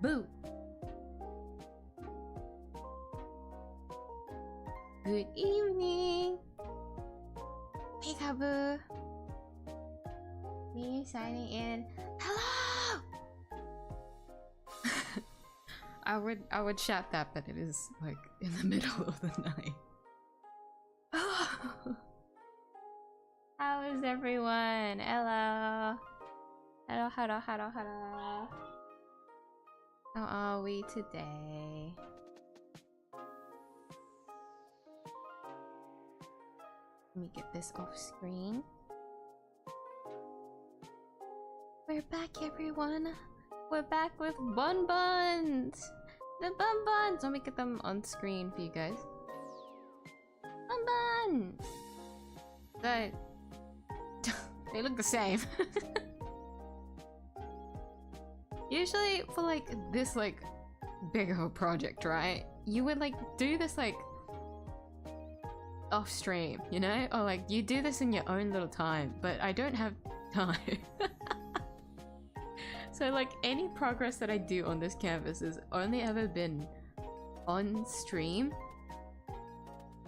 Boo! Good evening! Peekaboo! Me signing in. Hello! I would shout that, but it is like in the middle of the night. How is everyone? Hello. Hello, hello, hello, hello. How are we today? Let me get this off screen. We're back, everyone. We're back with bunbuns. The bunbuns. Let me get them on screen for you guys. Bunbuns. They look the same. Usually for like this like big of a project, right? You would like do this like off stream, you know? Or like you do this in your own little time, but I don't have time. So like any progress that I do on this canvas has only ever been on stream.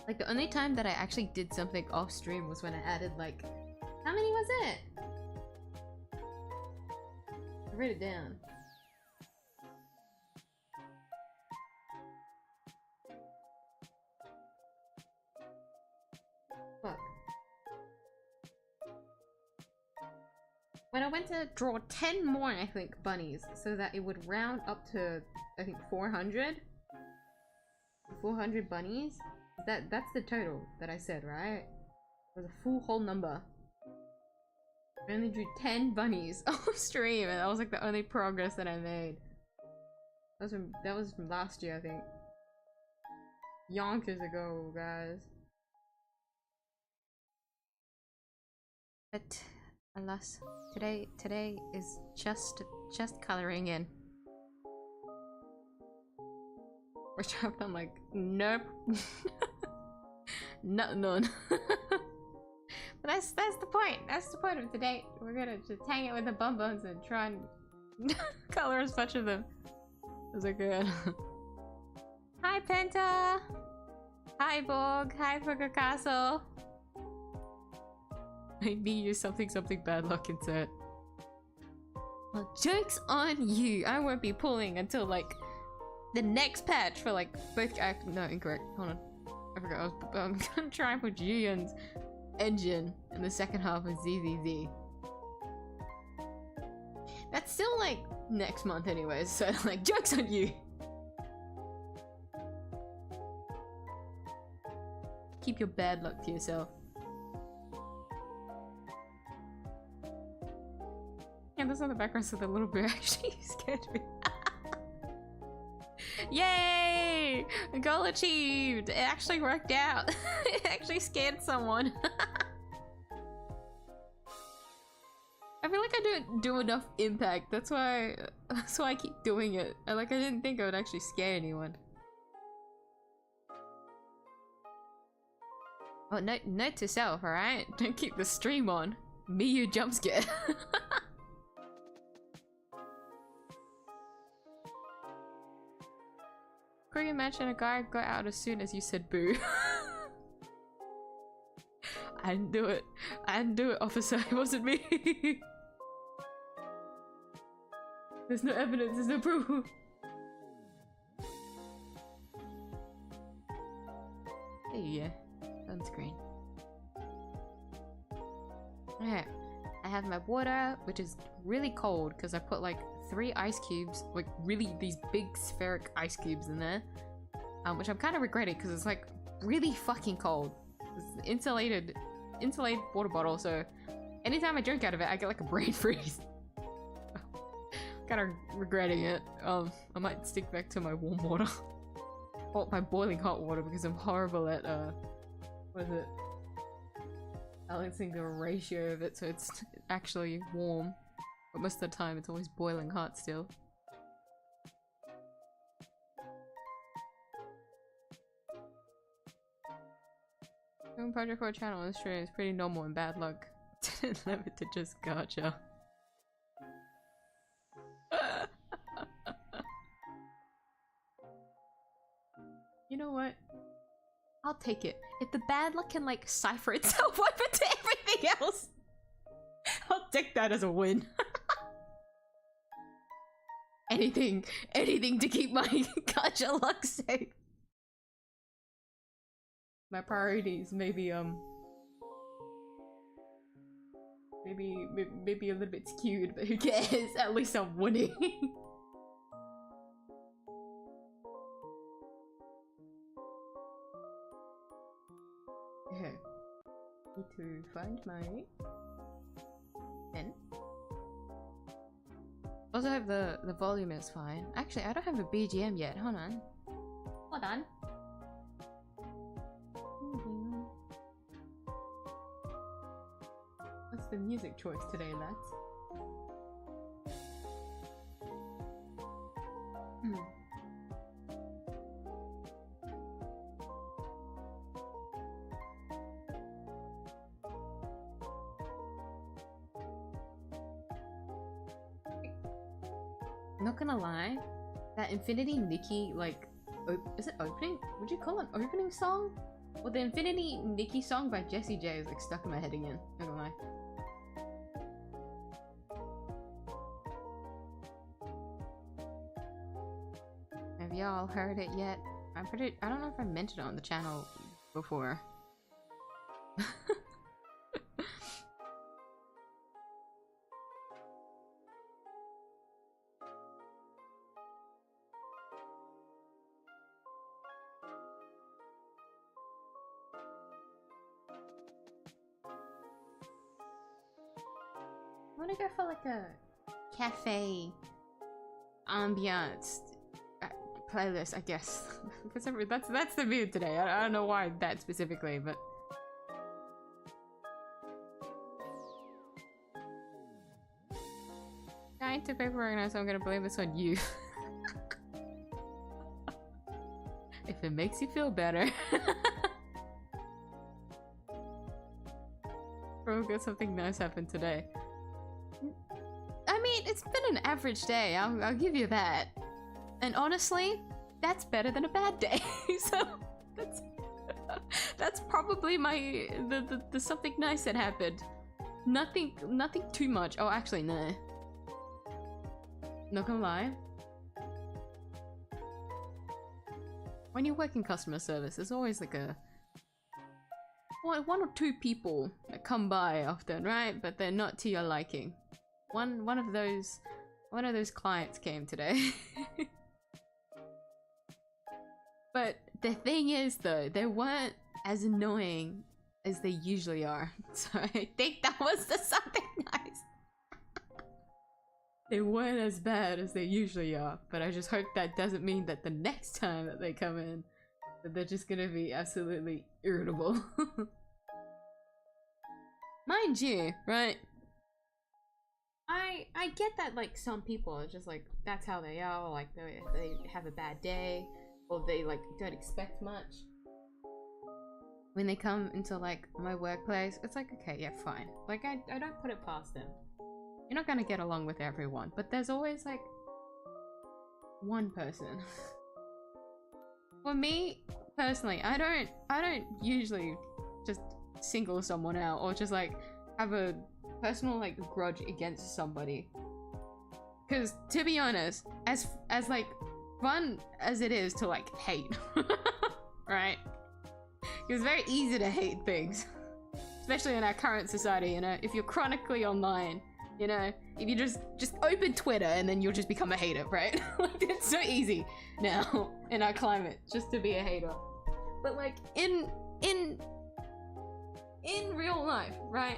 Like the only time that I actually did something off stream was when I added like, how many was it? I wrote it down. Fuck. When I went to draw 10 more, I think, bunnies, so that it would round up to, I think, 400? 400 bunnies? That's the total that I said, right? It was a full whole number. I only drew 10 bunnies off stream, and that was like the only progress that I made. That was from last year, I think. Yonkers ago, guys. But alas, today is just coloring in. Which I'm like, nope. None. But that's the point. That's the point of today. We're gonna just hang it with the bunbuns and try and color as much of them as I can. Hi Penta! Hi Borg! Hi Burger Castle! Maybe use something bad luck insert. Well, joke's on you! I won't be pulling until like the next patch for like both. No, incorrect. Hold on. I forgot. I'm gonna try and put Julian's engine in the second half of ZZZ. That's still like next month anyways, so like joke's on you! Keep your bad luck to yourself. Yeah, that's not the background, so the little bit actually scared me. Yay! Goal achieved! It actually worked out. It actually scared someone. I feel like I don't do enough impact. That's why I keep doing it. I didn't think I would actually scare anyone. Oh, note to self, alright? Don't keep the stream on. Miyuu jump scare. Could you imagine a guy got out as soon as you said boo? I didn't do it. I didn't do it, officer. It wasn't me. There's no evidence. There's no proof. Hey, yeah. Sunscreen. Okay. I have my water, which is really cold because I put like 3 ice cubes, like really these big spheric ice cubes in there, which I'm kind of regretting because it's like really fucking cold. It's insulated water bottle, so anytime I drink out of it, I get like a brain freeze. Kind of regretting it. I might stick back to my warm water, or my boiling hot water, because I'm horrible at what is it? Balancing the ratio of it so it's actually warm. But most of the time it's always boiling hot still. Doing project for a channel on stream is pretty normal and bad luck. Didn't limit to just gotcha. You know what? I'll take it. If the bad luck can like cipher itself over to everything else, I'll take that as a win. anything to keep my gacha luck safe. My priorities maybe maybe a little bit skewed, but who cares? At least I'm winning. Okay. Need to find my pen. Also hope the volume is fine. Actually, I don't have a BGM yet. Hold on. Hold on. What's the music choice today, lads? Not gonna lie, that Infinity Nikki, like, is it opening? Would you call it an opening song? Well, the Infinity Nikki song by Jessie J is like stuck in my head again. Not gonna lie. Have y'all heard it yet? I don't know if I mentioned it on the channel before. I wanna go for like a cafe ambiance playlist, I guess. For some reason, that's the mood today. I don't know why that specifically, but trying to paper organize, so I'm gonna blame this on you. If it makes you feel better. Bro, got something nice happened today. I mean, it's been an average day, I'll give you that. And honestly, that's better than a bad day. So that's probably my the something nice that happened. Nothing too much. Oh, actually, no. Not gonna lie. When you work in customer service, there's always like one or two people that come by often, right? But they're not to your liking. One of those clients came today. But the thing is though, they weren't as annoying as they usually are. So I think that was the something nice. They weren't as bad as they usually are, but I just hope that doesn't mean that the next time that they come in, that they're just gonna be absolutely irritable. Mind you, right? I get that like some people are just like, that's how they are, like they have a bad day, or they like don't expect much. When they come into like my workplace, it's like, okay, yeah, fine. Like I don't put it past them. You're not gonna get along with everyone, but there's always like one person. For me personally, I don't usually just single someone out or just like have a personal like grudge against somebody. Because to be honest, as like fun as it is to like hate, right? It's very easy to hate things, especially in our current society. You know, if you're chronically online, you know, if you just open Twitter and then you'll just become a hater, right? Like it's so easy now in our climate just to be a hater. But like in real life, right?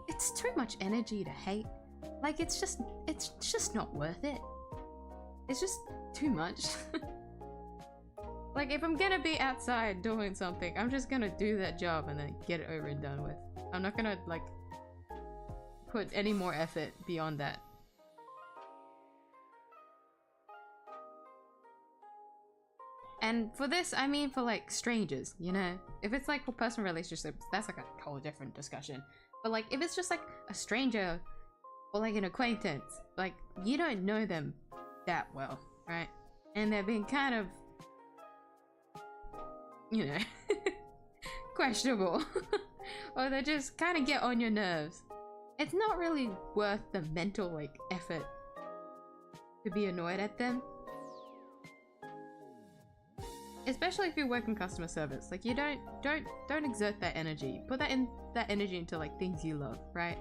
It's too much energy to hate. Like it's just not worth it. It's just too much. Like if I'm gonna be outside doing something, I'm just gonna do that job and then get it over and done with. I'm not gonna like put any more effort beyond that. And for this, I mean for like strangers, you know? If it's like for personal relationships, that's like a whole different discussion. But like if it's just like a stranger or like an acquaintance, like you don't know them that well, right? And they're being kind of, you know, questionable. Or they just kind of get on your nerves. It's not really worth the mental, like, effort to be annoyed at them. Especially if you work in customer service. Like, you don't exert that energy. Put that energy into, like, things you love, right?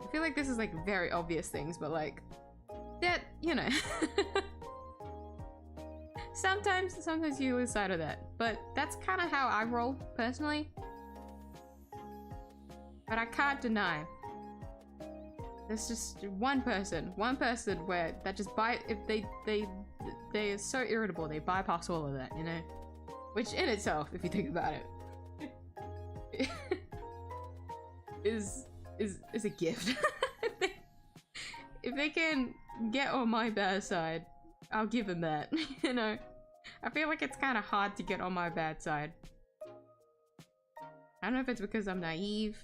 I feel like this is, like, very obvious things, but, like, that, you know. Sometimes you lose sight of that. But that's kind of how I roll, personally. But I can't deny. There's just one person where that just if they are so irritable, they bypass all of that, you know? Which in itself, if you think about it, is a gift. If they can get on my bad side, I'll give them that, you know? I feel like it's kind of hard to get on my bad side. I don't know if it's because I'm naive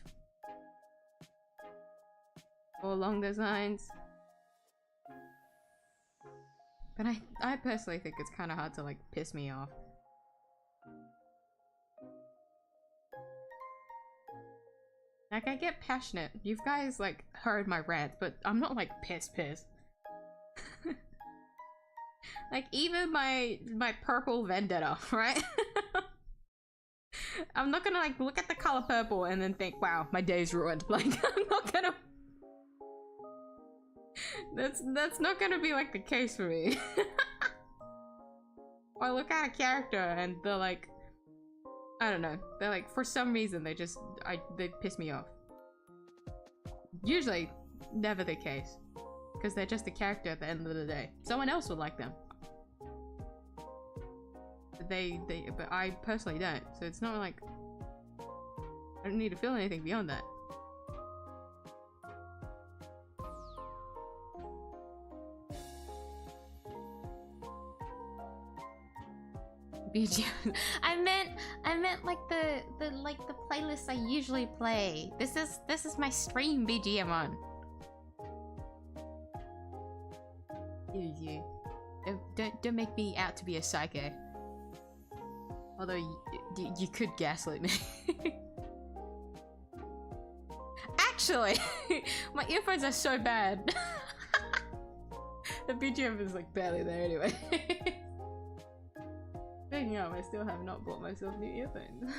or along those lines. But I personally think it's kind of hard to, like, piss me off. Like, I get passionate. You guys, like, heard my rants, but I'm not, like, pissed. Like, even my purple vendetta, right? I'm not gonna, like, look at the color purple and then think, wow, my day's ruined. Like, I'm not gonna... That's not gonna be, like, the case for me. Or look at a character and they're like, I don't know, they're like, for some reason they piss me off. Usually never the case, because they're just a character at the end of the day. Someone else would like them. But I personally don't, so it's not like I don't need to feel anything beyond that. BGM. I meant like the playlist I usually play. This is my stream BGM on. You. Don't make me out to be a psycho. Although you could gaslight me. Actually, my earphones are so bad. The BGM is like barely there anyway. Speaking of, I still have not bought myself new earphones.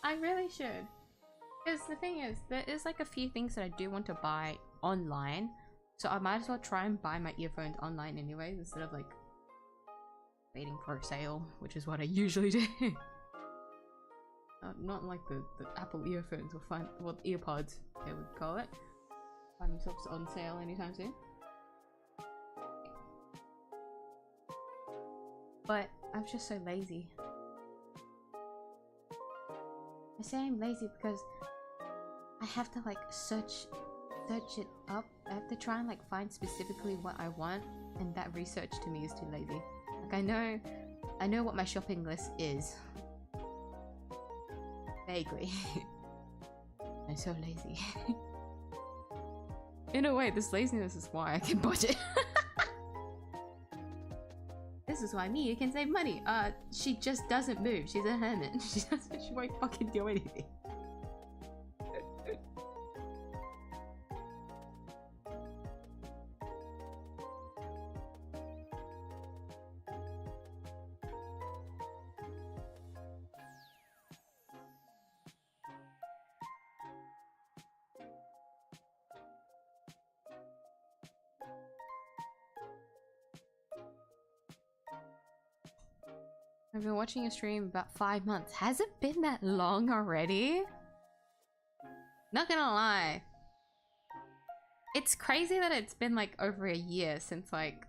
I really should. Because the thing is, there is like a few things that I do want to buy online. So I might as well try and buy my earphones online anyways, instead of like waiting for a sale, which is what I usually do. Not like the Apple earphones or earpods, they would call it. Find themselves on sale anytime soon. But I'm just so lazy. I say I'm lazy because I have to like search it up. I have to try and like find specifically what I want, and that research to me is too lazy. Like I know what my shopping list is. Vaguely. I'm so lazy. In a way, this laziness is why I can budget. This is why Miyuu can save money. She just doesn't move. She's a hermit. She won't fucking do anything. I've been watching your stream about 5 months. Has it been that long already? Not gonna lie. It's crazy that it's been like over a year since like...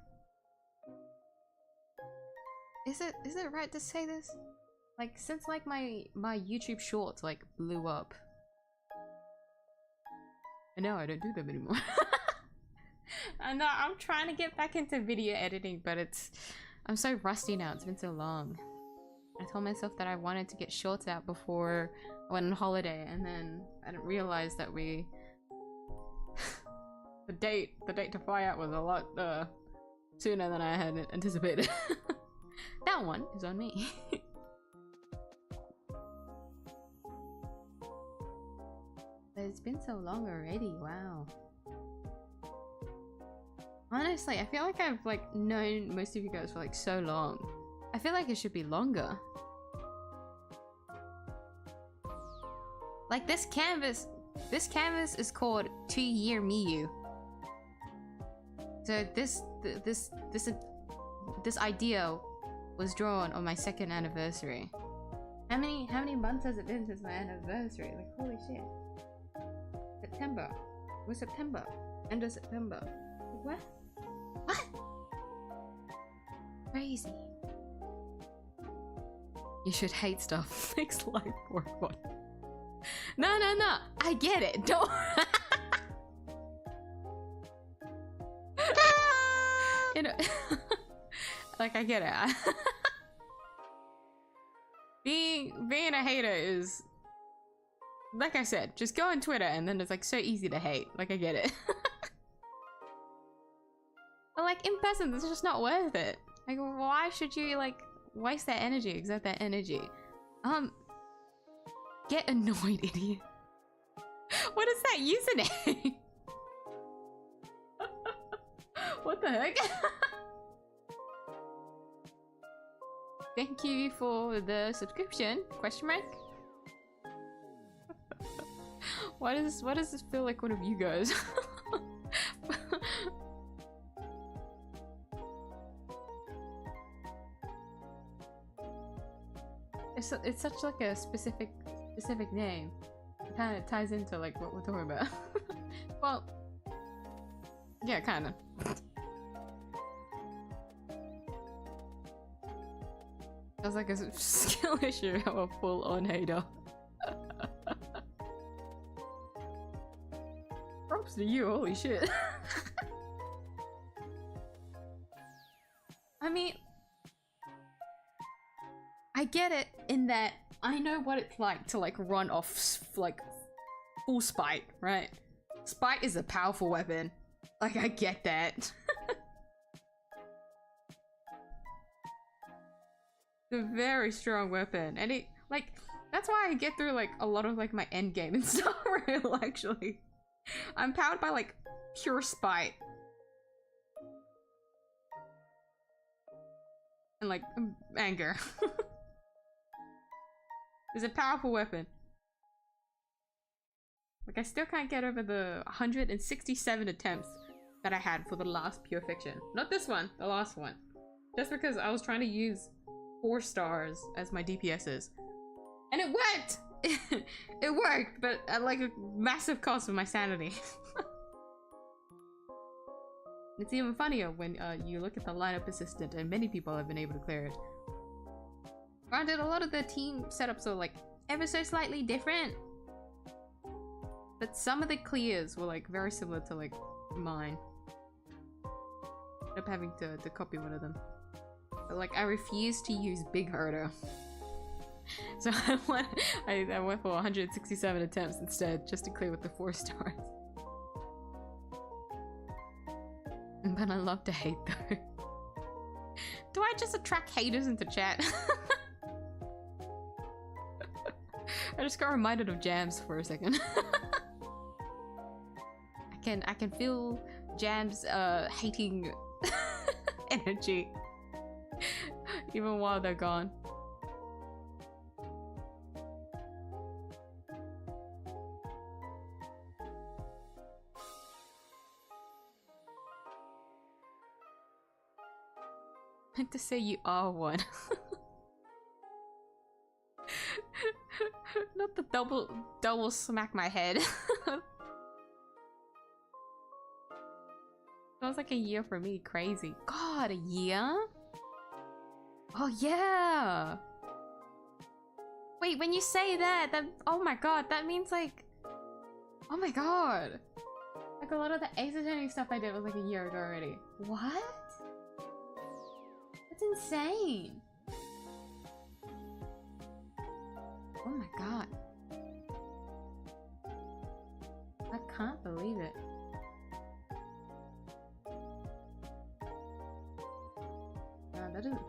Is it right to say this? Like since like my YouTube shorts like blew up. And now I don't do them anymore. I know, I'm trying to get back into video editing, but I'm so rusty now. It's been so long. I told myself that I wanted to get shorts out before I went on holiday, and then I didn't realize that the date to fly out was a lot sooner than I had anticipated. That one is on me. But it's been so long already, wow. Honestly, I feel like I've like known most of you guys for like so long. I feel like it should be longer. Like this canvas is called 2-year Miyuu. So this idea was drawn on my 2nd anniversary. How many months has it been since my anniversary? Like holy shit. September. It was September. End of September. What? What? Crazy. You should hate stuff. Next life work one. No. I get it. Don't. You know, like I get it. Being a hater is, like I said, just go on Twitter and then it's like so easy to hate. Like I get it. But like in person, it's just not worth it. Like why should you like waste that energy, exert that energy? Get annoyed, idiot. What is that username? What the heck? Thank you for the subscription? Question mark? Why does this feel like one of you guys? It's such like a specific name. It kind of ties into like what we're talking about. Well, yeah, kind of. It was like a skill issue of a full-on hater. Props to you, holy shit. I mean, I get it in that I know what it's like to like run off like full spite, right? Spite is a powerful weapon. Like I get that. It's a very strong weapon, and it like that's why I get through like a lot of like my end game and stuff. Real actually, I'm powered by like pure spite and like anger. It's a powerful weapon. Like I still can't get over the 167 attempts that I had for the last pure fiction. Not this one, the last one. Just because I was trying to use 4 stars as my DPSs. And it worked! It worked, but at like a massive cost of my sanity. It's even funnier when you look at the lineup assistant and many people have been able to clear it. Granted, a lot of the team setups are like ever so slightly different. But some of the clears were like very similar to like mine. Ended up having to copy one of them. But like I refuse to use Big Herder. So I went for 167 attempts instead, just to clear with the 4 stars. But I love to hate though. Do I just attract haters into chat? I just got reminded of Jams for a second. I can feel Jams hating energy even while they're gone. I meant to say you are one. Not the double smack my head. Sounds like a year for me. Crazy. God, a year? Oh yeah. Wait, when you say that oh my god, that means like, oh my god, like a lot of the ascending stuff I did was like a year ago already. What? That's insane. Oh my god. I can't believe it.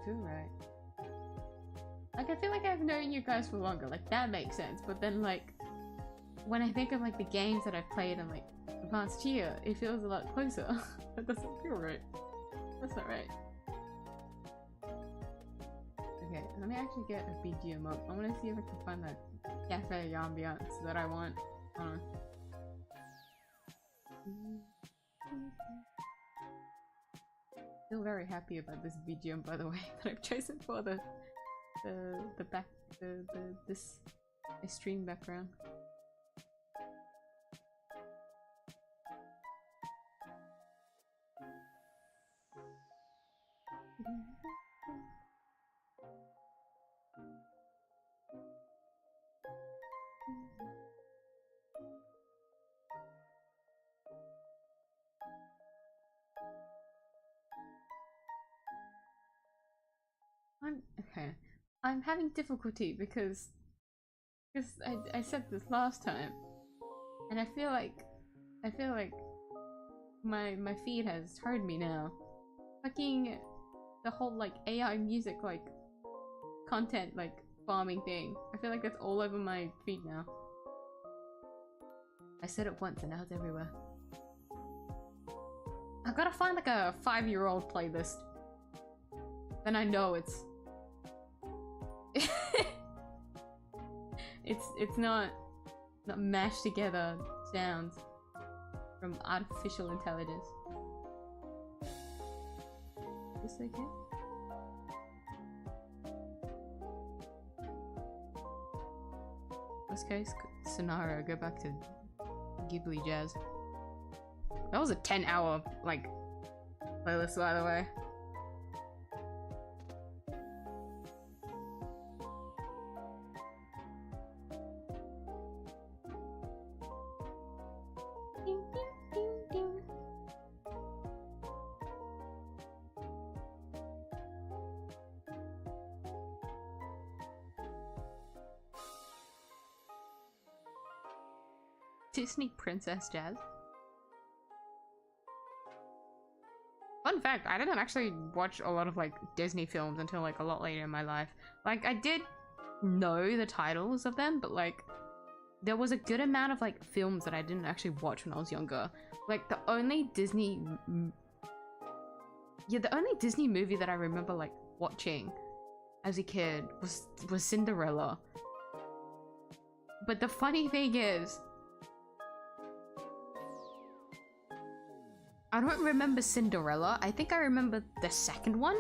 feel right. Like, I feel like I've known you guys for longer, like, that makes sense, but then, like, when I think of, like, the games that I've played in, like, the past year, it feels a lot closer. That doesn't feel right. That's not right. Okay, let me actually get a BGM up. I want to see if I can find that cafe ambiance that I want. Hold on. Still very happy about this BGM, by the way, that I've chosen for the stream background. I'm having difficulty because I said this last time, and I feel like my feed has heard me now. Fucking the whole like AI music like content like farming thing. I feel like that's all over my feed now. I said it once and now it's everywhere. I've gotta find like a 5-year-old playlist. Then I know it's it's not mashed together sounds from artificial intelligence. Is this okay? Worst case scenario, go back to Ghibli jazz. That was a 10-hour like playlist, by the way. Disney princess jazz. Fun fact, I didn't actually watch a lot of like Disney films until like a lot later in my life. Like I did know the titles of them, but like there was a good amount of like films that I didn't actually watch when I was younger. Like the only Disney movie that I remember like watching as a kid was Cinderella. But the funny thing is, I don't remember Cinderella. I think I remember the second one,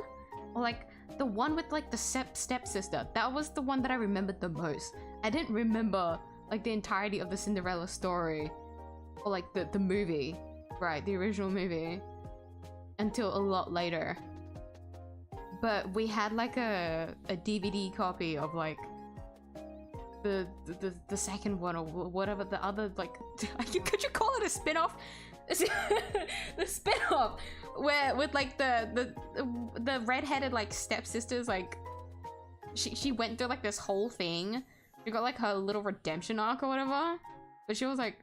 or like the one with like the stepsister. That was the one that I remembered the most. I didn't remember like the entirety of the Cinderella story, or like the movie, right? The original movie, until a lot later. But we had like a DVD copy of like the second one, or whatever the other like. Could you call it a spin-off? The spin-off where with like the redheaded like stepsisters, like she went through like this whole thing. She got like her little redemption arc or whatever, but she was like,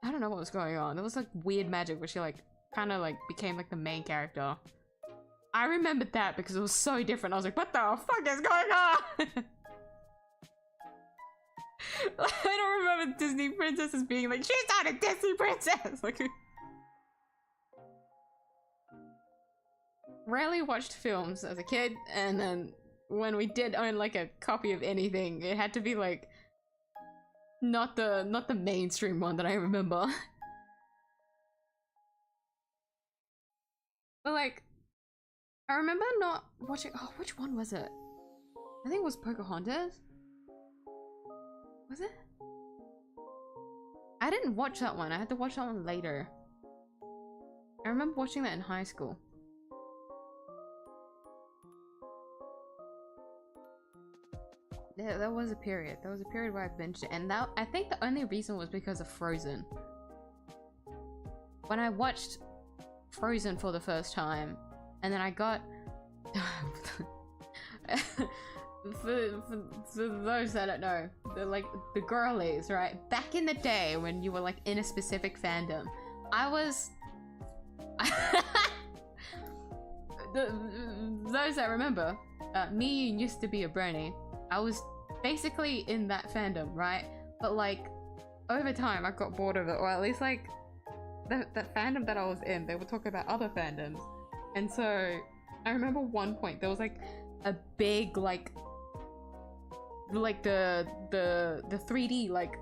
I don't know what was going on. There was like weird magic where she like kind of like became like the main character. I remembered that because it was so different. I was like, what the fuck is going on? I don't remember Disney princesses being like, she's not a Disney princess! Like, rarely watched films as a kid, and then when we did own like a copy of anything, it had to be like not the mainstream one that I remember. But like, I remember not watching. Oh, which one was it? I think it was Pocahontas. Was it? I didn't watch that one. I had to watch that one later. I remember watching that in high school. Yeah, that was a period. That was a period where I binged it, and that I think the only reason was because of Frozen. When I watched Frozen for the first time, and then I got for those that don't know, they're like the girlies, right? Back in the day when you were like in a specific fandom, I was those that remember, Miyuu used to be a brony. I was basically in that fandom, right? But like, over time I got bored of it, or at least like, the fandom that I was in, they would talk about other fandoms. And so, I remember one point, there was like, a big like the 3D, like,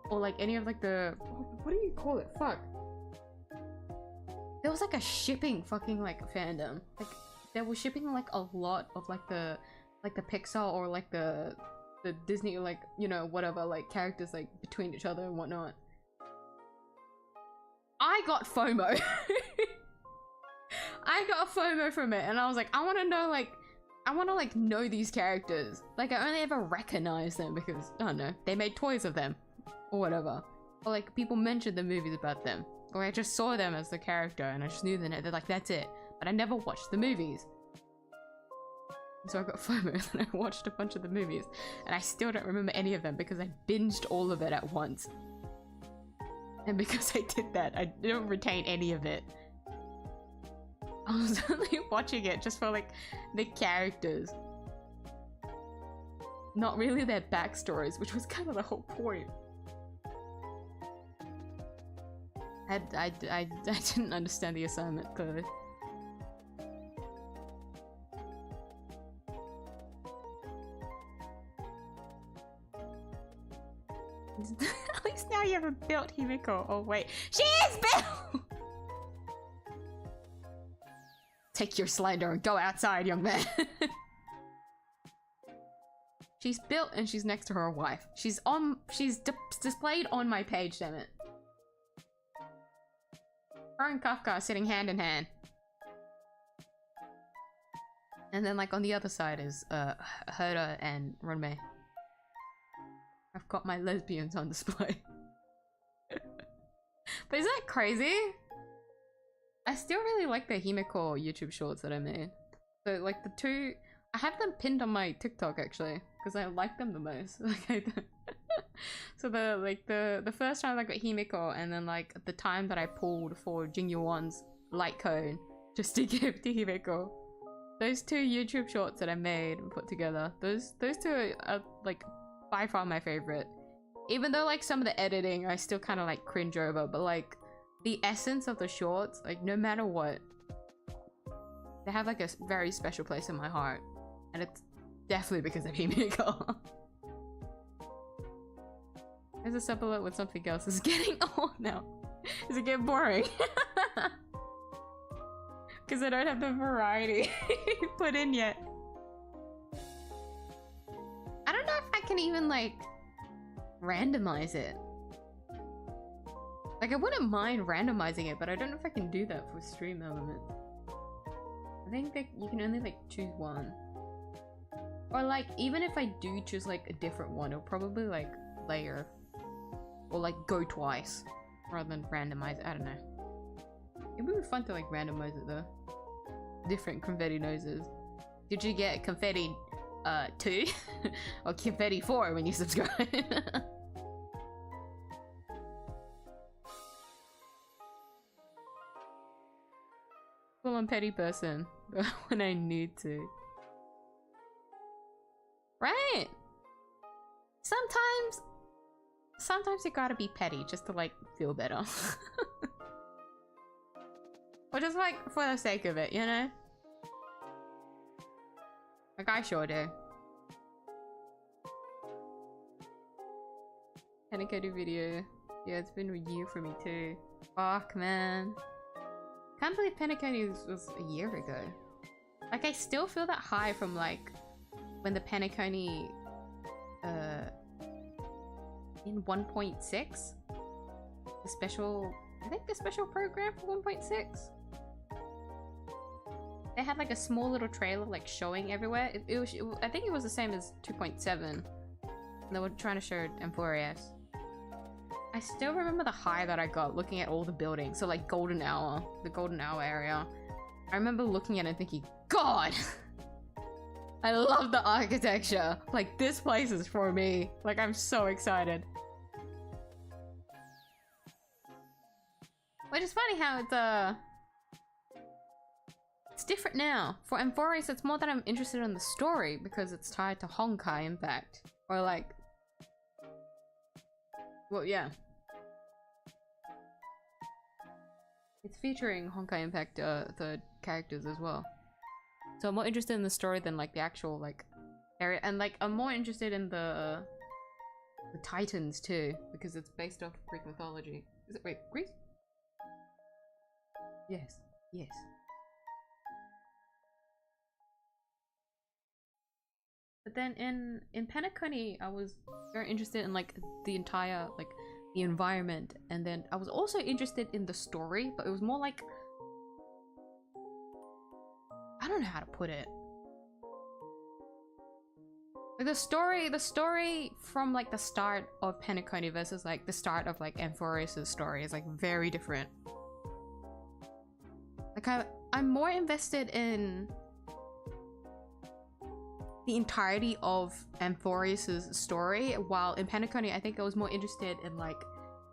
or like any of like the, what do you call it? Fuck. There was like a shipping fucking like fandom. Like, they were shipping like a lot of like the Pixar or like the Disney, like, you know, whatever, like characters like between each other and whatnot. I got FOMO. I got FOMO from it, and I was like, I want to know, like, I want to like know these characters. Like, I only ever recognize them because, I don't know, they made toys of them or whatever, or like people mentioned the movies about them, or I just saw them as the character and I just knew the name. They're like, that's it, but I never watched the movies. So I got FOMO and I watched a bunch of the movies, and I still don't remember any of them because I binged all of it at once. And because I did that, I didn't retain any of it. I was only watching it just for like the characters, not really their backstories, which was kind of the whole point. I didn't understand the assignment clearly. At least now you have a built Himiko. Oh wait, she is built! Take your slender and go outside, young man. She's built and she's next to her wife. She's displayed on my page, damn it. Her and Kafka are sitting hand in hand. And then like on the other side is Herda and Runmei. I've got my lesbians on display. But is that crazy? I still really like the Himiko YouTube shorts that I made. So like the two, I have them pinned on my TikTok actually, because I like them the most. Like so the first time I got Himiko, and then like the time that I pulled for Jingyuan's light cone just to give to Himiko. Those two YouTube shorts that I made and put together, those two are like by far my favorite. Even though like some of the editing I still kind of like cringe over, but like the essence of the shorts, like no matter what, they have like a very special place in my heart, and it's definitely because of Himiko. There's a sub alert with something else. It's getting old now. Is it getting boring? Because I don't have the variety put in yet. I don't know if I can even like randomize it. Like I wouldn't mind randomizing it, but I don't know if I can do that for stream elements. I think that you can only like choose one. Or like even if I do choose like a different one, it'll probably like layer or like go twice rather than randomize it. I don't know. It would be fun to like randomize it though. Different confetti noses. Did you get confetti 2 or confetti 4 when you subscribe? Well, I'm petty person when I need to. Right? Sometimes you gotta be petty just to like feel better. Or just like for the sake of it, you know? Like I sure do. Panicody video. Yeah, it's been a year for me too. Fuck, man. Can't believe Panicody was a year ago. Like I still feel that high from like when the Panicony in 1.6, the special, I think the special program for 1.6. They had like a small little trailer like showing everywhere. I think it was the same as 2.7. They were trying to show M4AS. I still remember the high that I got looking at all the buildings. So like Golden Hour, the Golden Hour area. I remember looking at it and thinking, God! I love the architecture. Like this place is for me. Like I'm so excited. Which is funny how it's it's different now. For 𝐢𝐵, it's more that I'm interested in the story because it's tied to Honkai Impact. Or like... Well, yeah. It's featuring Honkai Impact, the characters as well. So I'm more interested in the story than like the actual like area, and like I'm more interested in the Titans too, because it's based off Greek mythology. Is it? Wait, Greek? Yes. Yes. But then in Penacony, I was very interested in like the entire like the environment, and then I was also interested in the story, but it was more like, I don't know how to put it. Like the story from like the start of Penacony versus like the start of like 𝐢𝐵's story is like very different. Like I'm more invested in the entirety of 𝐢𝐵's story, while in Penacony I think I was more interested in like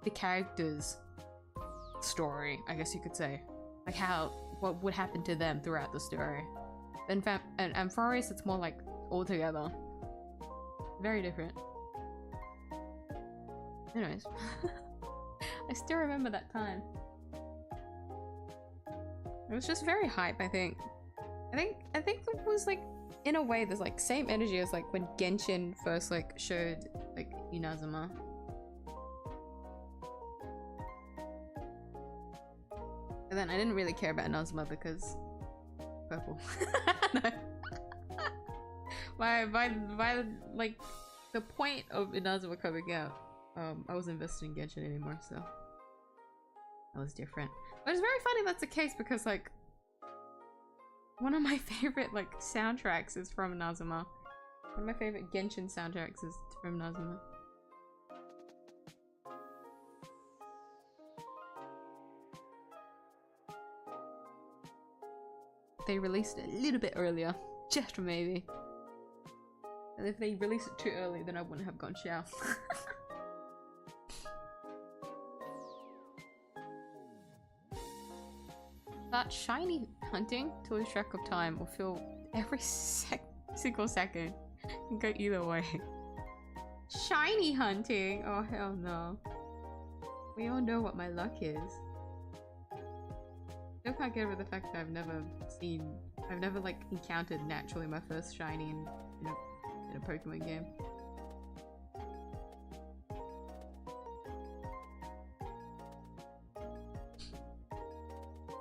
the characters' story, I guess you could say. Like what would happen to them throughout the story. And 𝐢𝐵's it's more like all together. Very different. Anyways. I still remember that time. It was just very hype, I think. I think it was like, in a way, there's like same energy as like when Genshin first like showed like Inazuma. And then I didn't really care about Inazuma because purple. No. by like the point of Inazuma coming out, I wasn't invested in Genshin anymore, so that was different. But it's very funny that's the case because like one of my favorite like soundtracks is from Inazuma. One of my favorite Genshin soundtracks is from Inazuma. They released it a little bit earlier, just maybe. And if they released it too early, then I wouldn't have gone Xiao. That shiny hunting to lose track of time will feel every single second. Can go either way. Shiny hunting? Oh hell no. We all know what my luck is. Still can't get over the fact that I've never like encountered naturally my first shiny in a Pokemon game.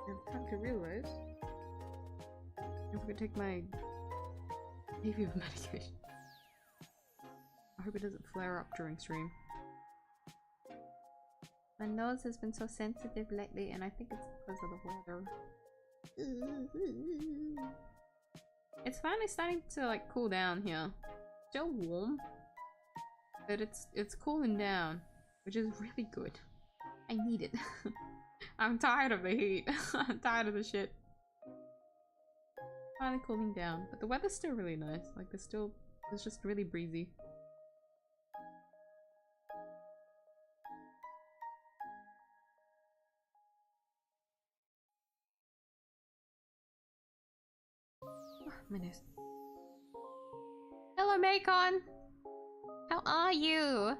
I've come to realize if I could take my AV medication. I hope it doesn't flare up during stream. My nose has been so sensitive lately, and I think it's because of the weather. It's finally starting to like cool down here. Still warm, but it's cooling down, which is really good. I need it. I'm tired of the heat. I'm tired of the shit. Finally cooling down, but the weather's still really nice. Like it's just really breezy. My nose. Hello, Macon! How are you? I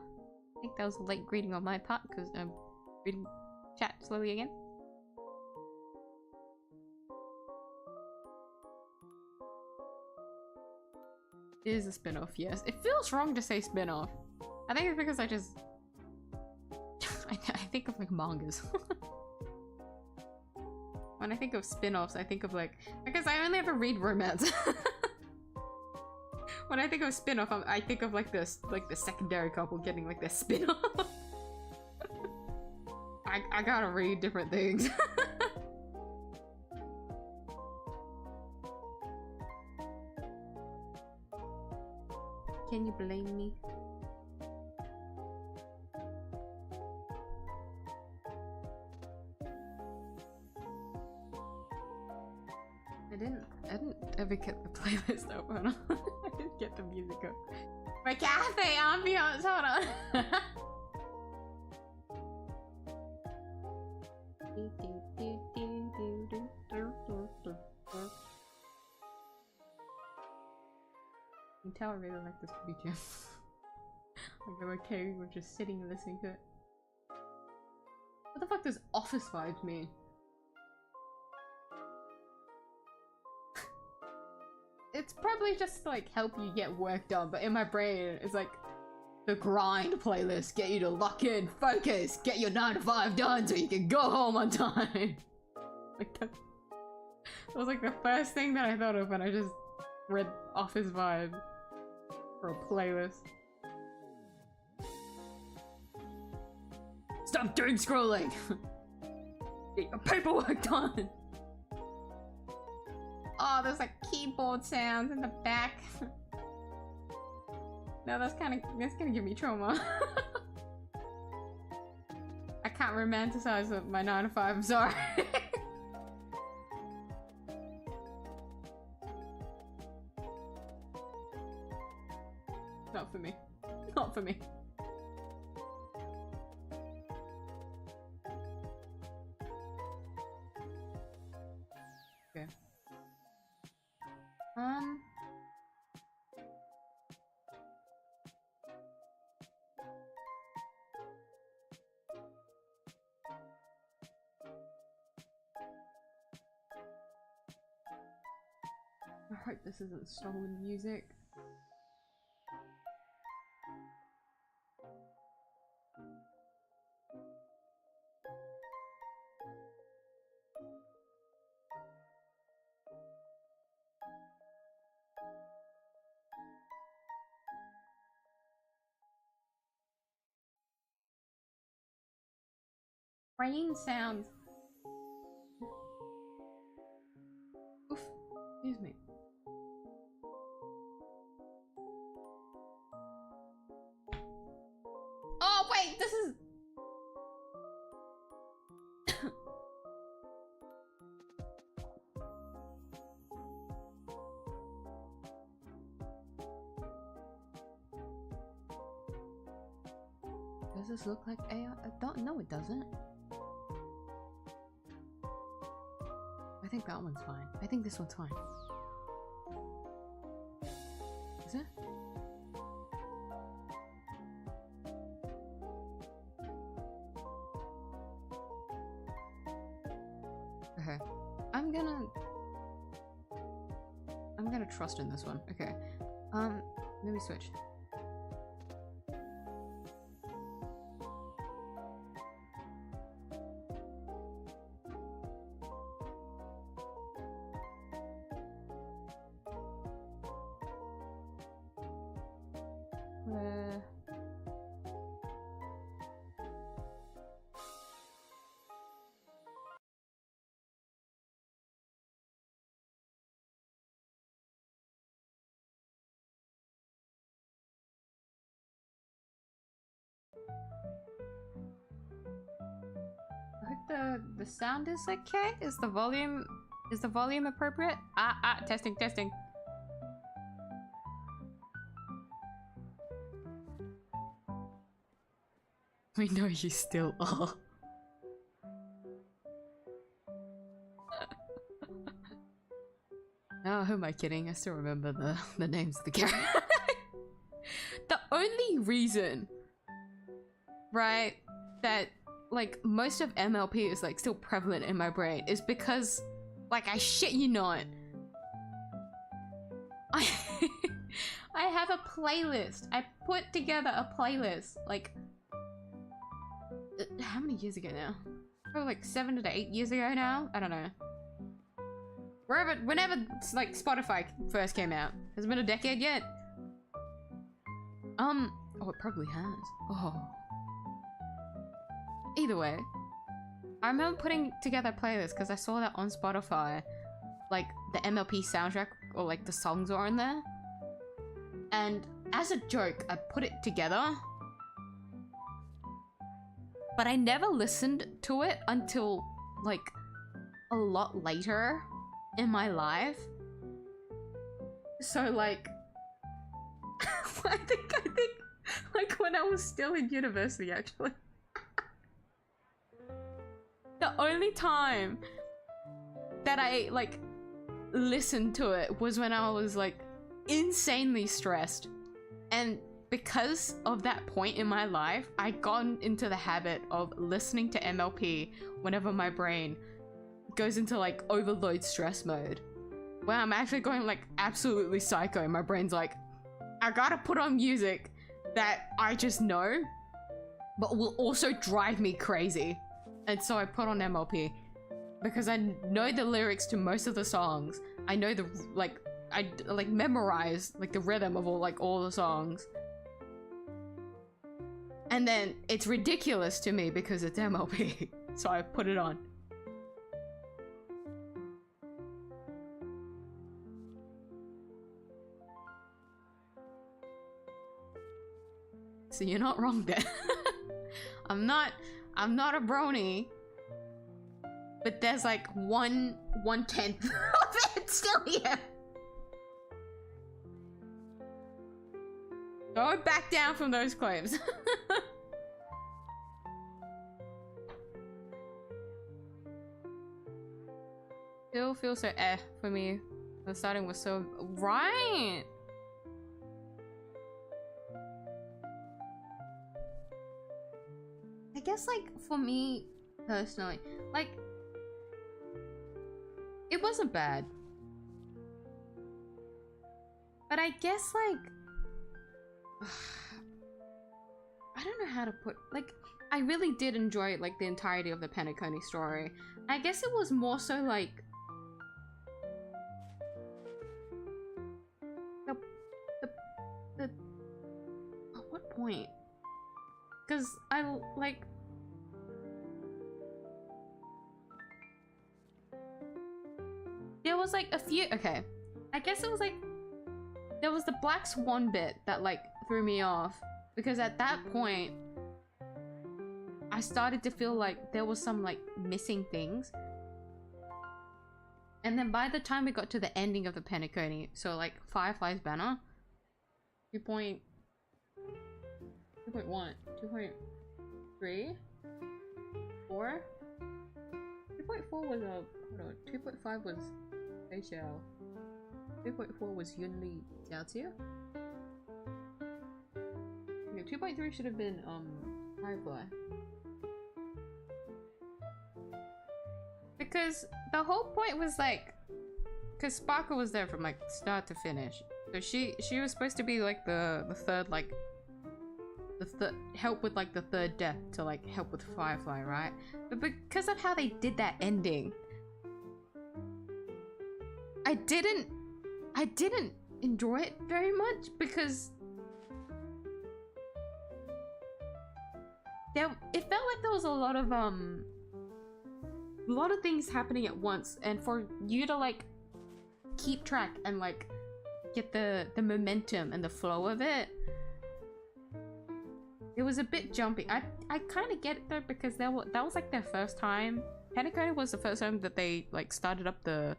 think that was a late greeting on my part because I'm reading chat slowly again. It is a spin-off, yes. It feels wrong to say spin-off. I think it's because I just... I think of like mangas. When I think of spin-offs, I think of like... Because I only ever read romance. When I think of spin-off, I think of like this, like the secondary couple getting like their spin-off. I gotta read different things. Can you blame me? I didn't ever get the playlist open. I didn't get the music up. My cafe ambiance, hold on. tell I really like this BGM. Like I'm okay with just sitting and listening to it. What the fuck does office vibes mean? It's probably just to like help you get work done, but in my brain it's like the grind playlist, get you to lock in, focus, get your 9 to 5 done so you can go home on time. Like that was like the first thing that I thought of when I just read office vibe for a playlist. Stop doom scrolling! Get your paperwork done! Oh, there's like keyboard sounds in the back. No, that's gonna give me trauma. I can't romanticize my 9 to 5, I'm sorry. Not for me. Not for me. Okay. I hope this isn't stolen music. Rain sounds. Oof. Excuse me. Oh wait, this is. Does this look like AI? I don't know, it doesn't. I think that one's fine. I think this one's fine. Is it? Okay. I'm gonna trust in this one. Okay. Let me switch. I hope the sound is okay. Is the volume appropriate? Testing. We know you still are. Oh, who am I kidding? I still remember the names of the characters. The only reason, right, that like most of MLP is like still prevalent in my brain is because, like, I shit you not, I have a playlist. I put together a playlist like how many years ago now? Probably like 7 to 8 years ago now. I don't know. Whenever like Spotify first came out. Has it been a decade yet? Oh, it probably has. Oh. Either way, I remember putting together a playlist because I saw that on Spotify, like the MLP soundtrack or like the songs are in there. And as a joke, I put it together. But I never listened to it until like a lot later in my life. So like I think like when I was still in university actually. The only time that I like listened to it was when I was like insanely stressed. And because of that point in my life, I got into the habit of listening to MLP whenever my brain goes into like overload stress mode, where I'm actually going like absolutely psycho. My brain's like, I gotta put on music that I just know, but will also drive me crazy. And so I put on MLP because I know the lyrics to most of the songs. I know the I like memorize like the rhythm of all the songs. And then it's ridiculous to me because it's MLP. So I put it on. So you're not wrong there. I'm not a brony. But there's like 1/10 of it still here. Don't back down from those claims. Still feels so for me. The starting was so right. I guess like for me personally, like it wasn't bad. But I guess like I don't know how to put, like, I really did enjoy like the entirety of the Penacony story. I guess it was more so like the at what point? Because I like there was like a few, okay, I guess it was like there was the Black Swan bit that like threw me off, because at that point I started to feel like there was some like missing things. And then by the time we got to the ending of the Penacony, so like Firefly's banner, 2.1, 2.3, 4, 2.4 was a, hold on, 2.5 was Xiao, 2.4 was 𝐢𝐧𝐟𝐨. Okay, 2.3 should have been Firefly. Because the whole point was like, because Sparkle was there from like start to finish, so she was supposed to be like the third, like the help with like the third death to like help with Firefly, right? But because of how they did that ending, I didn't enjoy it very much, because it felt like there was a lot of things happening at once, and for you to like keep track and like get the momentum and the flow of it, it was a bit jumpy. I kind of get it though, because that was like their first time. Penacony was the first time that they like started up the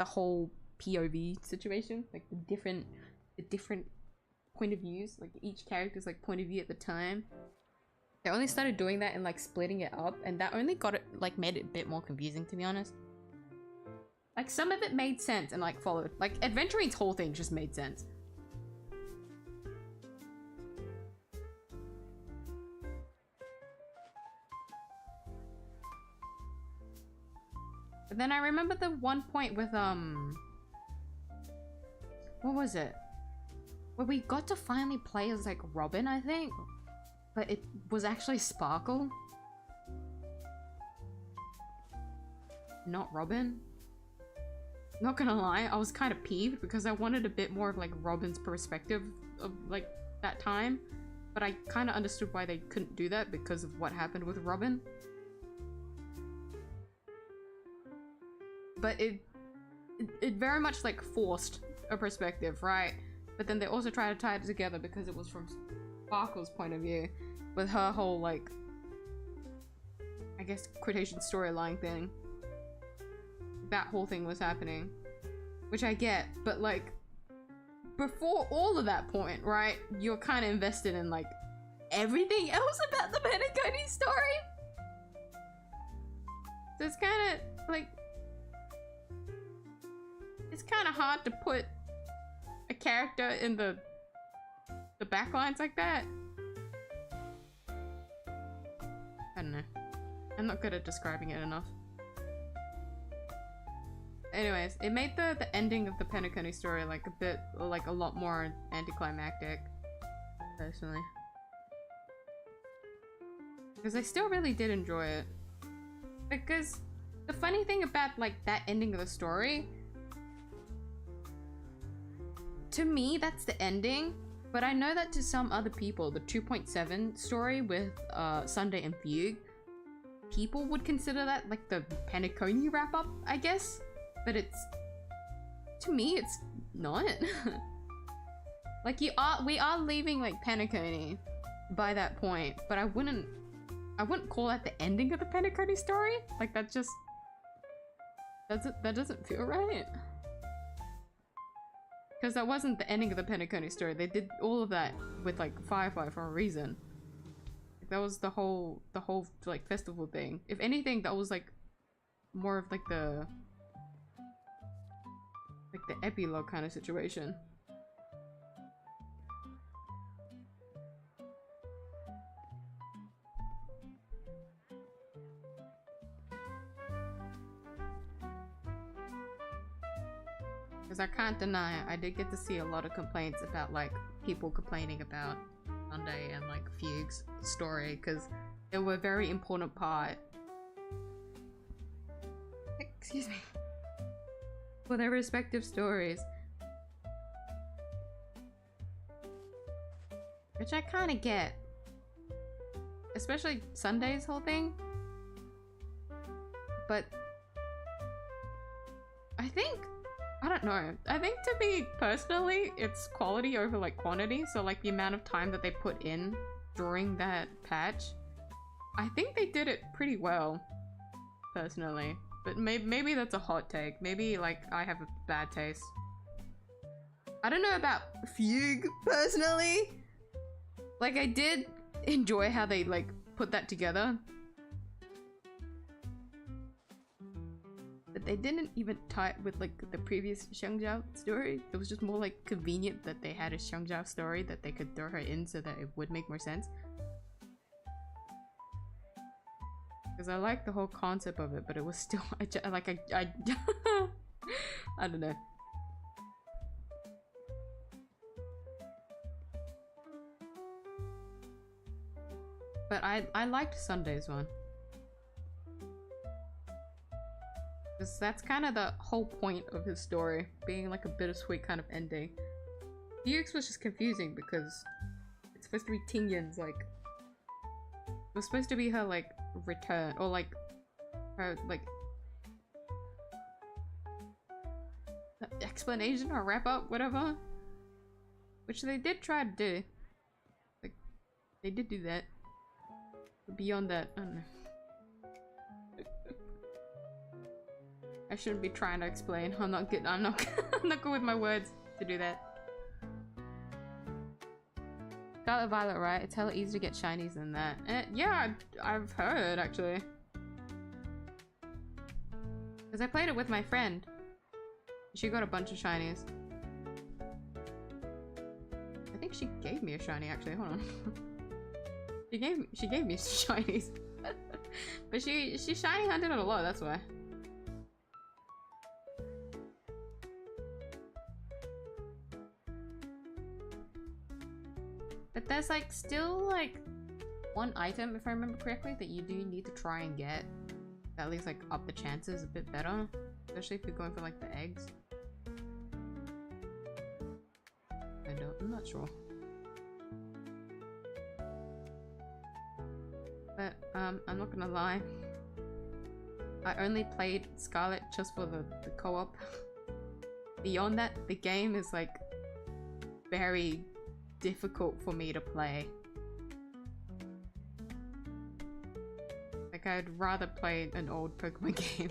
whole POV situation, like the different point of views, like each character's like point of view at the time. They only started doing that and like splitting it up, and that only got it like made it a bit more confusing, to be honest. Like some of it made sense and like followed, like Adventurine's whole thing just made sense. But then I remember the one point with what was it? Where we got to finally play as like Robin, I think? But it was actually Sparkle. Not Robin. Not gonna lie, I was kind of peeved because I wanted a bit more of like Robin's perspective of like that time. But I kind of understood why they couldn't do that because of what happened with Robin. But it very much like forced a perspective, right? But then they also tried to tie it together because it was from Sparkle's point of view, with her whole like, I guess quotation storyline thing. That whole thing was happening, which I get, but like before all of that point, right, you're kind of invested in like everything else about the Penacony story. So it's kind of like, it's kind of hard to put a character in the backlines like that. I don't know. I'm not good at describing it enough. Anyways, it made the ending of the Penacony story like a lot more anticlimactic, personally. Because I still really did enjoy it. Because the funny thing about like that ending of the story, to me that's the ending, but I know that to some other people, the 2.7 story with Sunday and Fugue, people would consider that like the Penacony wrap up, I guess. But it's, to me, it's not. Like we are leaving like Penacony by that point, but I wouldn't call that the ending of the Penacony story. Like that doesn't feel right. Because that wasn't the ending of the Penacony story. They did all of that with like Firefly for a reason. Like, that was the whole like festival thing. If anything, that was like more of like the epilogue kind of situation. Because I can't deny it, I did get to see a lot of complaints about like people complaining about Sunday and like Fugue's story because they were a very important part. Excuse me. For their respective stories. Which I kind of get. Especially Sunday's whole thing. But I think, I don't know. I think to me personally, it's quality over like quantity. So like the amount of time that they put in during that patch, I think they did it pretty well, personally. But maybe that's a hot take. Maybe like I have a bad taste. I don't know about Fugue personally. Like I did enjoy how they like put that together. But they didn't even tie it with like the previous 𝐢𝐧𝐟𝐨 story. It was just more like convenient that they had a 𝐢𝐧𝐟𝐨 story that they could throw her in so that it would make more sense. Because I like the whole concept of it, but it was still I I don't know. But I liked Sunday's one. Because that's kind of the whole point of his story, being like a bittersweet kind of ending. Fugue's was just confusing because it's supposed to be Tingyun's like, it was supposed to be her like return, or like her like explanation or wrap up, whatever, which they did try to do. Like they did do that, but beyond that, I don't know. I shouldn't be trying to explain. I'm not good. I'm not I'm not good with my words to do that. Scarlet Violet, right? It's hella easy to get shinies in that. Yeah, I've heard, actually. Because I played it with my friend. She got a bunch of shinies. I think she gave me a shiny, actually. Hold on. she gave me shinies. But she shiny hunted it a lot, that's why. But there's like still like one item, if I remember correctly, that you do need to try and get. That at least like up the chances a bit better. Especially if you're going for like the eggs. I'm not sure. But I'm not gonna lie. I only played Scarlet just for the co-op. Beyond that, the game is like very difficult for me to play. Like I'd rather play an old Pokemon game.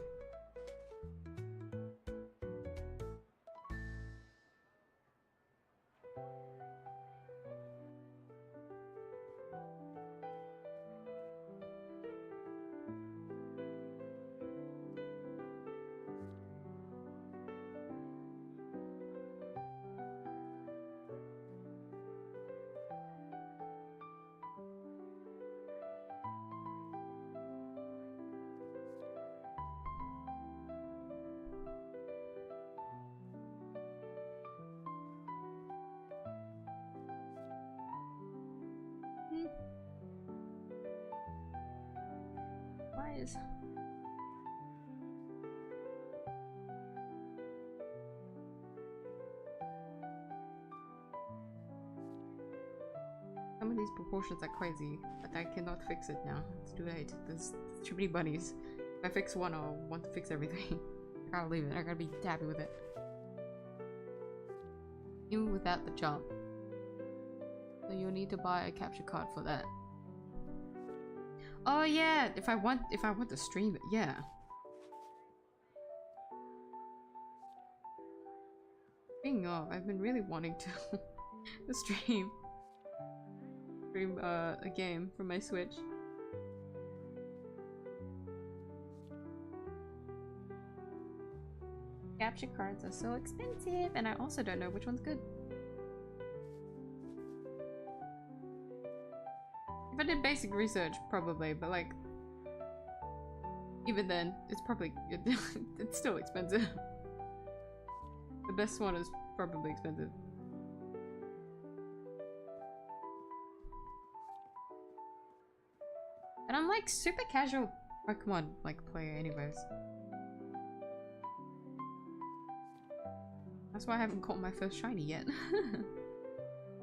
guys. Some of these proportions are crazy, but I cannot fix it now. It's too late. There's too many bunnies. If I fix one, I'll want to fix everything. I gotta leave it. I gotta be happy with it. Even without the jump. So you'll need to buy a capture card for that. Oh yeah, if I want to stream it, yeah. Speaking of, I've been really wanting to, to stream a game from my Switch. Capture cards are so expensive, and I also don't know which one's good. If I did basic research, probably, but like, even then, it's probably, it's still expensive. The best one is probably expensive. And I'm like super casual Pokemon like player anyways. That's why I haven't caught my first shiny yet.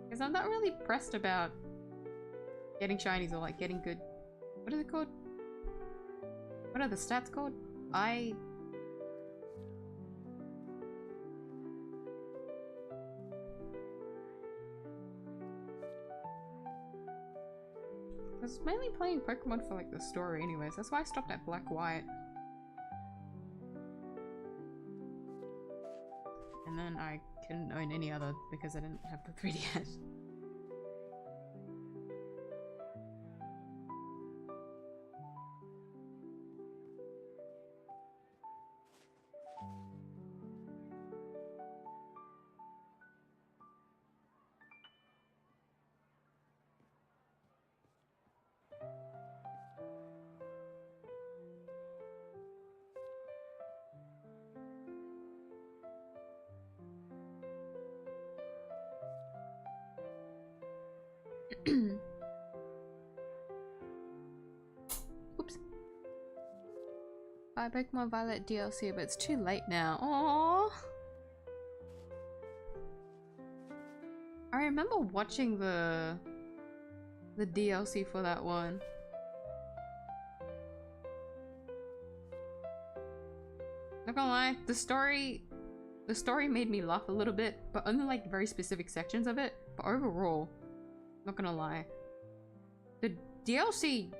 Because I'm not really pressed about getting shinies or like getting good. What is it called? What are the stats called? I was mainly playing Pokemon for like the story anyways. That's why I stopped at Black White. And then I couldn't own any other because I didn't have the 3DS. Oops. Buy Pokemon Violet DLC, but it's too late now. Aww. I remember watching the DLC for that one. Not gonna lie, the story made me laugh a little bit, but only like very specific sections of it. But overall, not gonna lie, the DLC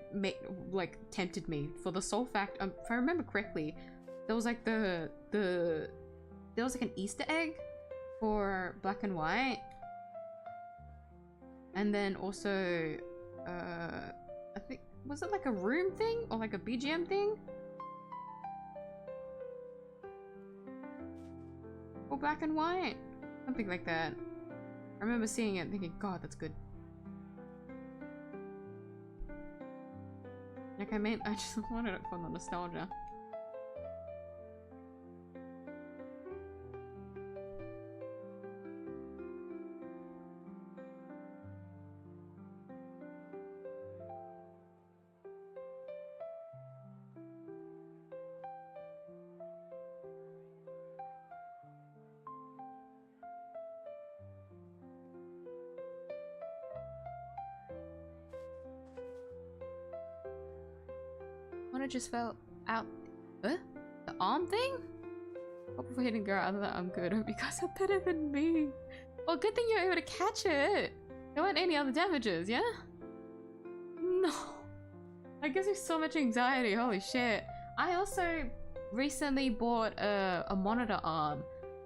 like tempted me for the sole fact, if I remember correctly, there was like there was like an Easter egg for Black and White, and then also I think, was it like a room thing or like a BGM thing for Black and White, something like that. I remember seeing it and thinking, God, that's good. Like, I just wanted it for the nostalgia. Just fell out. The arm thing? Hope for hitting girl, other than I'm good. Hope you guys are better than me. Well, good thing you were able to catch it. There weren't any other damages, yeah? No. I guess there's so much anxiety, holy shit. I also recently bought a monitor arm,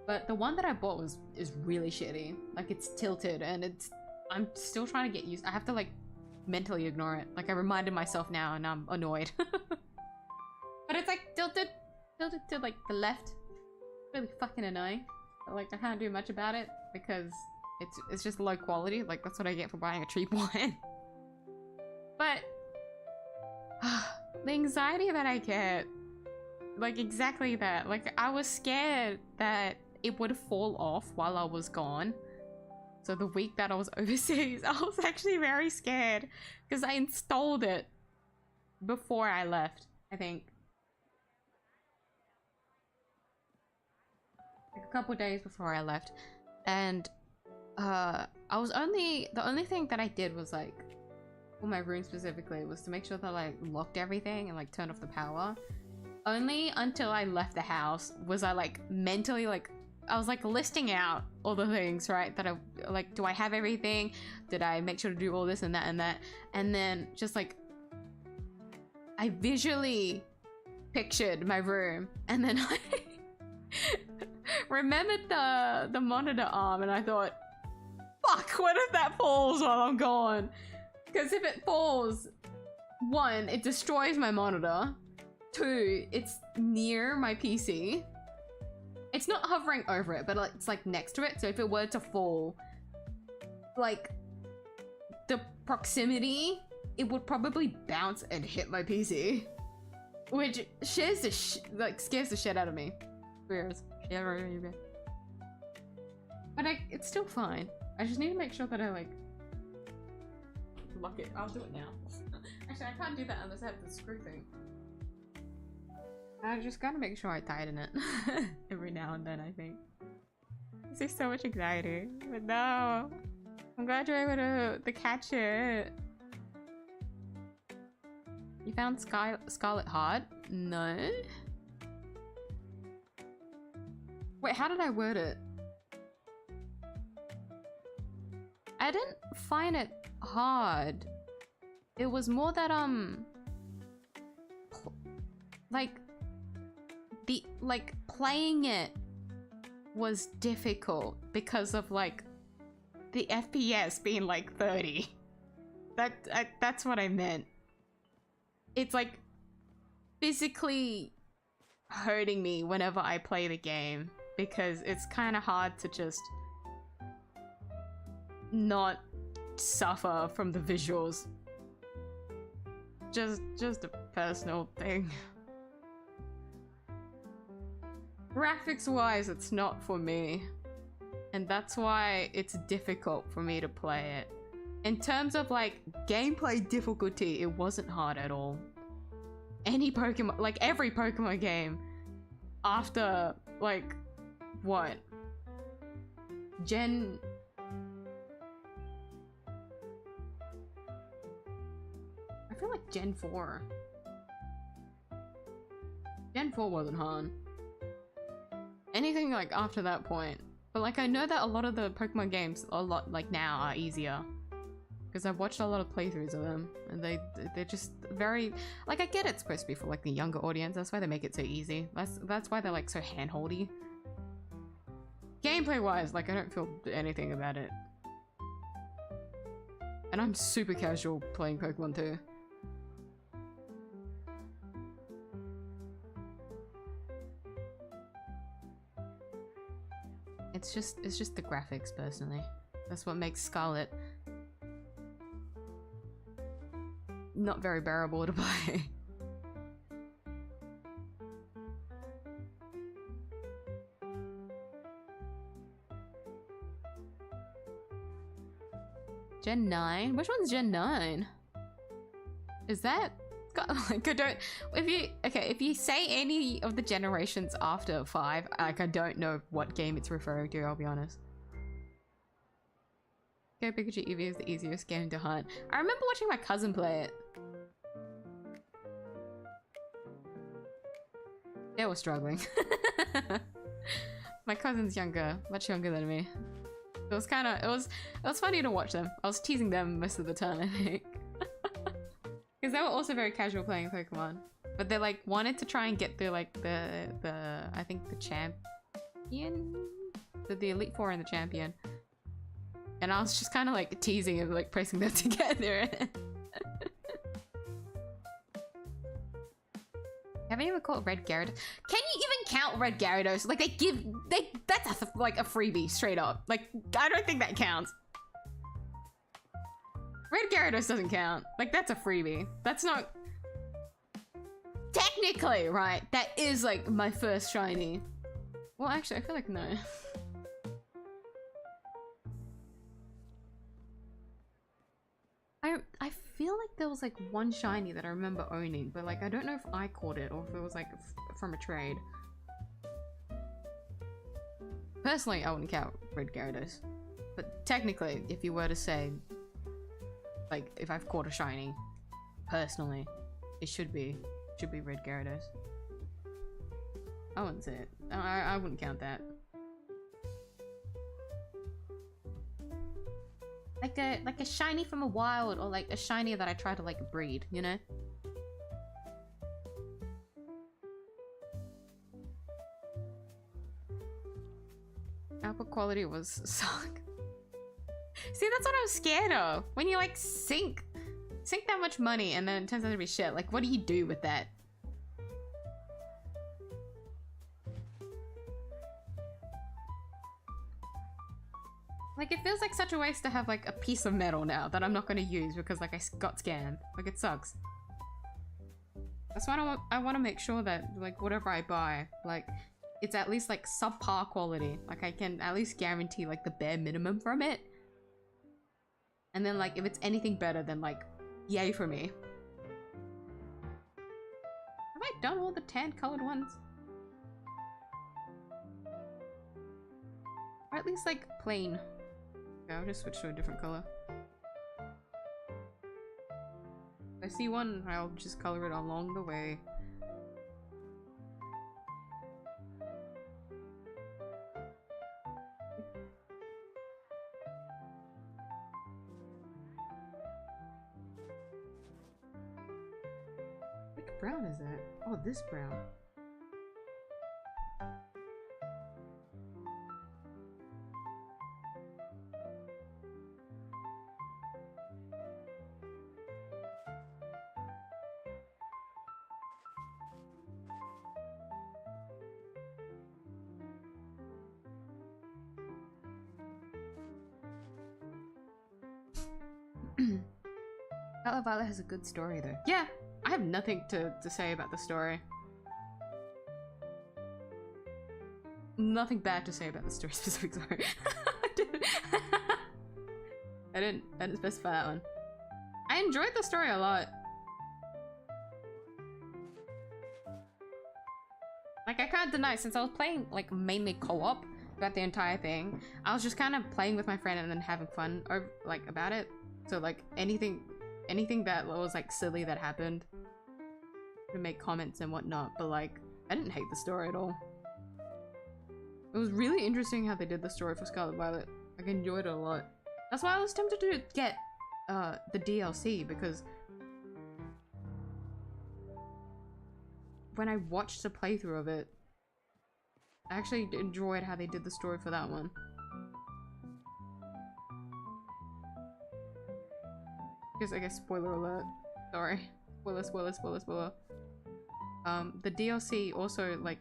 but the one that I bought is really shitty. Like, it's tilted and I'm still trying to get used. I have to like mentally ignore it. Like, I reminded myself now and I'm annoyed. But it's like tilted to like the left. Really fucking annoying. But, like, I can't do much about it because it's just low quality. Like, that's what I get for buying a cheap one. But the anxiety that I get, like, exactly that. Like, I was scared that it would fall off while I was gone. So the week that I was overseas, I was actually very scared because I installed it before I left. I think. Like a couple days before I left. And I was the only thing that I did was like, for my room specifically, was to make sure that I like locked everything and like turned off the power. Only until I left the house was I like mentally like, I was like listing out all the things, right? That I like, do I have everything? Did I make sure to do all this and that and that? And then just like, I visually pictured my room, and then I remembered the monitor arm, and I thought, fuck, what if that falls while I'm gone? Because if it falls, one, it destroys my monitor. Two, it's near my PC. It's not hovering over it, but it's like next to it. So if it were to fall, like the proximity, it would probably bounce and hit my PC, which scares the shit out of me. But it's still fine. I just need to make sure that I like lock it. I'll do it now. Actually, I can't do that unless I have the screw thing. I just gotta make sure I tighten it every now and then, I think. This is so much anxiety. But no. I'm glad you're able to catch it. You found Scarlet Heart? No. Wait, how did I word it? I didn't find it hard. It was more that like playing it was difficult because of like the FPS being like 30. That's what I meant. It's like physically hurting me whenever I play the game because it's kind of hard to just not suffer from the visuals. Just a personal thing. Graphics wise, it's not for me, and that's why it's difficult for me to play it. In terms of like gameplay difficulty, it wasn't hard at all. Any Pokemon, like every Pokemon game after like what? Gen I feel like Gen 4. Gen 4 wasn't hard. Anything like after that point. But like I know that a lot of the Pokemon games like now are easier. Because I've watched a lot of playthroughs of them, and they're just very like, I get it's supposed to be for like the younger audience, that's why they make it so easy. That's why they're like so handholdy. Gameplay wise, like I don't feel anything about it. And I'm super casual playing Pokemon too. It's just the graphics personally. That's what makes Scarlet not very bearable to play. Gen 9? Which one's Gen 9? Is that like I don't if you say any of the generations after 5, like I don't know what game it's referring to, I'll be honest. Go Pikachu Eevee is the easiest game to hunt. I remember watching my cousin play it. They were struggling. My cousin's younger, much younger than me. It was funny to watch them. I was teasing them most of the time, I think. Because they were also very casual playing Pokemon. But they like wanted to try and get the like the I think the champion? The Elite Four and the champion. And I was just kind of like teasing and like pressing them together. Haven't you ever caught Red Gyarados? Can you even count Red Gyarados? Like that's like a freebie straight up. Like I don't think that counts. Red Gyarados doesn't count. Like that's a freebie. That's not technically right. That is like my first shiny. Well, actually, I feel like no. I feel like there was like one shiny that I remember owning, but like I don't know if I caught it or if it was like from a trade. Personally, I wouldn't count red Gyarados. But technically, if you were to say, like, if I've caught a shiny, personally, it should be red Gyarados. I wouldn't say it. I wouldn't count that. Like a shiny from a wild, or like a shiny that I try to like breed, you know? Output quality was suck. See, that's what I was scared of. When you like sink that much money and then it turns out to be shit. Like, what do you do with that? Like, it feels like such a waste to have like a piece of metal now that I'm not going to use because like I got scammed. Like, it sucks. That's why I want to make sure that like whatever I buy, like, it's at least like subpar quality. Like, I can at least guarantee like the bare minimum from it. And then like if it's anything better, then like yay for me. Have I done all the tan colored ones? Or at least like plain. Okay, I'll just switch to a different color. If I see one, I'll just color it along the way. Which brown is that? Oh, this brown. Violet has a good story though. Yeah, I have nothing to say about the story. Nothing bad to say about the story specific, sorry. I didn't specify that one. I enjoyed the story a lot. Like, I can't deny, since I was playing like mainly co-op throughout the entire thing, I was just kind of playing with my friend and then having fun or like about it. So like anything that was like silly that happened, to make comments and whatnot, but like I didn't hate the story at all. It was really interesting how they did the story for Scarlet Violet. Like, I enjoyed it a lot. That's why I was tempted to get the DLC, because when I watched the playthrough of it, I actually enjoyed how they did the story for that one. I guess spoiler alert. Sorry. Spoiler. The DLC also like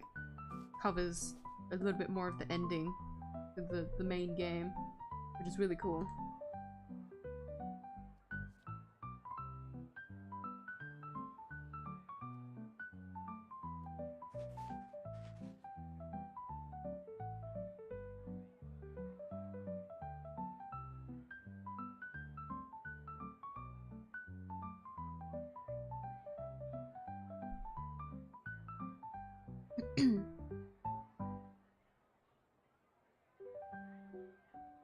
covers a little bit more of the ending of the main game, which is really cool.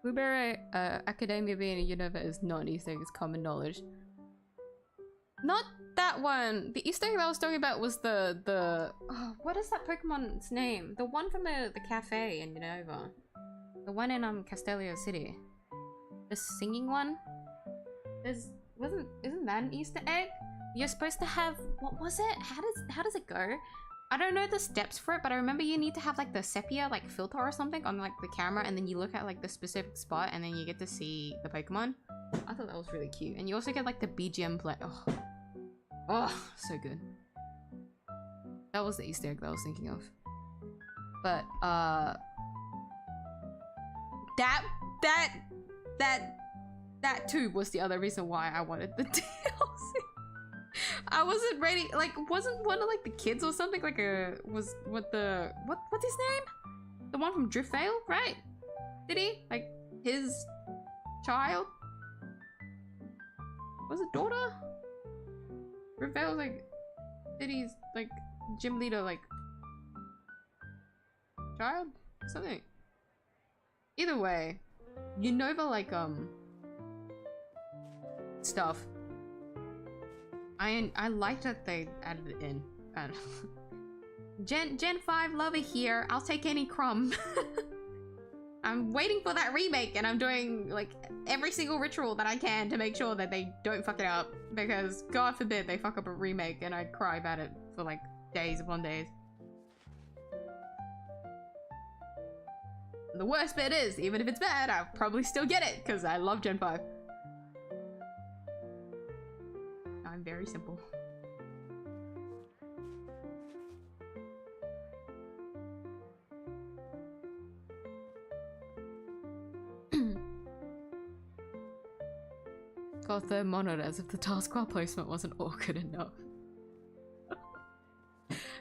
Blueberry Academia being a Unova is not an Easter egg, it's common knowledge. Not that one! The Easter egg that I was talking about was the oh, what is that Pokemon's name? The one from the cafe in Unova. The one in Castelia City. The singing one? Isn't that an Easter egg? You're supposed to have, what was it? How does it go? I don't know the steps for it, but I remember you need to have like the sepia like filter or something on like the camera, and then you look at like the specific spot and then you get to see the Pokemon. I thought that was really cute. And you also get like the BGM play. Oh, so good. That was the Easter egg that I was thinking of. But that too was the other reason why I wanted the DLC. I wasn't ready, like, wasn't one of like the kids or something like what's his name? The one from Driftvale, right? Did he? Like, his child? Was it daughter? Raphael's like city's like gym leader, like child? Something. Either way, Unova like stuff. I like that they added it in. I don't know. Gen 5 lover here. I'll take any crumb. I'm waiting for that remake and I'm doing like every single ritual that I can to make sure that they don't fuck it up, because God forbid they fuck up a remake and I cry about it for like days upon days. The worst bit is, even if it's bad, I'll probably still get it because I love Gen 5. I'm very simple. Got the monitor as if the taskbar placement wasn't awkward enough.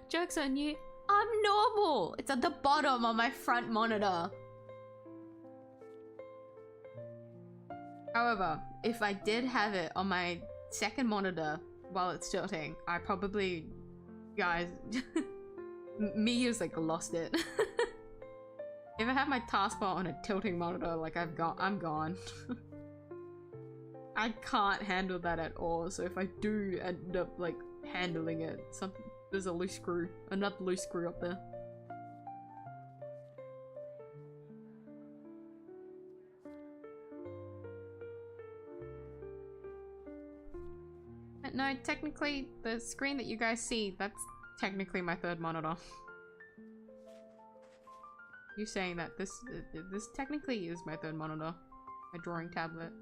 Joke's on you. I'm normal! It's at the bottom on my front monitor. However, if I did have it on my second monitor while it's tilting, I probably... Guys... miyuu's like lost it. If I have my taskbar on a tilting monitor, like I'm gone. I can't handle that at all, so if I do end up like handling it, there's a loose screw, another loose screw up there. But no, technically the screen that you guys see, that's technically my third monitor. You saying that this technically is my third monitor, my drawing tablet.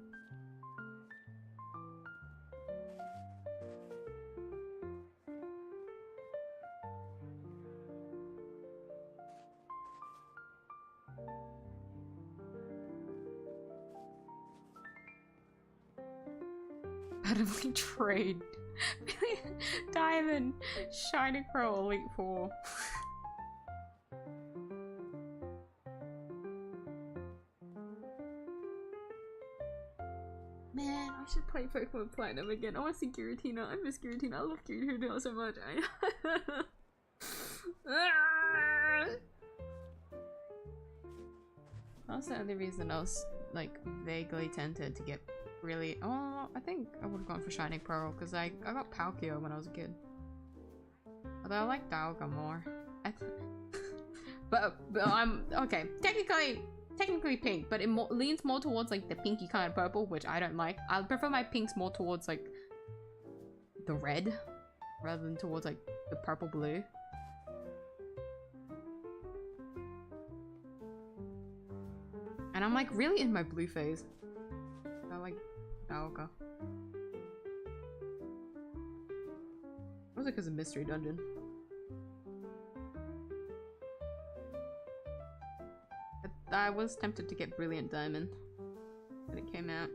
Randomly trade Diamond Shining Pearl Elite 4. Man, I should play Pokemon Platinum again. I want to see Giratina. I miss Giratina. I love Giratina so much. That's the only reason I was like vaguely tempted to get really. Oh, I think I would have gone for Shining Pearl because I got Palkia when I was a kid. Although I like Dialga more. but I'm okay. Technically pink, but it leans more towards like the pinky kind of purple, which I don't like. I prefer my pinks more towards like the red rather than towards like the purple blue. And I'm like really in my blue phase. I like Dialga. Was it because of Mystery Dungeon? I was tempted to get Brilliant Diamond when it came out.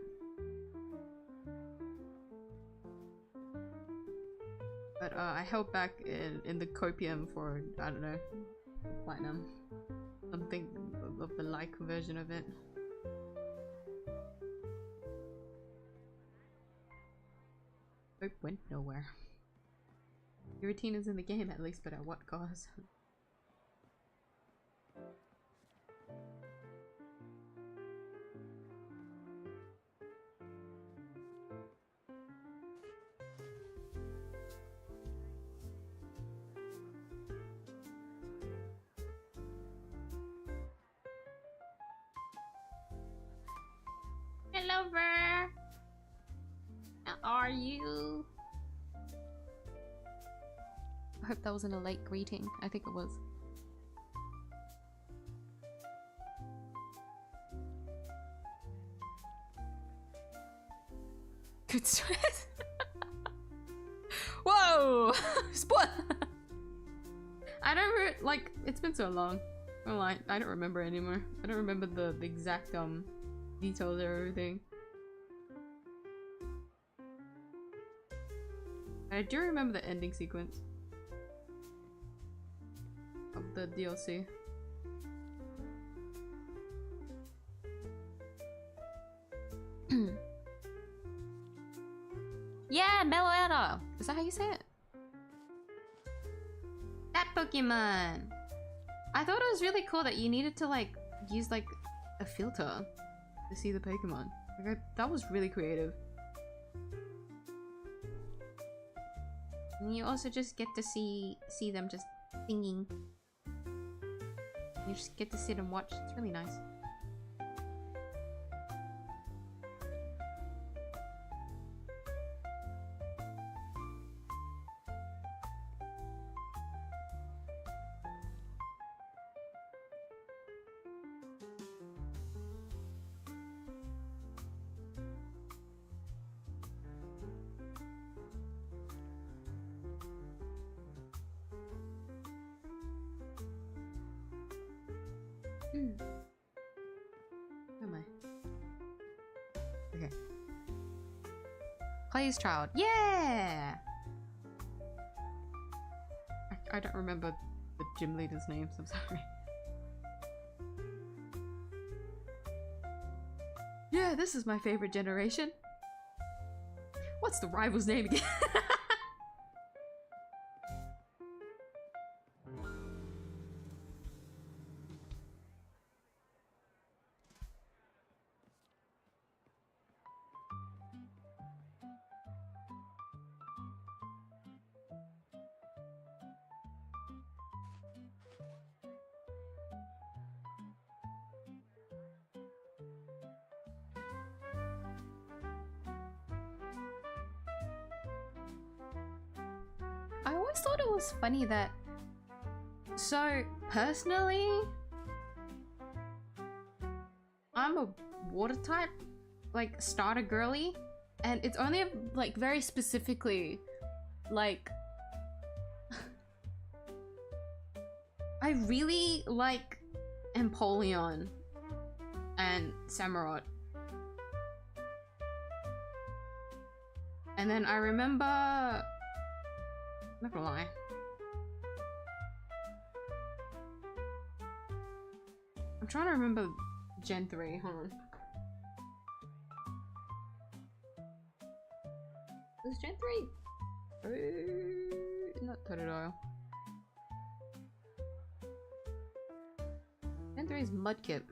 But I held back in the copium for, I don't know, Platinum. Something of the like version of it. Hope went nowhere. Giratina's in the game at least, but at what cost? Hello there. How are you? I hope that wasn't a late greeting. I think it was. Good sweat. Whoa! Spot. I don't like. It's been so long. Well, I don't remember anymore. I don't remember the exact details of everything. I do remember the ending sequence of the DLC. Yeah, Meloetta! Is that how you say it? That Pokemon! I thought it was really cool that you needed to like use like a filter to see the Pokemon. Like, that was really creative. And you also just get to see them just singing. You just get to sit and watch. It's really nice. Where am I? Okay. Plays child. Yeah! I don't remember the gym leader's names, I'm sorry. Yeah, this is my favorite generation. What's the rival's name again? I always thought it was funny that... So, personally... I'm a water type, like, starter girly. And it's only, like, very specifically, like... I really like Empoleon and Samurott. And then I remember... Not gonna lie. I'm trying to remember Gen 3, hold on. Was Gen 3? Not Totodile. Gen 3 is Mudkip.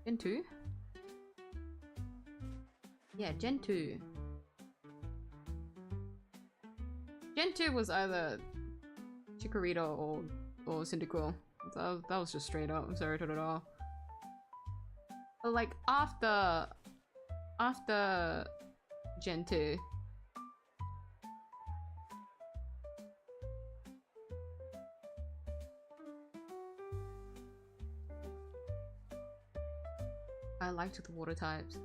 Gen 2? Yeah, Gen 2. Gen 2 was either Chikorita or Cyndaquil. That was just straight up. I'm sorry, Totodile. But like after Gen 2, I liked the water types.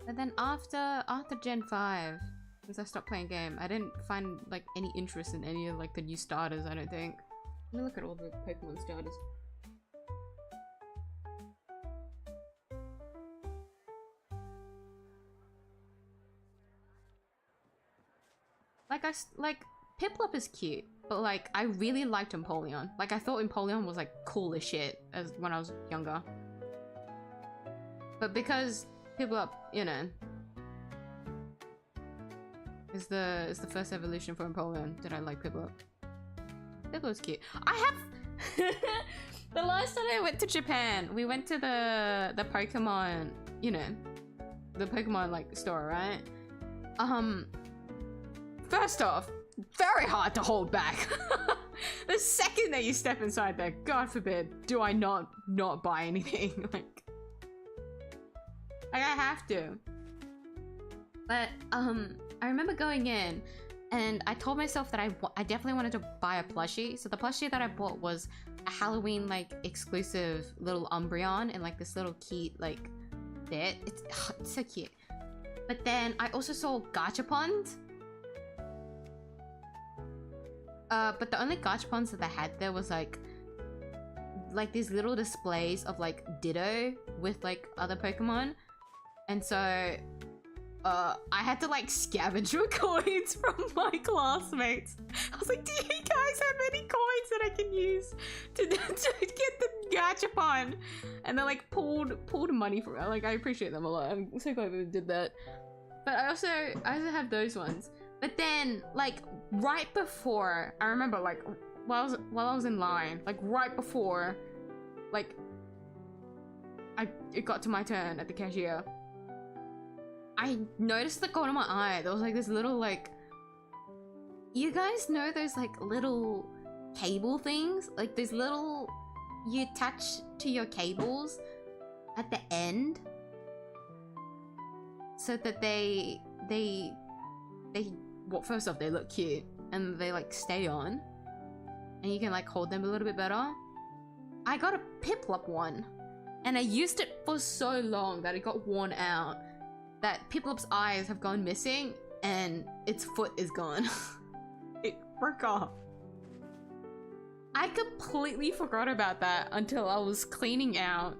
But then after Gen 5, because I stopped playing game, I didn't find like any interest in any of like the new starters, I don't think. Let me look at all the Pokemon starters. Like Piplup is cute, but like I really liked Empoleon. Like I thought Empoleon was like cool as shit as when I was younger. But because Piplup, you know, is the first evolution for Empoleon, did I like Piplup? Piplup's cute. I have the last time I went to Japan, we went to the Pokemon, you know, the Pokemon like store, right? First off, very hard to hold back. The second that you step inside there, God forbid, do I not buy anything. Like I have to. But I remember going in and I told myself that I definitely wanted to buy a plushie. So the plushie that I bought was a Halloween like exclusive little Umbreon and like this little cute like bit. It's so cute. But then I also saw Gachapons. But the only Gachapons that they had there was like these little displays of like Ditto with like other Pokemon. And so I had to like scavenge for coins from my classmates. I was like, do you guys have any coins that I can use to get the gachapon? And they like pulled money from it. Like, I appreciate them a lot. I'm so glad they did that. But I also have those ones. But then like right before, I remember like while I was in line, like right before like it got to my turn at the cashier, I noticed the corner of my eye, there was like this little like, you guys know those like little cable things? Like those little, you attach to your cables at the end so that they well, first off, they look cute and they like stay on and you can like hold them a little bit better. I got a Piplup one and I used it for so long that it got worn out, that Piplup's eyes have gone missing and its foot is gone. It broke off. I completely forgot about that until I was cleaning out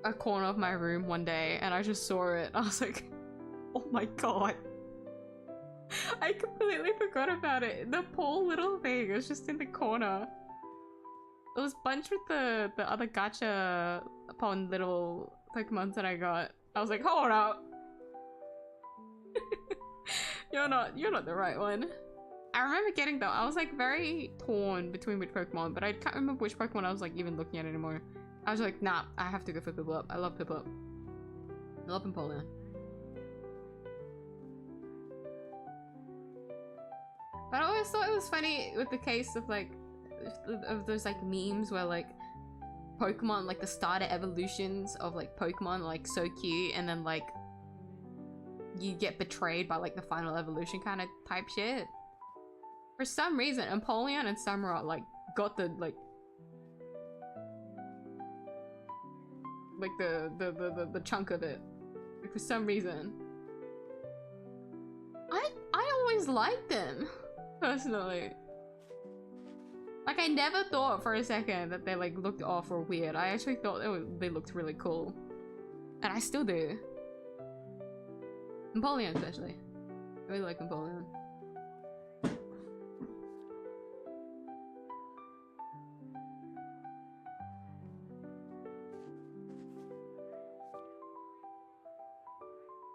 a corner of my room one day and I just saw it. I was like, oh my god. I completely forgot about it. The poor little thing was just in the corner. It was bunched with the other gacha upon little Pokemons that I got. I was like, hold up. You're not the right one. I remember getting them. I was like very torn between which Pokemon, but I can't remember which Pokemon I was like even looking at anymore. I was like, nah, I have to go for Piplup. I love Piplup. I love Empoleon. But I always thought it was funny with the case of like, of those like memes where like Pokemon, like the starter evolutions of like Pokemon, like so cute, and then like you get betrayed by like the final evolution kind of type shit. For some reason, Empoleon and Samurott like got the like the chunk of it. Like, for some reason. I always liked them, personally. Like, I never thought for a second that they like looked off or weird. I actually thought they looked really cool. And I still do. Empoleon especially. I really like Empoleon.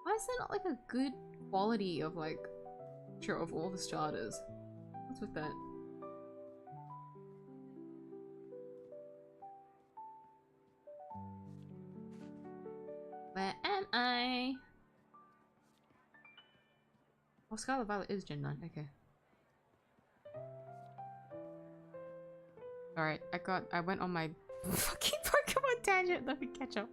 Why is there not like a good quality of like picture of all the starters? What's with that? Where am I? Oh, Scarlet Violet is Gen 9, okay. Alright, I went on my fucking Pokemon tangent, let me catch up.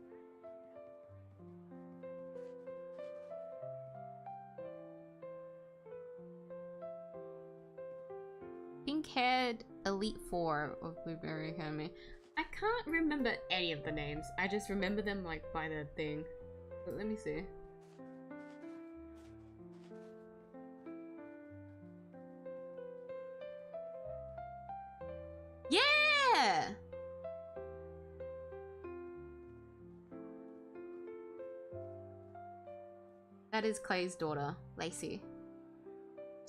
Pink-haired Elite Four of Blueberry Academy. I can't remember any of the names. I just remember them like by the thing. But let me see. Yeah! That is Clay's daughter, Lacey.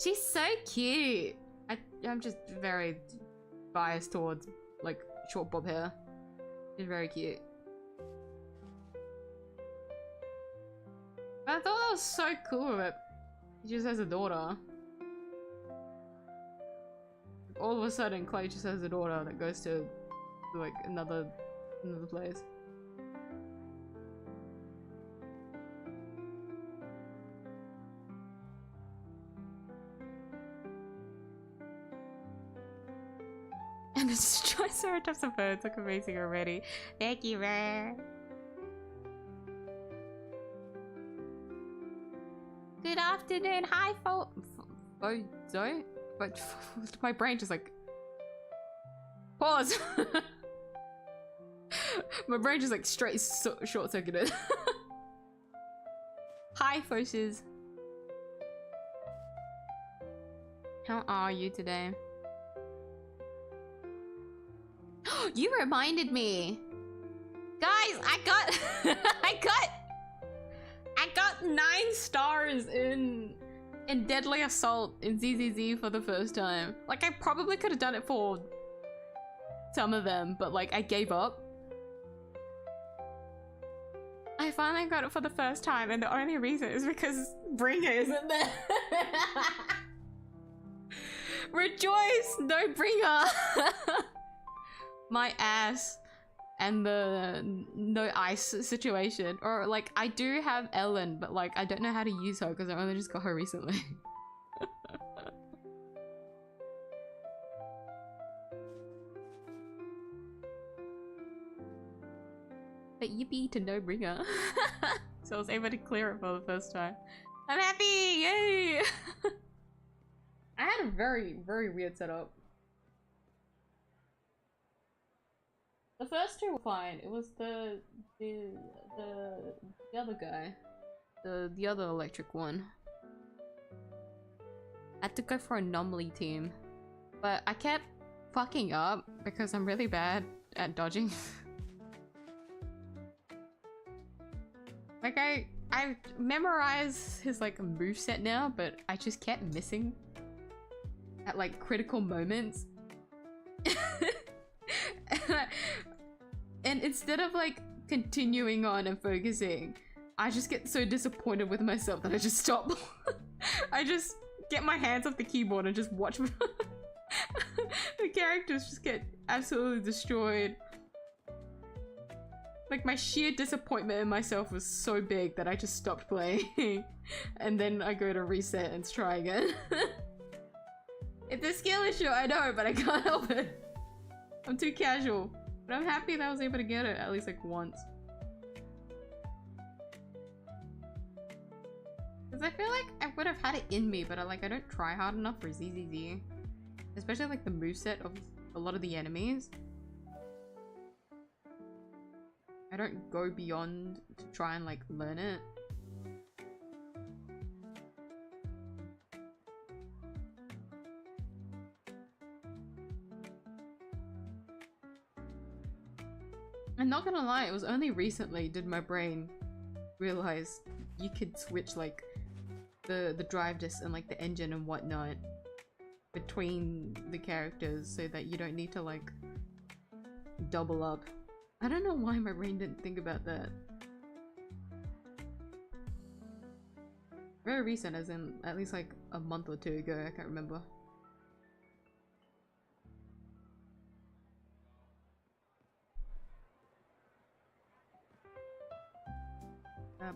She's so cute. I'm just very biased towards like short bob hair. She's very cute. But I thought that was so cool that he just has a daughter. All of a sudden, Clay just has a daughter that goes to like another place. And the Triceratops of birds look amazing already. Thank you, man. Good afternoon. Hi, Zoe? But my brain just like pause. My brain just like straight short-circuited. Hi, Fosses. How are you today? You reminded me, guys. I got got 9 stars in Deadly Assault in ZZZ for the first time. Like, I probably could have done it for some of them, but like, I gave up. I finally got it for the first time, and the only reason is because Bringer isn't there. Rejoice! No Bringer! My ass. And the no ice situation. Or like, I do have Ellen, but like, I don't know how to use her because I only just got her recently. But yippee to no Bringer. So I was able to clear it for the first time. I'm happy! Yay! I had a very, very weird setup. The first 2 were fine. It was the other guy. The other electric one. I had to go for anomaly team. But I kept fucking up because I'm really bad at dodging. Like I memorize his like moveset now, but I just kept missing at like critical moments. And instead of like continuing on and focusing, I just get so disappointed with myself that I just stop. I just get my hands off the keyboard and just watch the characters just get absolutely destroyed. Like, my sheer disappointment in myself was so big that I just stopped playing. And then I go to reset and try again. It's a skill issue, I know, but I can't help it. I'm too casual. But I'm happy that I was able to get it at least like once. Because I feel like I would have had it in me, but I don't try hard enough for ZZZ. Especially like the moveset of a lot of the enemies. I don't go beyond to try and like learn it. I'm not gonna lie, it was only recently did my brain realize you could switch like the drive disc and like the engine and whatnot between the characters so that you don't need to like double up. I don't know why my brain didn't think about that. Very recent, as in at least like a month or 2 ago, I can't remember.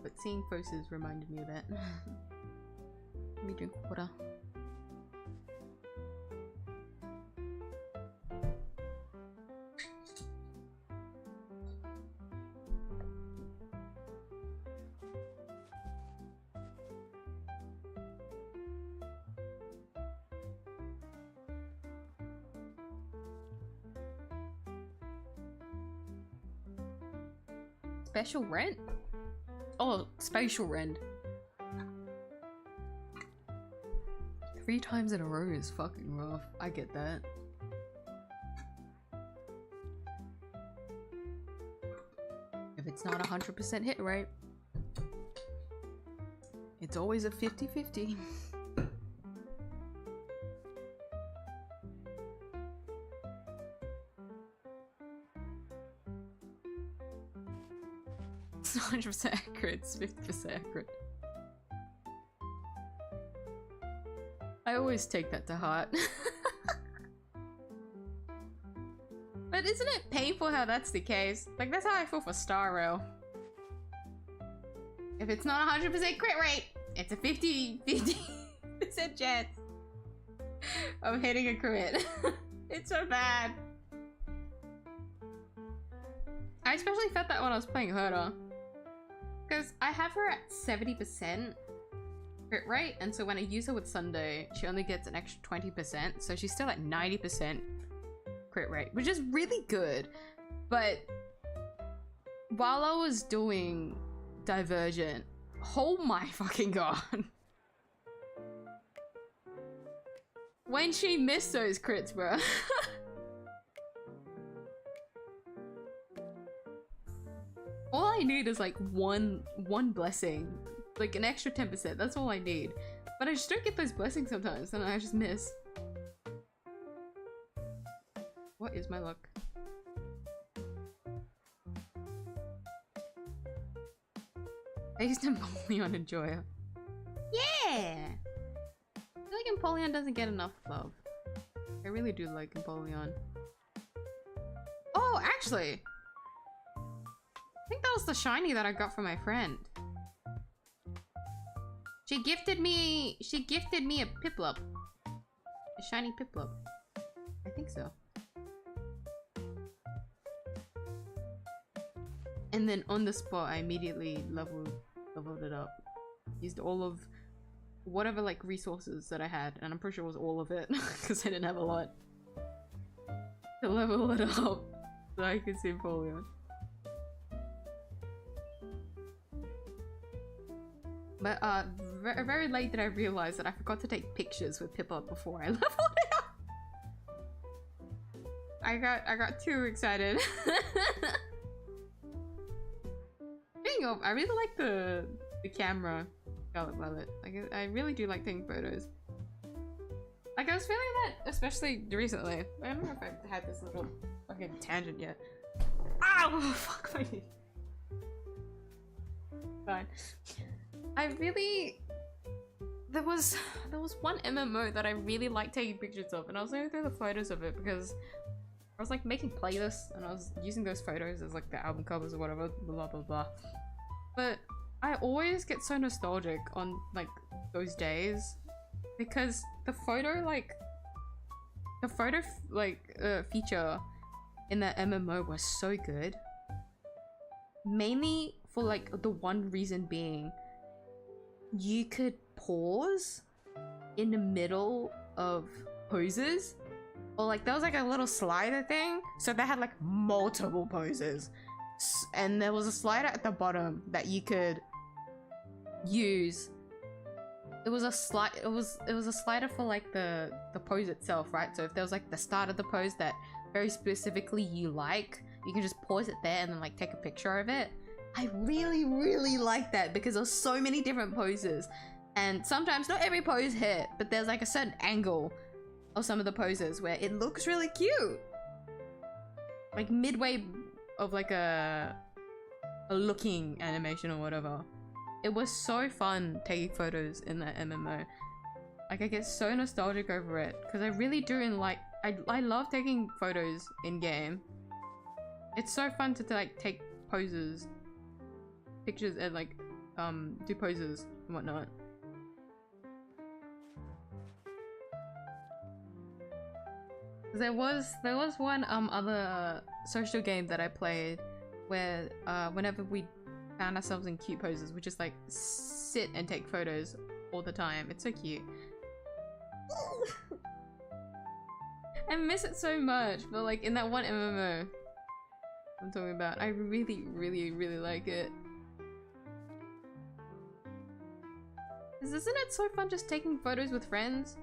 But seeing Foses reminded me of that. Let me drink water. Special rent? Oh, spatial rend. 3 times in a row is fucking rough. I get that. If it's not 100% hit rate, it's always a 50-50. It's not 100% accurate, it's 50% accurate. I always take that to heart. But isn't it painful how that's the case? Like, that's how I feel for 𝐢𝐼. If it's not 100% crit rate, it's a 50% chance of hitting a crit. It's so bad. I especially felt that when I was playing Herta. Because I have her at 70% crit rate, and so when I use her with Sunday, she only gets an extra 20%, so she's still at 90% crit rate, which is really good. But while I was doing Divergent, oh my fucking god. When she missed those crits, bro. All I need is like one blessing Like an extra 10%, that's all I need. But I just don't get those blessings sometimes and I just miss. What is my luck? I used Empoleon and Joya. Yeah! I feel like Empoleon doesn't get enough love. I really do like Empoleon. Oh, actually! I think that was the shiny that I got from my friend. She gifted me a Piplup. A shiny Piplup. I think so. And then on the spot I immediately leveled it up. Used all of whatever like resources that I had, and I'm pretty sure it was all of it because I didn't have a lot to level it up so I could see Empoleon. But very late did I realize that I forgot to take pictures with Piplup before I leveled it up. I got too excited. Speaking of, I really like the camera, Scarlet Violet. Like I really do like taking photos. Like I was feeling that especially recently. I don't know if I've had this little fucking tangent yet. Ow! Fuck my knee. Fine. I really... There was one MMO that I really liked taking pictures of, and I was going through the photos of it because I was like making playlists and I was using those photos as like the album covers or whatever, blah blah blah. But I always get so nostalgic on like those days because the photo feature in that MMO was so good. Mainly for like the one reason being you could pause in the middle of poses, or like there was like a little slider thing, so they had like multiple poses, and there was a slider at the bottom that you could use. It was a slider for like the pose itself, right? So if there was like the start of the pose that very specifically you like, you can just pause it there and then like take a picture of it. I really like that because there's so many different poses, and sometimes not every pose hit, but there's like a certain angle of some of the poses where it looks really cute, like midway of like a looking animation or whatever. It was so fun taking photos in that MMO. Like I get so nostalgic over it because I really do, and like I love taking photos in game. It's so fun to like take poses, pictures, and like do poses and whatnot. There was one other social game that I played where whenever we found ourselves in cute poses, we just like sit and take photos all the time. It's so cute. I miss it so much, but like in that one MMO I'm talking about, I really like it. Isn't it so fun just taking photos with friends?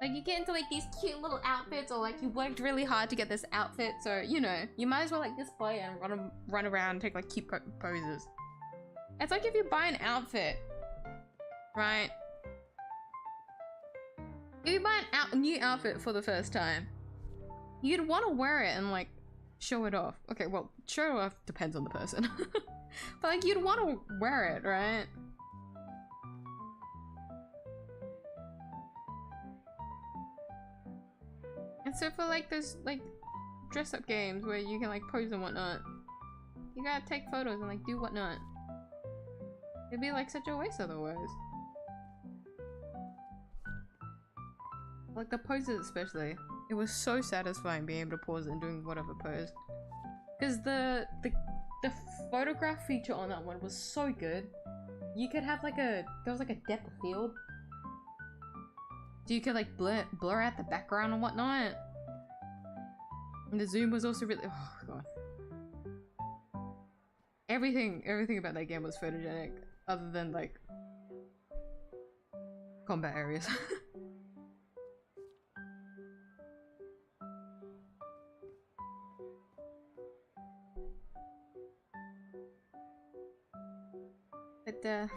Like you get into like these cute little outfits, or like you worked really hard to get this outfit, so you know, you might as well like display and run around and take like cute poses. It's like if you buy an outfit, right? If you buy a new outfit for the first time, you'd want to wear it and like show it off. Okay, well, show it off depends on the person. But like you'd want to wear it, right? And so for like those like dress up games where you can like pose and whatnot, you gotta take photos and like do whatnot. It'd be like such a waste otherwise. Like the poses especially. It was so satisfying being able to pause and doing whatever pose. Because the photograph feature on that one was so good. You could have like there was like a depth of field. So you could like blur out the background and whatnot. And the zoom was also really, oh god. Everything about that game was photogenic, other than like combat areas. But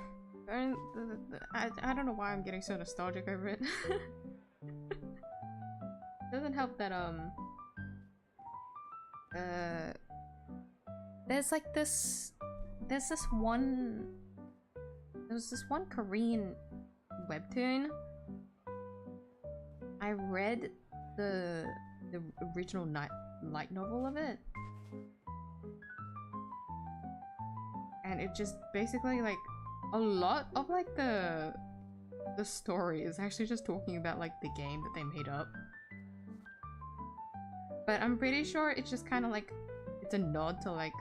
I don't know why I'm getting so nostalgic over it. Doesn't help that there's this one Korean webtoon. I read the original light novel of it, and it just basically like a lot of like the story is actually just talking about like the game that they made up. But I'm pretty sure it's just kind of like it's a nod to like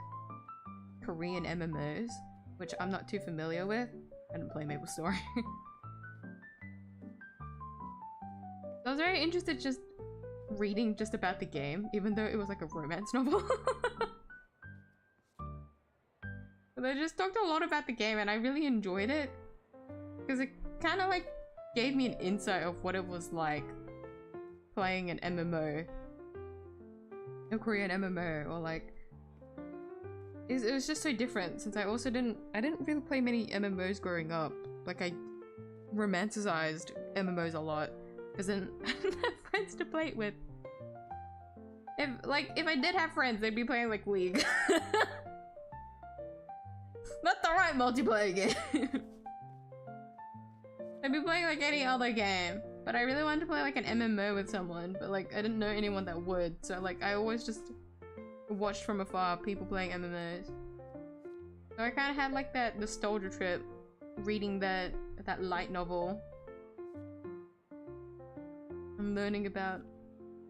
Korean MMOs, which I'm not too familiar with. I didn't play Maple Story. I was very interested just reading just about the game, even though it was like a romance novel. But they just talked a lot about the game and I really enjoyed it. Because it kind of like gave me an insight of what it was like playing an MMO. A Korean MMO, or like... It was just so different since I didn't really play many MMOs growing up. Like I romanticized MMOs a lot. Because then I didn't have friends to play it with. If I did have friends, they'd be playing like League. Not the right multiplayer game. I'd be playing like any other game. But I really wanted to play like an MMO with someone, but like I didn't know anyone that would. So like I always just watched from afar people playing MMOs. So I kind of had like that nostalgia trip reading that light novel. I'm learning about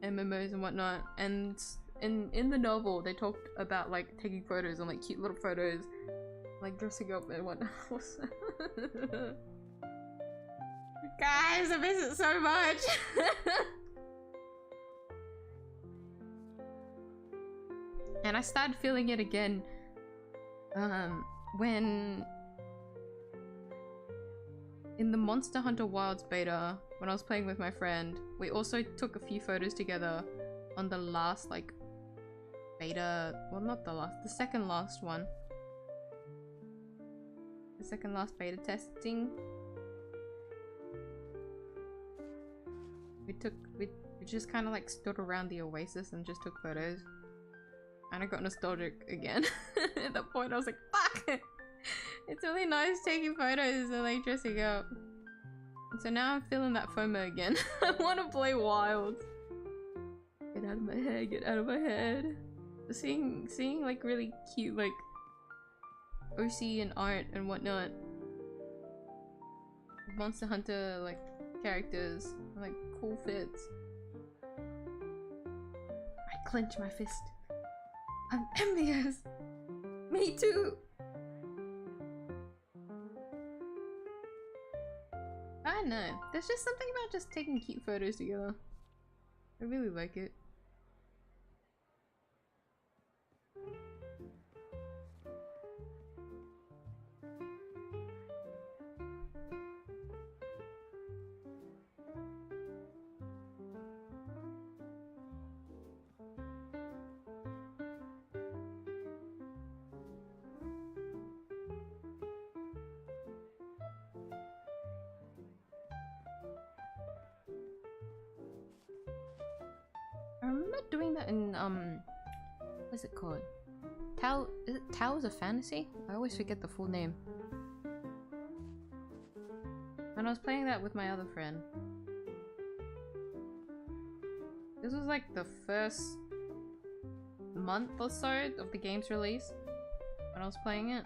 MMOs and whatnot, and in the novel they talked about like taking photos and like cute little photos, like dressing up and whatnot. Guys, I miss it so much. And I started feeling it again when in the Monster Hunter Wilds beta, when I was playing with my friend, we also took a few photos together on the last like beta, well not the last, the second last one. The second last beta testing. We just kind of like stood around the oasis and just took photos. And I got nostalgic again. At that point I was like, fuck! It's really nice taking photos and like dressing up. And so now I'm feeling that FOMO again. I want to play Wilds. Get out of my head, get out of my head. Seeing like really cute like OC and art and whatnot. Monster Hunter like characters, like cool fits. I clench my fist. I'm envious! Me too! I don't know. There's just something about just taking cute photos together. I really like it. I remember doing that in what's it called? Is it Towers of Fantasy? I always forget the full name. And I was playing that with my other friend. This was like the first month or so of the game's release when I was playing it.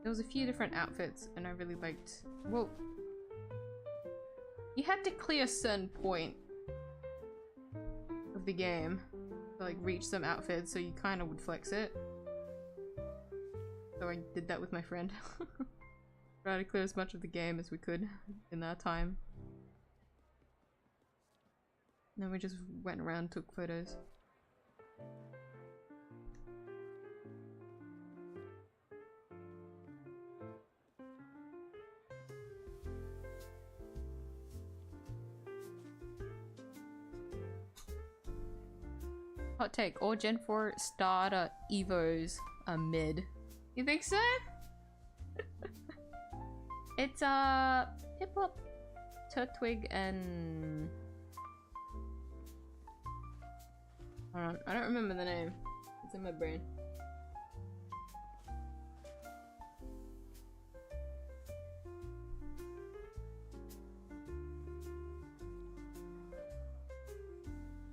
There was a few different outfits and I really liked... Well, you had to clear a certain point of the game to like reach some outfits, so you kind of would flex it. So I did that with my friend. Try to clear as much of the game as we could in that time. And then we just went around and took photos. Hot take, all Gen 4 starter Evos are mid. You think so? It's Piplup, Turtwig, and hold on, I don't remember the name. It's in my brain.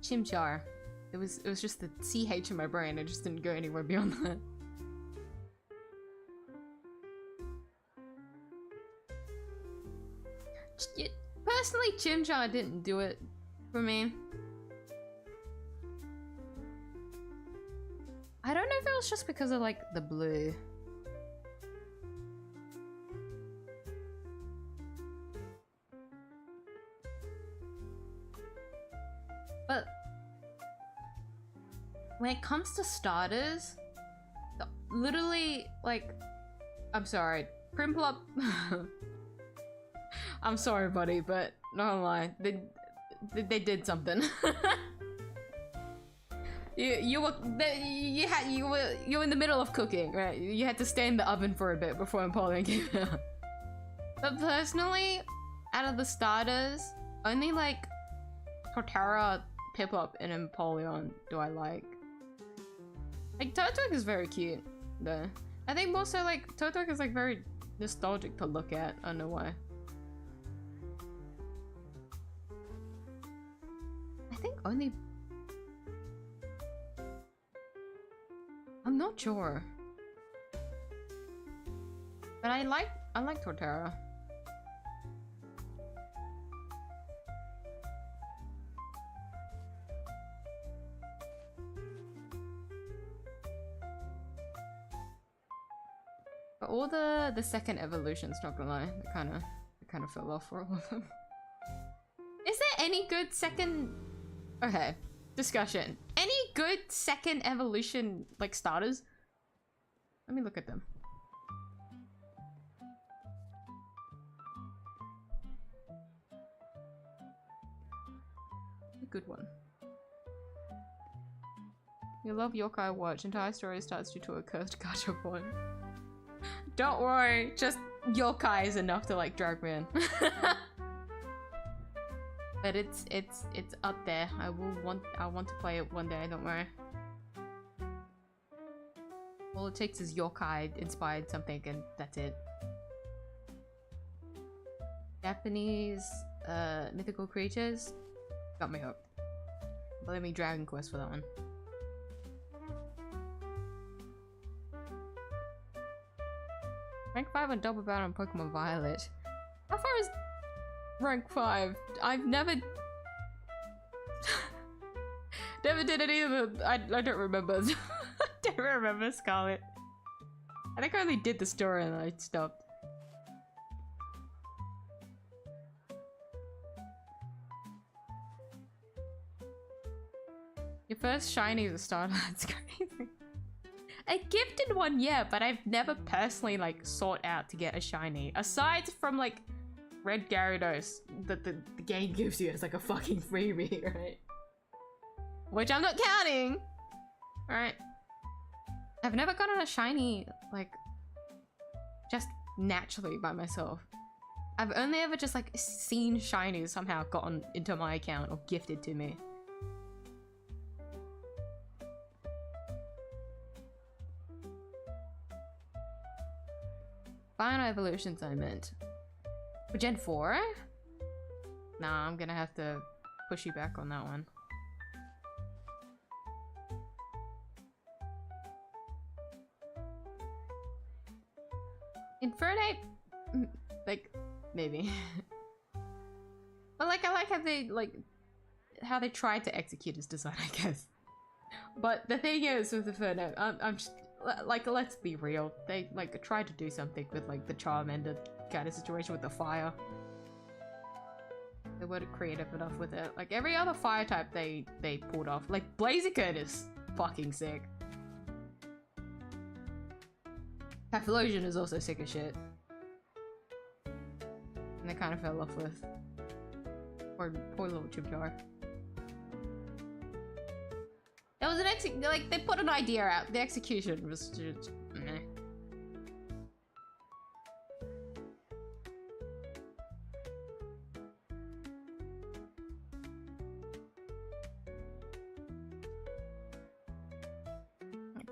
𝐢𝐧𝐟𝐨. It was just the CH in my brain. I just didn't go anywhere beyond that. Personally, 𝐢𝐧𝐟𝐨 didn't do it for me. I don't know if it was just because of like the blue. But when it comes to starters, literally, like, I'm sorry, Primplup. I'm sorry, buddy, but not gonna lie, they did something. you were in the middle of cooking, right? You had to stay in the oven for a bit before Empoleon came out. But personally, out of the starters, only like Torterra, Piplup, and Empoleon do I like. Like Turtwig is very cute, though. I think more so like Turtwig is like very nostalgic to look at. I don't know why. I think only. I'm not sure, but I like Torterra. But all the second evolutions, not gonna lie, I kind of fell off for all of them. Is there any good second? Okay, discussion. Any good second evolution like starters? Let me look at them. A good one. You love 𝐢𝐧𝐟𝐨 watch. Entire story starts due to a cursed gacha point. Don't worry, just 𝐢𝐧𝐼 is enough to like drag me in. But it's up there. I want to play it one day, don't worry. All it takes is 𝐢𝐧𝐼 inspired something and that's it. Japanese mythical creatures got me hooked. Blame me Dragon Quest for that one. Rank 5 on Double Battle on Pokemon Violet. How far is rank 5? I've never never did it either. I don't remember. I don't remember Scarlet. I think I only did the story and I stopped. Your first shiny is a starter. That's crazy. A gifted one, yeah, but I've never personally like sought out to get a shiny. Aside from like Red Gyarados that the game gives you as like a fucking freebie, right? Which I'm not counting! Alright. I've never gotten a shiny, like, just naturally by myself. I've only ever just like seen shinies somehow gotten into my account or gifted to me. Final evolutions I meant. For Gen 4? Nah, I'm gonna have to push you back on that one. Infernape? Like, maybe. But like, I like how they tried to execute his design, I guess. But the thing is with Infernape, I'm just like, let's be real. They like tried to do something with like the Charmander kind of situation with the fire. They weren't creative enough with it. Like every other fire type they pulled off. Like Blaziken is fucking sick. Typhlosion is also sick as shit. And they kind of fell off with poor little 𝐢𝐧𝐼. It was an like they put an idea out. The execution was just meh.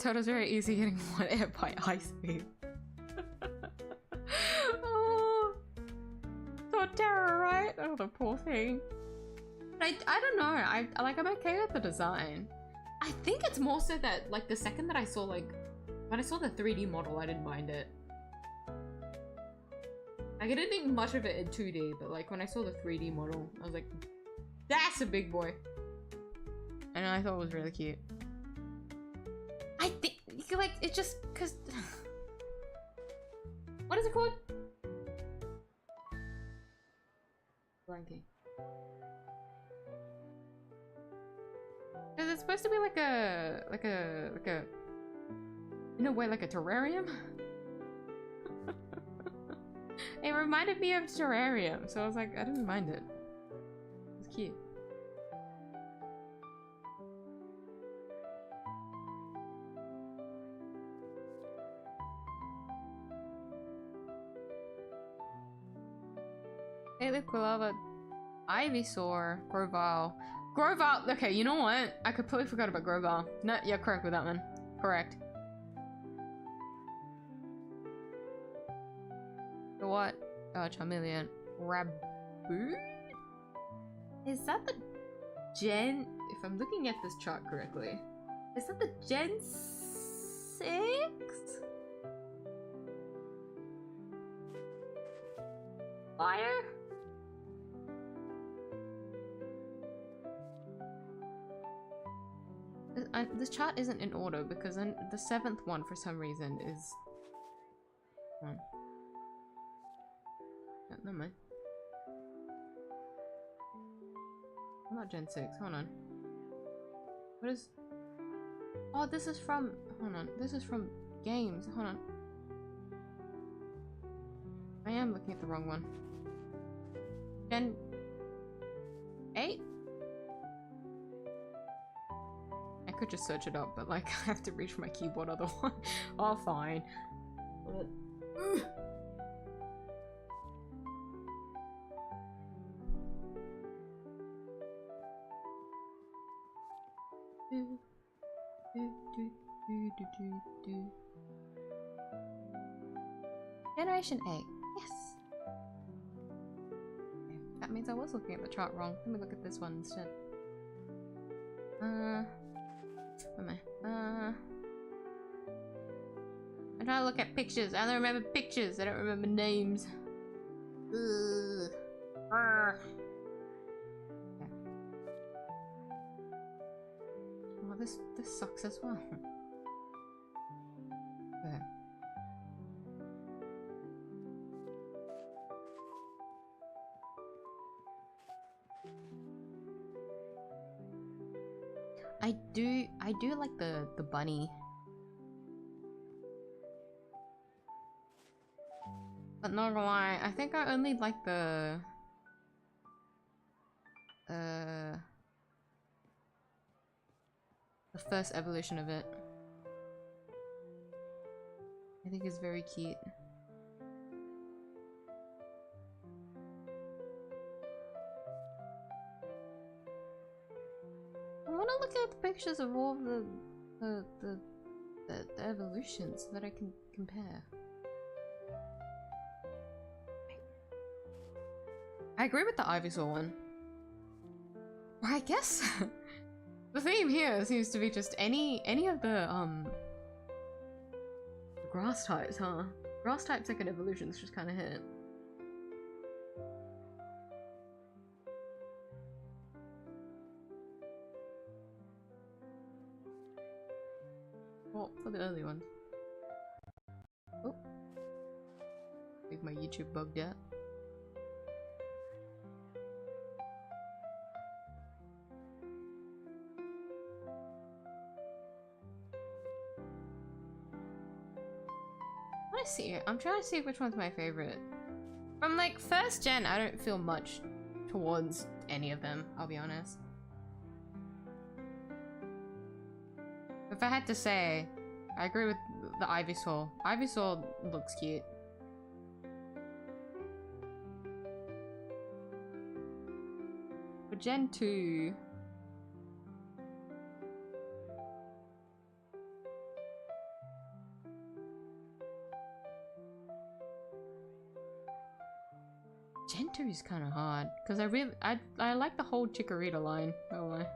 Toto's very easy getting one hit by ice speed. Oh, so terror, right? Oh, the poor thing. I don't know. I'm okay with the design. I think it's more so that like the second that I saw when I saw the 3D model, I didn't mind it. Like I didn't think much of it in 2D, but like when I saw the 3D model, I was like, that's a big boy. And I thought it was really cute. I think like it just cause what is it called? Blanking. Cause it's supposed to be like a in a way like a terrarium. It reminded me of terrarium, so I was like, I didn't mind it. It's cute. Hey, look, Quilava, Ivysaur, Grovyle. Grovyle, okay, you know what? I completely forgot about Grovyle. No, yeah, correct with that one. Correct. The what? Oh, Charmeleon. Raboot? Is that the Gen... If I'm looking at this chart correctly, is that the Gen 6? Fire? This chart isn't in order because then the 7th one for some reason is... Oh, never mind. I'm not Gen 6, hold on. What is... Oh, this is from... Hold on, this is from games, hold on. I am looking at the wrong one. Gen... 8? I could just search it up, but like I have to reach for my keyboard otherwise. Oh, fine. Generation 8. Yes. Okay. That means I was looking at the chart wrong. Let me look at this one instead. Where am I? I'm trying to look at pictures. I don't remember pictures. I don't remember names. Ugh. Okay. Oh, this sucks as well. Okay. I do like the bunny. But not gonna lie, I think I only like the first evolution of it. I think it's very cute. I want to look at the pictures of all the evolutions so that I can compare. I agree with the Ivysaur one. Well, I guess the theme here seems to be just any of the grass types, huh? Grass type second evolutions just kind of hit. Well, for the early ones. Oh, I think my YouTube bugged out. I'm trying to see which one's my favorite. From like first gen, I don't feel much towards any of them, I'll be honest. If I had to say, I agree with the Ivysaur. Ivysaur looks cute. For Gen 2... Gen 2 is kind of hard because I like the whole Chikorita line. No lie.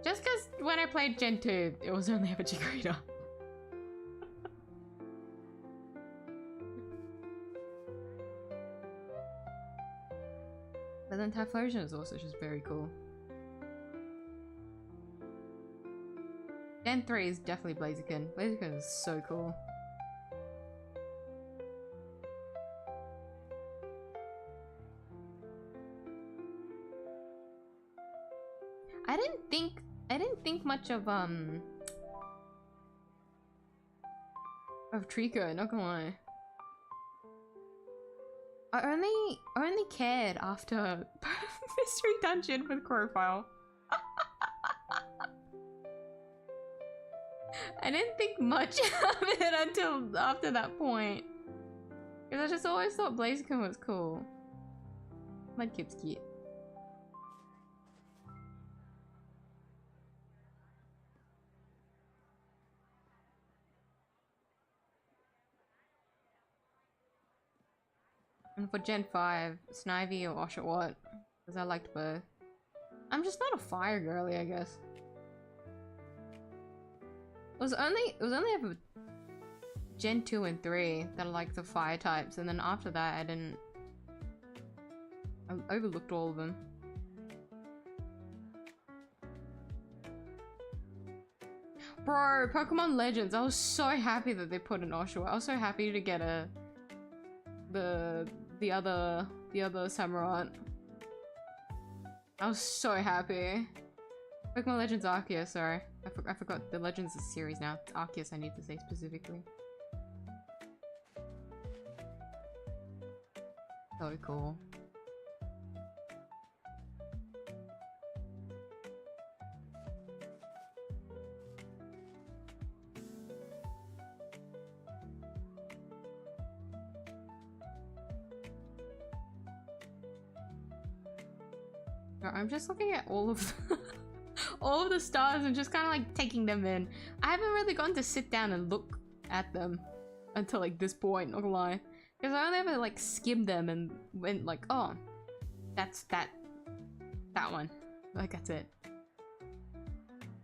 Just because when I played Gen 2, it was only ever Chikorita. But then Typhlosion is also just very cool. Gen 3 is definitely Blaziken. Blaziken is so cool. I didn't think much of Trico, not gonna lie. I only cared after Mystery Dungeon with Crowfile. I didn't think much of it until after that point. Because I just always thought Blaziken was cool. Mudkip's cute. And for Gen 5, Snivy or Oshawott, because I liked both. I'm just not a fire girly, I guess. It was only ever Gen 2 and 3 that I liked the fire types, and then after that I overlooked all of them. Bro, Pokemon Legends, I was so happy that they put an Oshawott. I was so happy to get the other Samurott. I was so happy. Pokemon Legends Arceus, sorry. I forgot the Legends is series now. It's Arceus I need to say specifically. So cool. I'm just looking at all of all of the stars and just kind of like taking them in. I haven't really gotten to sit down and look at them until like this point, not gonna lie. Because I only ever like skimmed them and went like, oh, that's that one. Like that's it.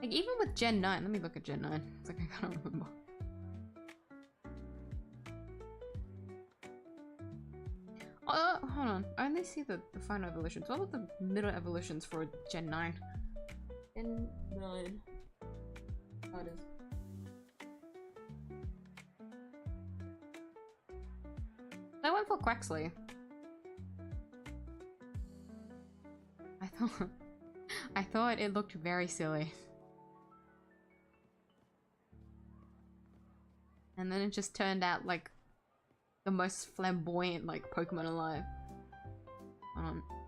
Like even with Gen 9, let me look at Gen 9. It's like I can't remember. Hold on. I only see the final evolutions. What were the middle evolutions for Gen 9? Gen 9. Oh, it is. I went for Quaxley. I thought it looked very silly. And then it just turned out like the most flamboyant like Pokemon alive.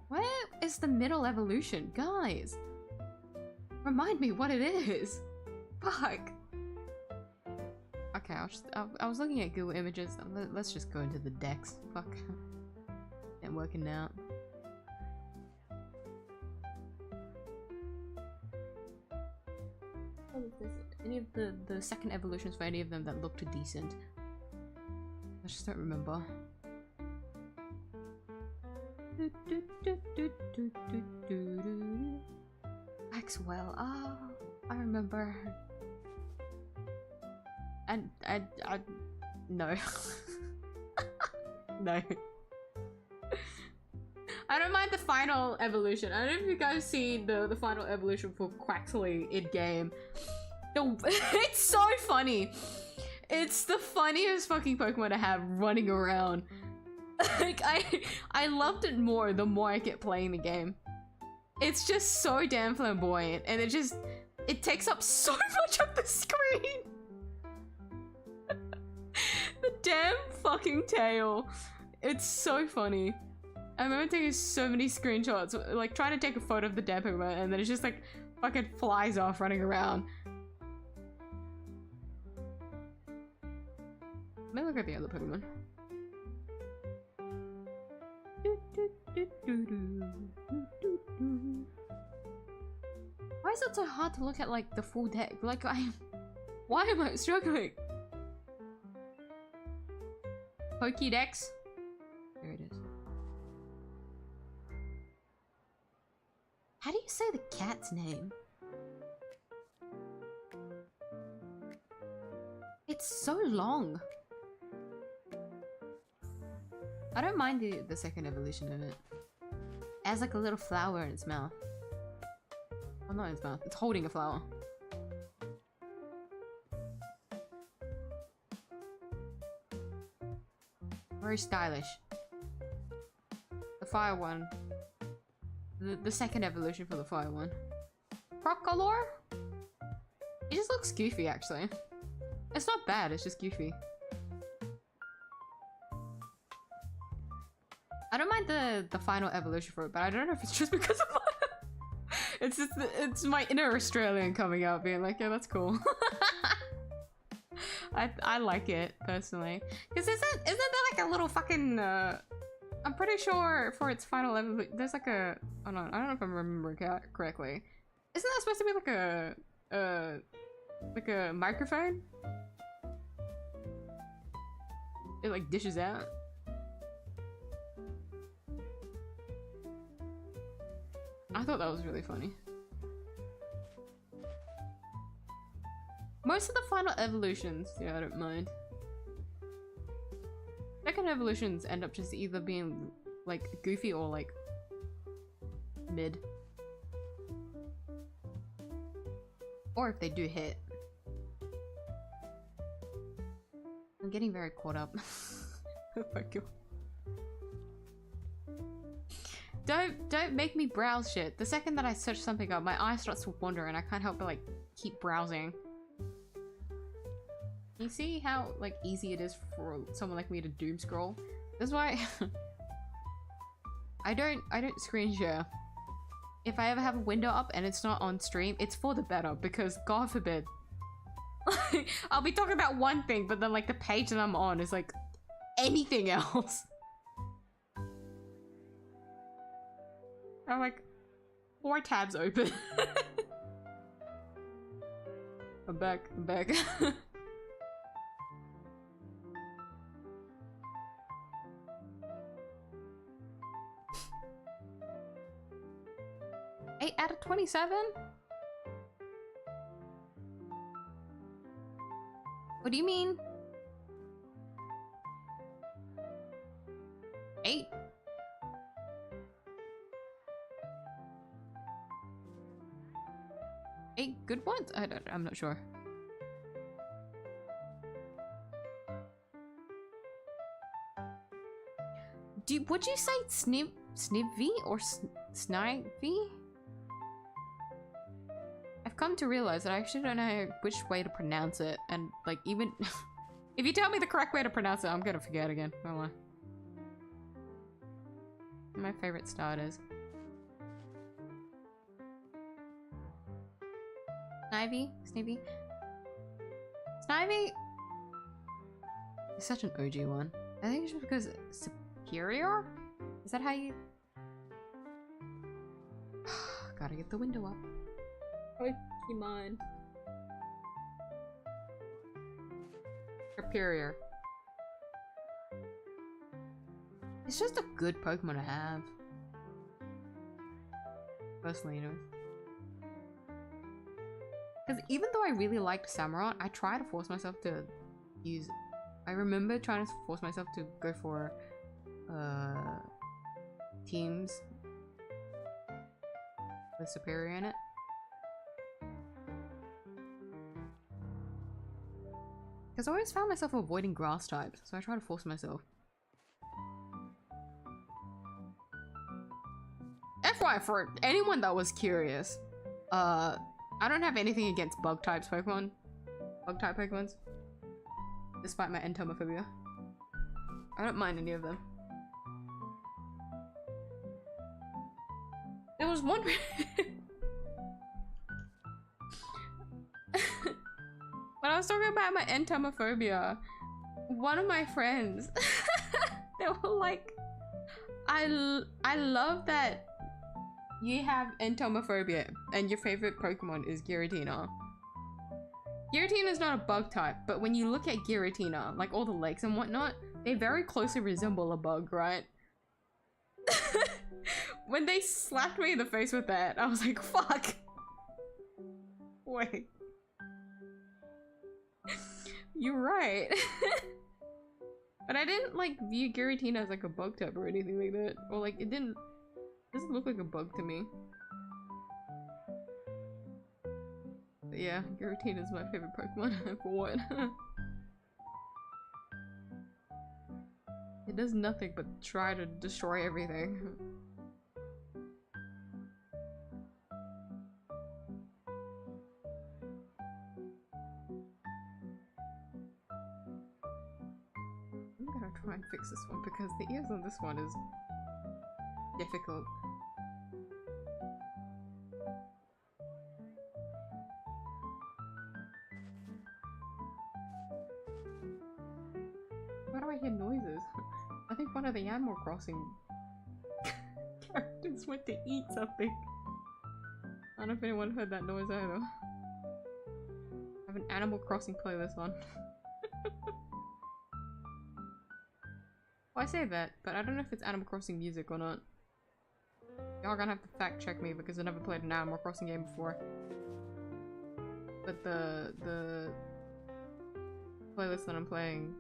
Where is the middle evolution? Guys! Remind me what it is! Fuck! Okay, I was looking at Google Images. Let's just go into the Dex. Fuck. Ain't working out. Any of the second evolutions for any of them that looked decent? I just don't remember. Maxwell, oh, I remember. And no. No. I don't mind the final evolution. I don't know if you guys see the final evolution for Quaxley in game. It's so funny. It's the funniest fucking Pokemon to have running around. Like I loved it more the more I kept playing the game. It's just so damn flamboyant and it takes up so much of the screen. The damn fucking tail. It's so funny. I remember taking so many screenshots, like trying to take a photo of the damn Pokemon and then it's just like fucking flies off running around. Let me look at the other Pokemon. Why is it so hard to look at like the full deck? Like why am I struggling? Pokédex. There it is. cat's name? It's so long. I don't mind the second evolution of it. It has like a little flower in its mouth. Well, not in its mouth. It's holding a flower. Very stylish. The fire one. The second evolution for the fire one. Procolor? It just looks goofy, actually. It's not bad, it's just goofy. I don't mind the final evolution for it, but I don't know if it's just because of my... it's my inner Australian coming out being like, yeah, that's cool. I like it, personally. Because isn't there like a little fucking... I'm pretty sure for its final evolution, there's like a... Oh no, I don't know if I'm remembering correctly. Isn't that supposed to be like a microphone? It like dishes out. I thought that was really funny. Most of the final evolutions, yeah, I don't mind. Second evolutions end up just either being like goofy or like mid. Or if they do hit. I'm getting very caught up. Oh my god. Don't make me browse shit. The second that I search something up, my eye starts to wander and I can't help but like keep browsing. You see how like easy it is for someone like me to doom scroll? That's why I don't screen share. If I ever have a window up and it's not on stream, it's for the better because God forbid. I'll be talking about one thing, but then like the page that I'm on is like anything else. I'm like 4 tabs open. I'm back. Eight out of 27? What do you mean? 8? Eight good ones? I'm not sure. Would you say snivy or snivy? I've come to realize that I actually don't know which way to pronounce it, and like even if you tell me the correct way to pronounce it, I'm gonna forget again. Don't lie. My favorite starters. Snivy? Snivy is such an OG one. I think it's just because it's superior? Is that how you... Gotta get the window up. Pokemon. Superior. It's just a good Pokemon to have. Personally, anyways. Because even though I really liked Samurott, I try to force myself to use... I remember trying to force myself to go for teams with Superior in it. Because I always found myself avoiding grass types, so I try to force myself. FYI, for anyone that was curious, I don't have anything against bug types Pokemon. Bug type Pokemons. Despite my entomophobia. I don't mind any of them. There was one when I was talking about my entomophobia, one of my friends they were like, I love that you have entomophobia and your favorite Pokemon is Giratina. Giratina is not a bug type, but when you look at Giratina, like all the legs and whatnot, they very closely resemble a bug, right? When they slapped me in the face with that, I was like, fuck. Wait. You're right. But I didn't like view Giratina as like a bug type or anything like that. Or like it doesn't look like a bug to me. But yeah, Giratina is my favorite Pokemon for what? It does nothing but try to destroy everything. I'm gonna try and fix this one because the ears on this one is difficult. Why do I hear noises? I think one of the Animal Crossing characters went to eat something. I don't know if anyone heard that noise either. I have an Animal Crossing playlist on. Well, I say that, but I don't know if it's Animal Crossing music or not. Y'all gonna have to fact check me because I never played an Animal Crossing game before. But the playlist that I'm playing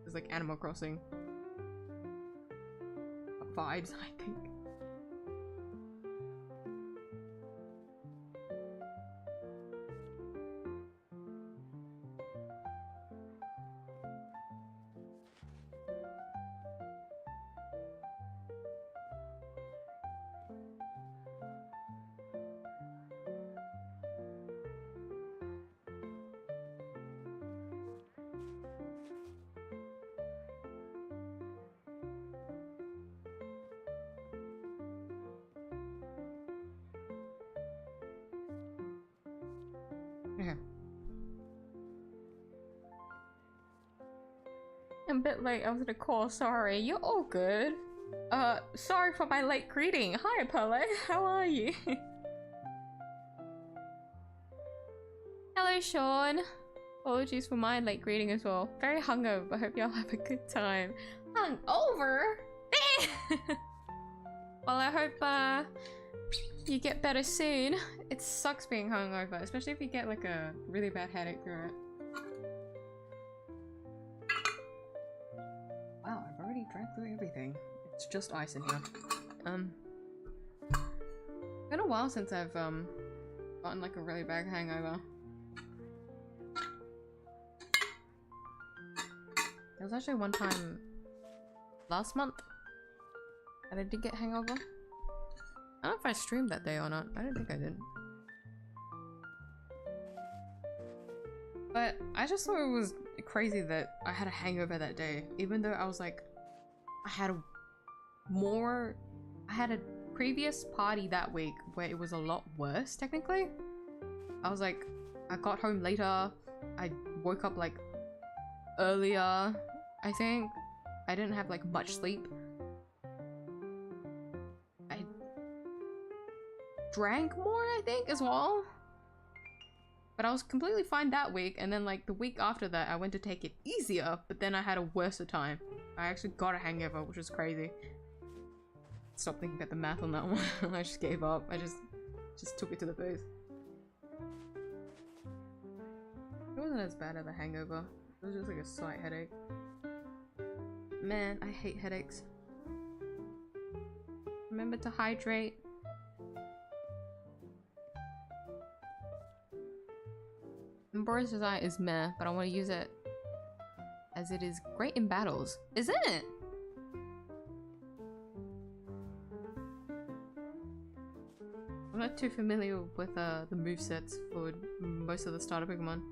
is like Animal Crossing vibes, I think. Okay. I'm a bit late, I was in a call, sorry. You're all good. Sorry for my late greeting. Hi, Pele. How are you? Hello, Sean. Apologies for my late greeting as well. Very hungover. I hope y'all have a good time. Hungover? Well, I hope, you get better soon. It sucks being hungover, especially if you get like a really bad headache through it. Wow, I've already drank through everything. It's just ice in here. Been a while since I've gotten like a really bad hangover. There was actually one time last month that I did get hangover. I don't know if I streamed that day or not. I don't think I did. But I just thought it was crazy that I had a hangover that day. Even though I was like, I had a previous party that week where it was a lot worse, technically. I was like, I got home later. I woke up like earlier, I think. I didn't have like much sleep. Drank more, I think, as well. But I was completely fine that week, and then like the week after that I went to take it easier, but then I had a worse time. I actually got a hangover, which was crazy. Stop thinking about the math on that one. I just gave up. I just took it to the face. It wasn't as bad as a hangover. It was just like a slight headache. Man, I hate headaches. Remember to hydrate. Boris design is meh, but I want to use it as it is great in battles. Isn't it? I'm not too familiar with the movesets for most of the starter Pokemon.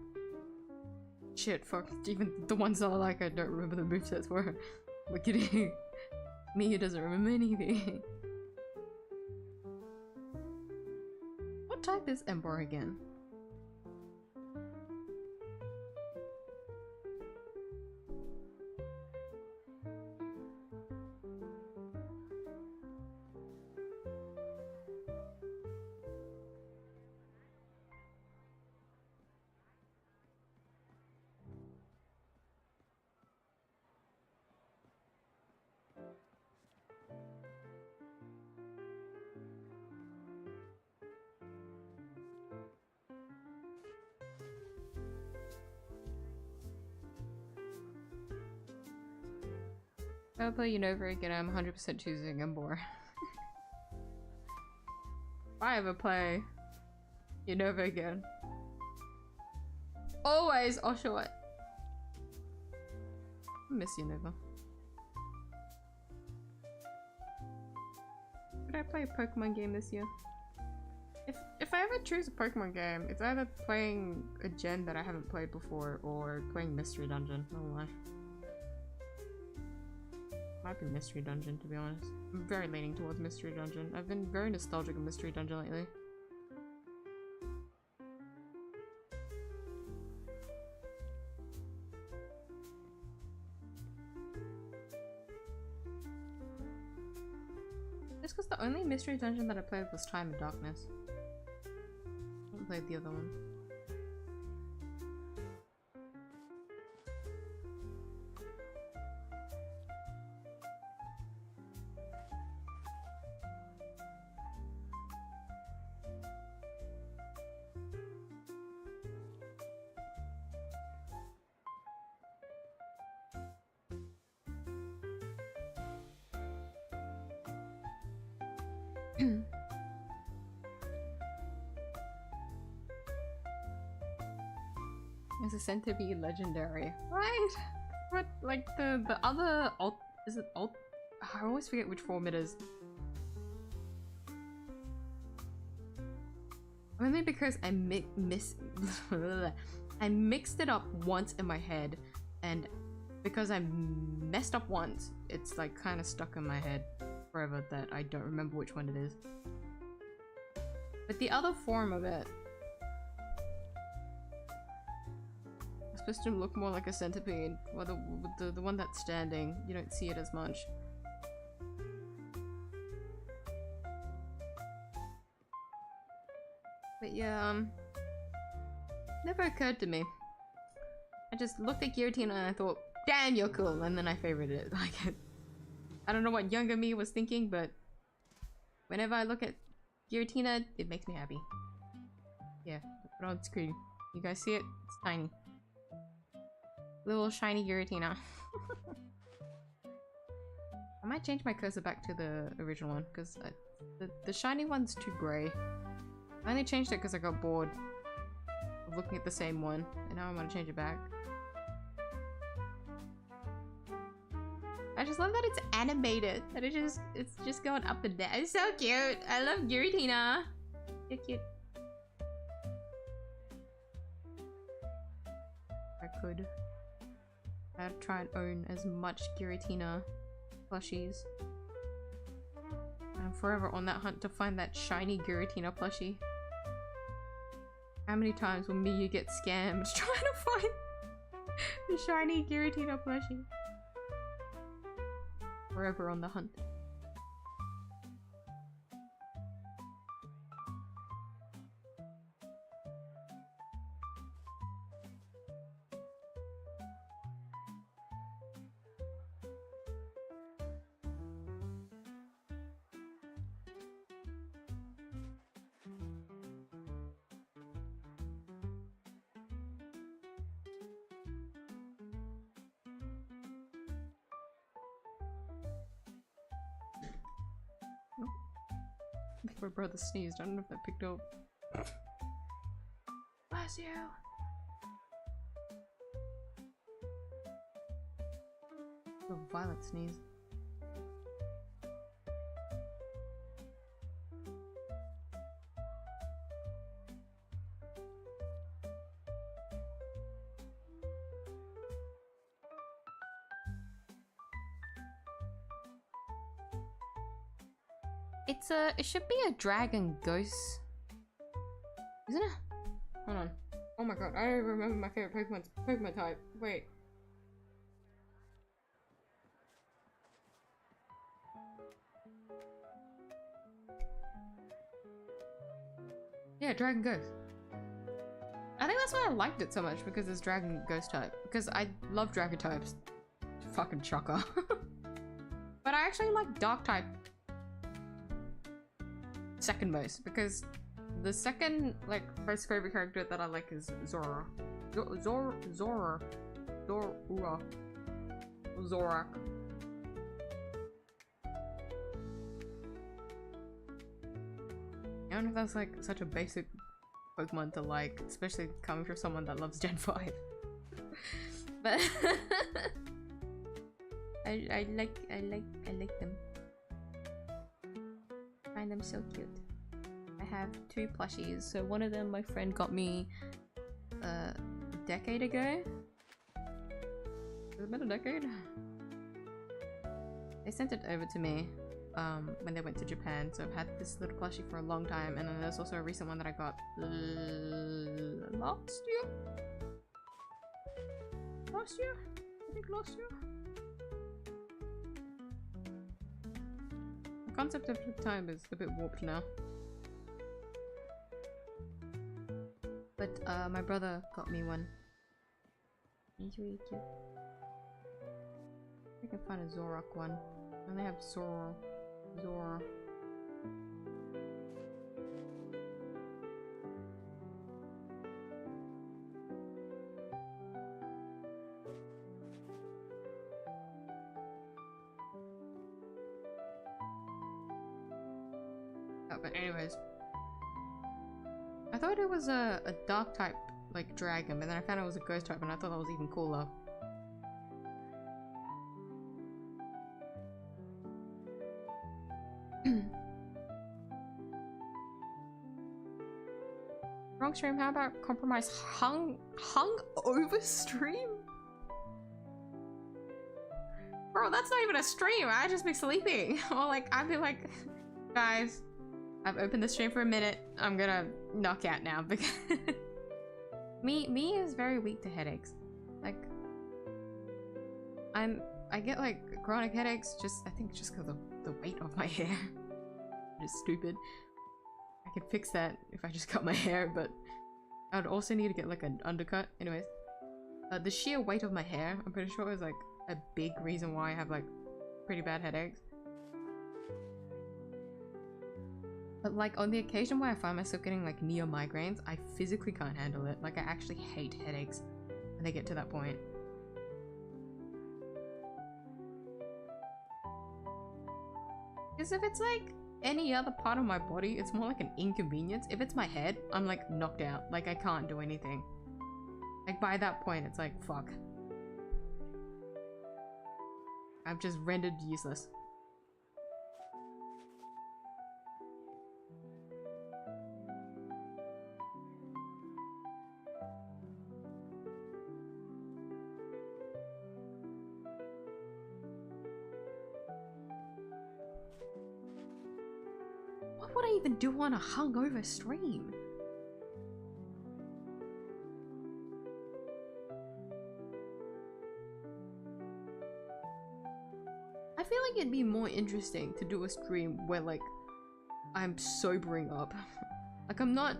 Shit, fuck. Even the ones that I like, I don't remember the movesets for. Look at it. Miyuu doesn't remember anything. What type is Ember again? If I play Unova again, I'm 100% choosing Embor. If I ever play Unova again, always I'll show it. I miss Unova. Could I play a Pokemon game this year? If I ever choose a Pokemon game, it's either playing a gen that I haven't played before or playing Mystery Dungeon. No lie. Might be Mystery Dungeon, to be honest. I'm very leaning towards Mystery Dungeon. I've been very nostalgic of Mystery Dungeon lately. Just because the only Mystery Dungeon that I played was Time and Darkness. I haven't played the other one. It's a said to be legendary, right? What, like the other alt? Is it alt? I always forget which form it is. Only because I I mixed it up once in my head, and because I messed up once, it's like kind of stuck in my head forever that I don't remember which one it is. But the other form of it is supposed to look more like a centipede. Well, the one that's standing, you don't see it as much. But yeah, never occurred to me. I just looked at Giratina and I thought, damn, you're cool, and then I favorited it. Like, I don't know what younger me was thinking, but whenever I look at Giratina, it makes me happy. Yeah, put it on screen. You guys see it? It's tiny. Little shiny Giratina. I might change my cursor back to the original one, because the shiny one's too grey. I only changed it because I got bored of looking at the same one, and now I want to change it back. I just love that it's animated, that it's just going up and down. It's so cute. I love Giratina. You're cute. If I could, I'd try and own as much Giratina plushies. I'm forever on that hunt to find that shiny Giratina plushie. How many times will Miyuu get scammed trying to find the shiny Giratina plushie? Forever on the hunt. My brother sneezed. I don't know if that picked up. Bless you. Oh, violent sneeze. It should be a dragon ghost. Isn't it? Hold on. Oh my god, I don't remember my favorite Pokemon type. Wait. Yeah, dragon ghost. I think that's why I liked it so much, because it's dragon ghost type. Because I love dragon types. Fucking shocker. But I actually like dark type second most, because the second like most favorite character that I like is Zora. Zorak. I don't know if that's like such a basic Pokemon to like, especially coming from someone that loves Gen 5. But I like them. I find them so cute. I have 2 plushies. So one of them my friend got me a decade ago. Has it been a decade? They sent it over to me when they went to Japan, so I've had this little plushie for a long time, and then there's also a recent one that I got last year? Last year? I think last year? The concept of time is a bit warped now. But my brother got me one. He's really cute. I can find a Zoroark one. I only have Zora. Oh, but anyways. I thought it was a dark type, like, dragon, but then I found it was a ghost type and I thought that was even cooler. Wrong stream, how about compromise hung over stream? Bro, that's not even a stream, I'd just be sleeping. Or like, I'd be like, guys, I've opened the stream for a minute, I'm gonna knock out now because me is very weak to headaches. Like, I get like chronic headaches I think just because of the weight of my hair. It's stupid. I could fix that if I just cut my hair, but I would also need to get like an undercut. Anyways, the sheer weight of my hair, I'm pretty sure is like a big reason why I have like pretty bad headaches. But like on the occasion where I find myself getting like near migraines, I physically can't handle it. Like I actually hate headaches when they get to that point. Because if it's like any other part of my body, it's more like an inconvenience. If it's my head, I'm like knocked out. Like I can't do anything. Like by that point, it's like, fuck. I've just rendered useless. What would I even do on a hungover stream? I feel like it'd be more interesting to do a stream where like I'm sobering up. Like I'm not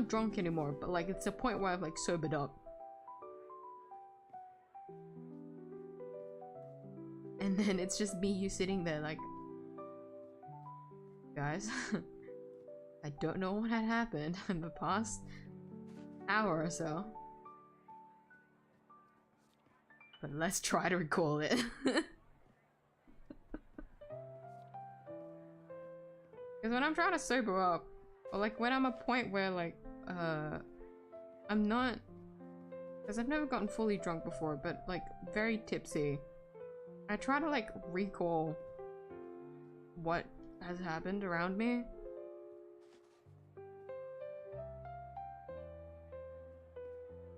drunk anymore, but like it's a point where I've like sobered up. And then it's just me, you sitting there like, guys, I don't know what had happened in the past hour or so, but let's try to recall it. Because when I'm trying to sober up, or like when I'm at a point where like, I'm not, because I've never gotten fully drunk before, but like very tipsy, I try to like recall what has happened around me.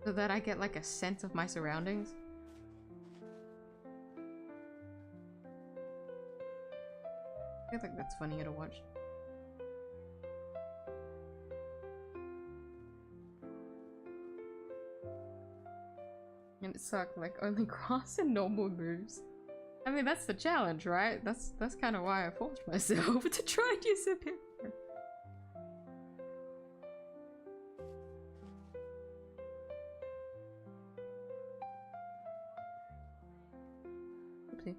So that I get like a sense of my surroundings. I feel like that's funnier to watch. And it sucked, like only grass and normal moves. I mean, that's the challenge, right? That's kind of why I forced myself to try and use it. Oopsie.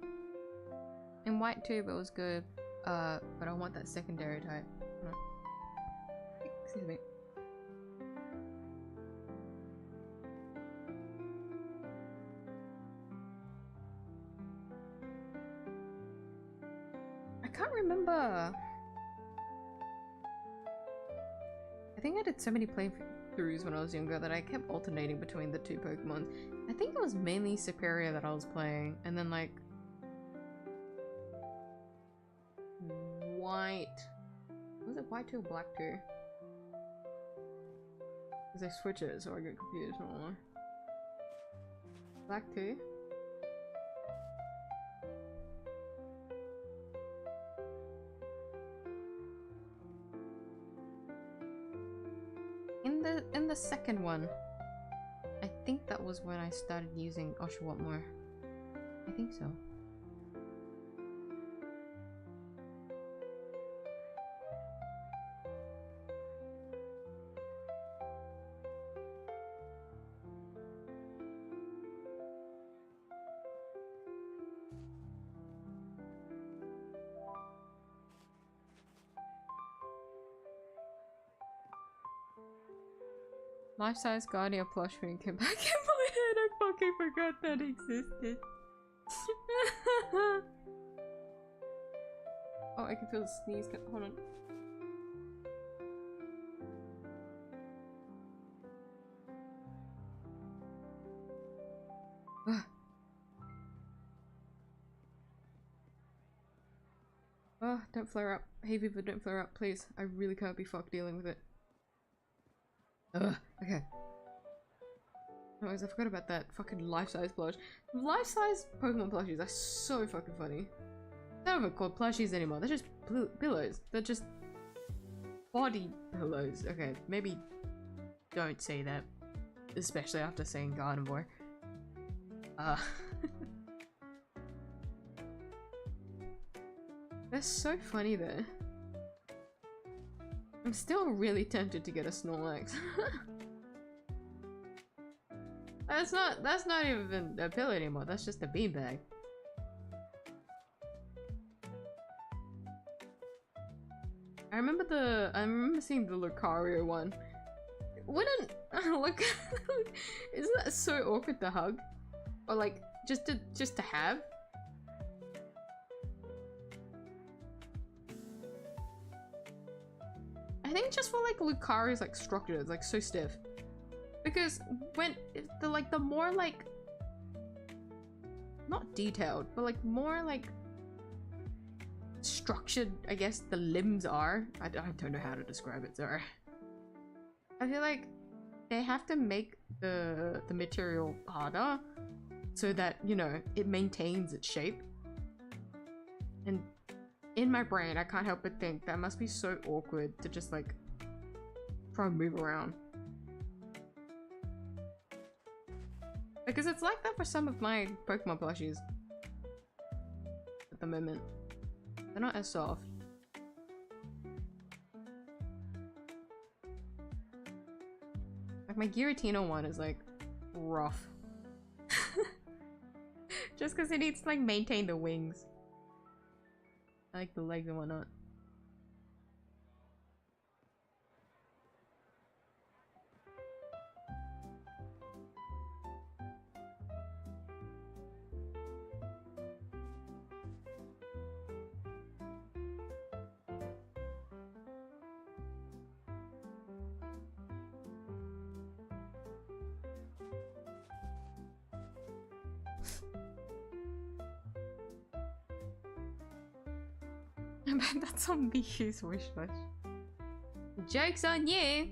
In white tube, it was good, but I want that secondary type. Excuse me. I can't remember. think I did so many playthroughs when I was younger that I kept alternating between the two Pokemon. I think it was mainly Superior that I was playing, and then like White. Was it White 2 or Black 2? Because I switch it, so I get confused. Black 2? In the second one, I think that was when I started using Oshawott more. I think so. Life-size Guardian plush when came back in my head. I fucking forgot that existed. Oh, I can feel the sneeze. Hold on. Oh, don't flare up. Hey, Viva, don't flare up, please. I really can't be fucked dealing with it. Ugh, okay. Anyways, I forgot about that fucking life-size plush. Life-size Pokemon plushies are so fucking funny. They're not even called plushies anymore. They're just pillows. They're just body pillows. Okay, maybe don't say that. Especially after saying Gardevoir. They're so funny though. I'm still really tempted to get a Snorlax. That's not even a pill anymore, that's just a beanbag. I remember seeing the Lucario one. Wouldn't look isn't that so awkward to hug? Or like just to have? I think just for like Lucario's like structure, it's like so stiff. Because when the more like not detailed, but like more like structured, I guess the limbs are. I don't know how to describe it, sorry. I feel like they have to make the material harder so that, you know, it maintains its shape. And in my brain, I can't help but think that must be so awkward to just like try and move around. Because it's like that for some of my Pokemon plushies at the moment. They're not as soft. Like my Giratina one is like rough. Just because it needs to like maintain the wings. I like the legs and whatnot. That's on Miyuu's wish list. Joke's on you!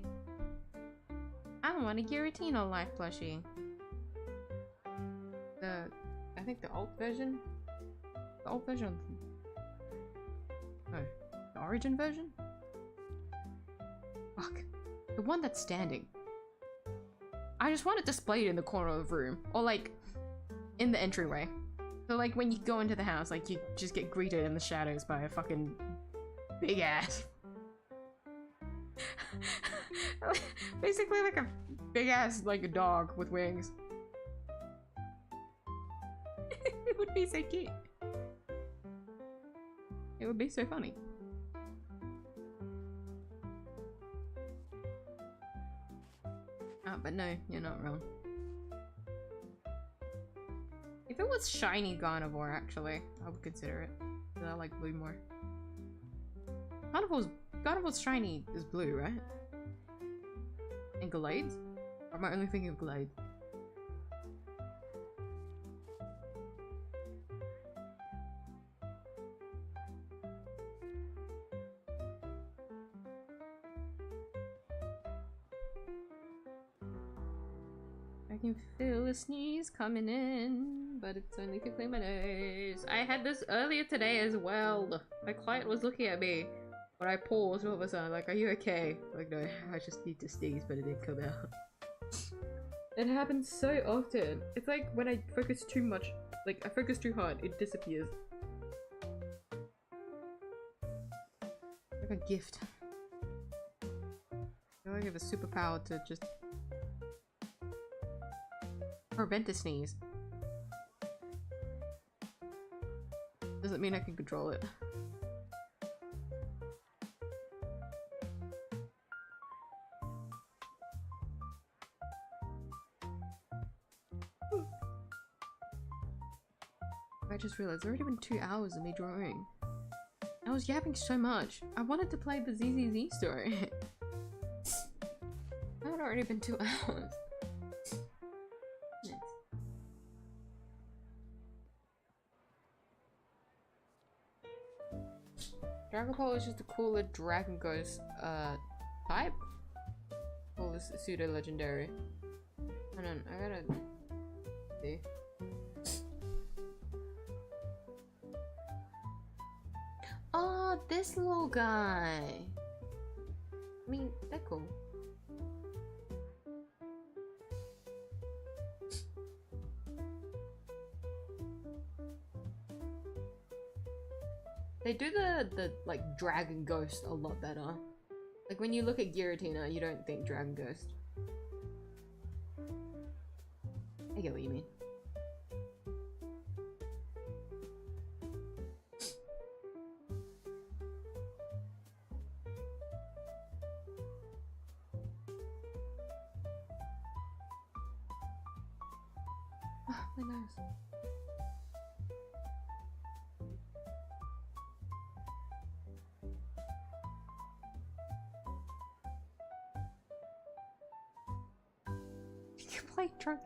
I want a Giratina life plushie. I think the alt version? The alt version? No, the origin version? Fuck. The one that's standing. I just want it displayed in the corner of the room. Or like, in the entryway. So like when you go into the house, like you just get greeted in the shadows by a fucking big ass. Basically like a big ass like a dog with wings. It would be so cute. It would be so funny. But no, you're not wrong. If it was shiny Gardevoir, actually, I would consider it. Because I like blue more. Gardevoir's shiny is blue, right? And Glades? Or am I only thinking of Glade? I can feel a sneeze coming in, but it's only tickling my nose. I had this earlier today as well. My client was looking at me when I paused all of a sudden, like, are you okay? Like, no, I just need to sneeze, but it didn't come out. It happens so often. It's like when I focus too much, like I focus too hard, it disappears. Like a gift. I feel like I have a superpower to just prevent a sneeze. Doesn't mean I can control it. I just realized it's already been 2 hours of me drawing. I was yapping so much. I wanted to play the ZZZ story. It had already been 2 hours. Yes. Dragon Ball is just a cooler Dragon Ghost type. Well, it's pseudo legendary. Hold on, I gotta see. Oh, this little guy. I mean, they're cool. They do the like Dragon Ghost a lot better. Like when you look at Giratina, you don't think Dragon Ghost. I get what you mean. My nose. You can play truck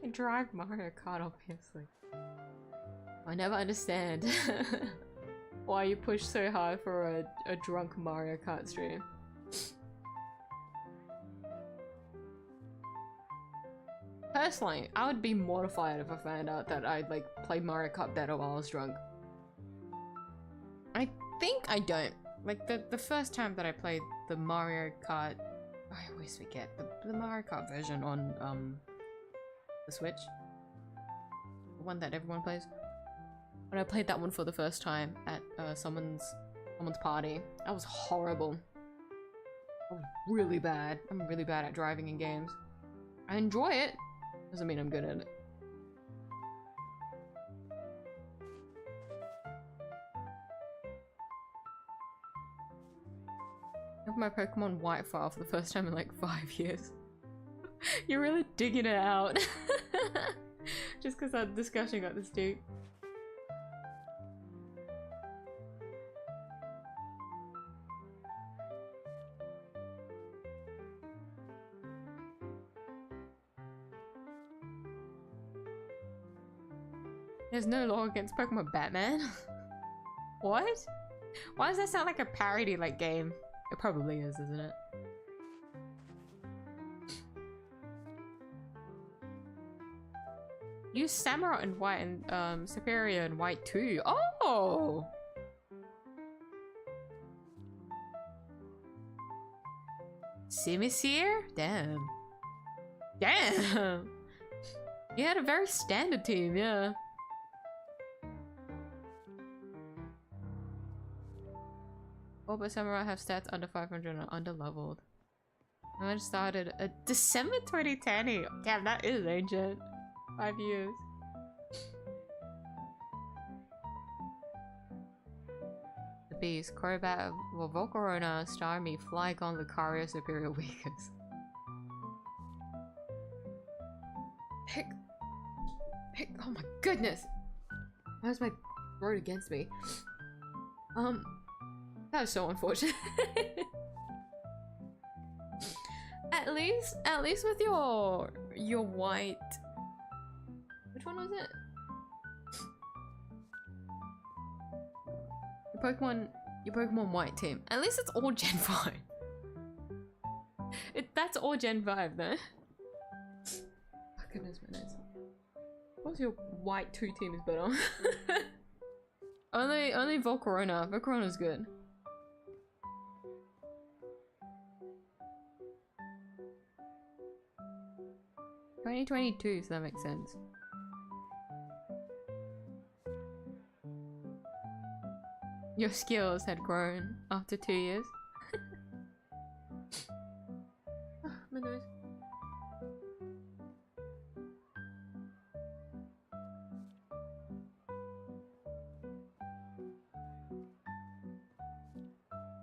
and drive Mario Kart, obviously. I never understand why you push so hard for a drunk Mario Kart stream. Personally, I would be mortified if I found out that I'd like play Mario Kart better while I was drunk. I think I don't. Like the first time that I played the Mario Kart, I always forget the Mario Kart version on the Switch, the one that everyone plays. When I played that one for the first time at someone's party, that was horrible. I was really bad. I'm really bad at driving in games. I enjoy it. Doesn't mean I'm good at it. I have my Pokemon White file for the first time in like 5 years. You're really digging it out. Just because our discussion got this deep. There's no law against Pokemon Batman? What? Why does that sound like a parody like game? It probably is, isn't it? Use Samurai in white and Superior in white too. Oh! Simisear? Damn. Damn! You had a very standard team, yeah. Oh, but Samurai have stats under 500 and under leveled. I went started December 2010. Damn, that is ancient. 5 years. The bees, Crobat, Volcarona, Starmie, Flygon, Lucario, Superior, Weakest. Pick. Oh my goodness! Why is my throat against me? That was so unfortunate. At least with your white. Which one was it? Your Pokemon White team. At least it's all Gen 5. That's all Gen 5 though. Oh, goodness goodness. What's your White 2 team is better? only Volcarona. Volcarona's good. $2022, so that makes sense. Your skills had grown after 2 years. Oh, my nose.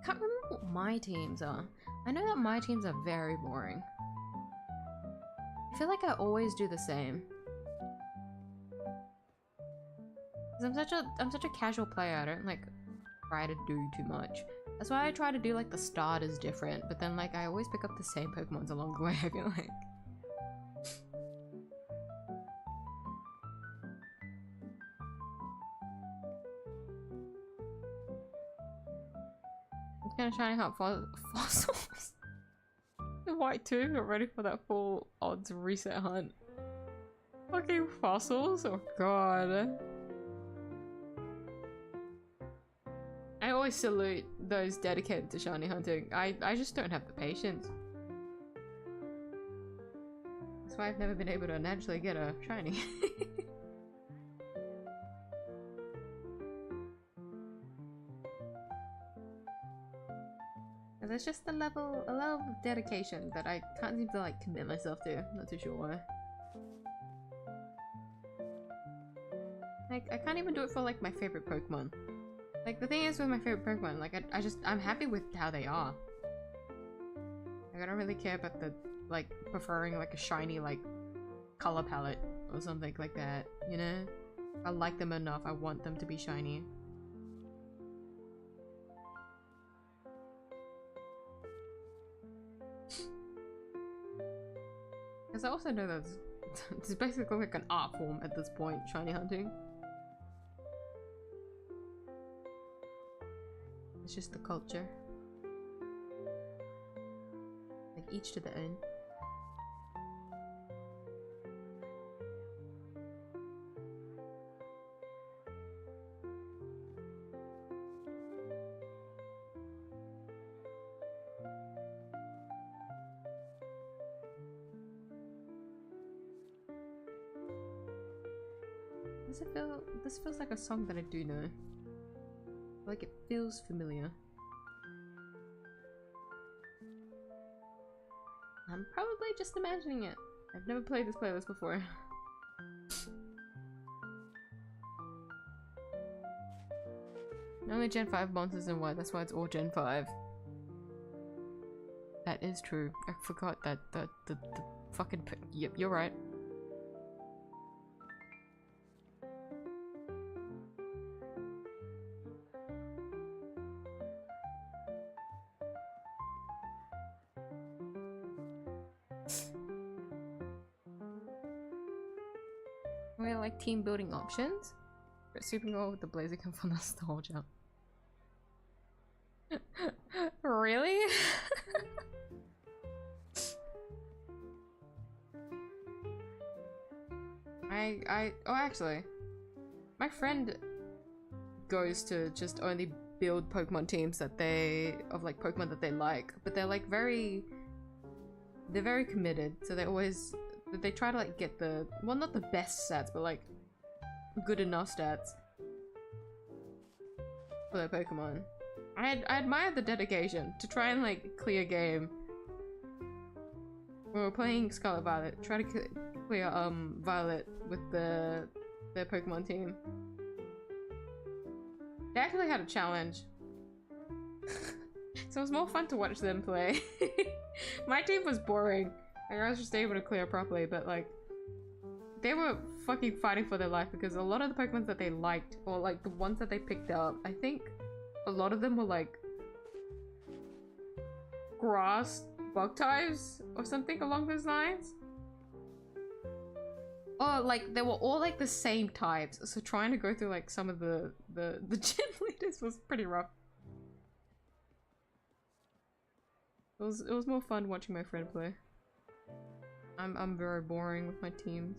Can't remember what my teams are. I know that my teams are very boring. I feel like I always do the same. Cause I'm such a casual player. I don't like try to do too much. That's why I try to do like the starters different, but then like I always pick up the same Pokemons along the way, I feel like. I'm gonna try and hunt fossils. The White 2, not ready for that full odds reset hunt. Fucking fossils? Oh god. I always salute those dedicated to shiny hunting. I just don't have the patience. That's why I've never been able to naturally get a shiny. There's just a level of dedication that I can't seem to like commit myself to. Not too sure why. Like I can't even do it for like my favorite Pokemon. Like the thing is with my favorite Pokemon, like I'm happy with how they are. Like I don't really care about the like preferring like a shiny like color palette or something like that, you know? I like them enough, I want them to be shiny. Because I also know that it's basically like an art form at this point, shiny hunting. It's just the culture. Like each to their own. Does it feel? This feels like a song that I do know. Like it feels familiar. I'm probably just imagining it. I've never played this playlist before. Only Gen 5 monsters and what? That's why it's all Gen 5. That is true. I forgot that the fucking yep, you're right. We like team building options. Sweeping over with the Blaziken for nostalgia. Really? oh actually, my friend goes to just only build Pokemon teams that like Pokemon that they like, but they're like they're very committed, so they try to like get the, well, not the best stats, but like good enough stats for their Pokemon. I admire the dedication to try and like clear game. We were playing Scarlet Violet, try to clear Violet with their Pokemon team. They actually had a challenge. So it was more fun to watch them play. My team was boring. Like, I was just able to clear properly, but like they were fucking fighting for their life because a lot of the Pokemon that they liked, or like the ones that they picked up, I think a lot of them were like grass bug types or something along those lines. Oh, like they were all like the same types, so trying to go through like some of the gym leaders was pretty rough. It was more fun watching my friend play. I'm very boring with my teams.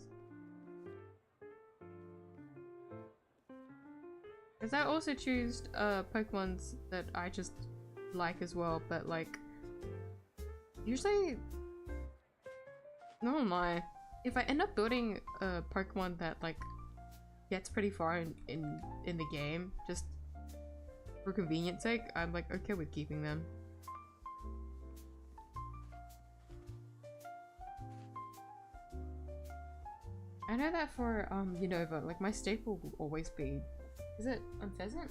Cause I also choose Pokemons that I just like as well, but like usually, no lie, if I end up building a Pokemon that like gets pretty far in the game, just for convenience sake, I'm like okay with keeping them. I know that for Unova, like my staple will always be, is it Pheasant?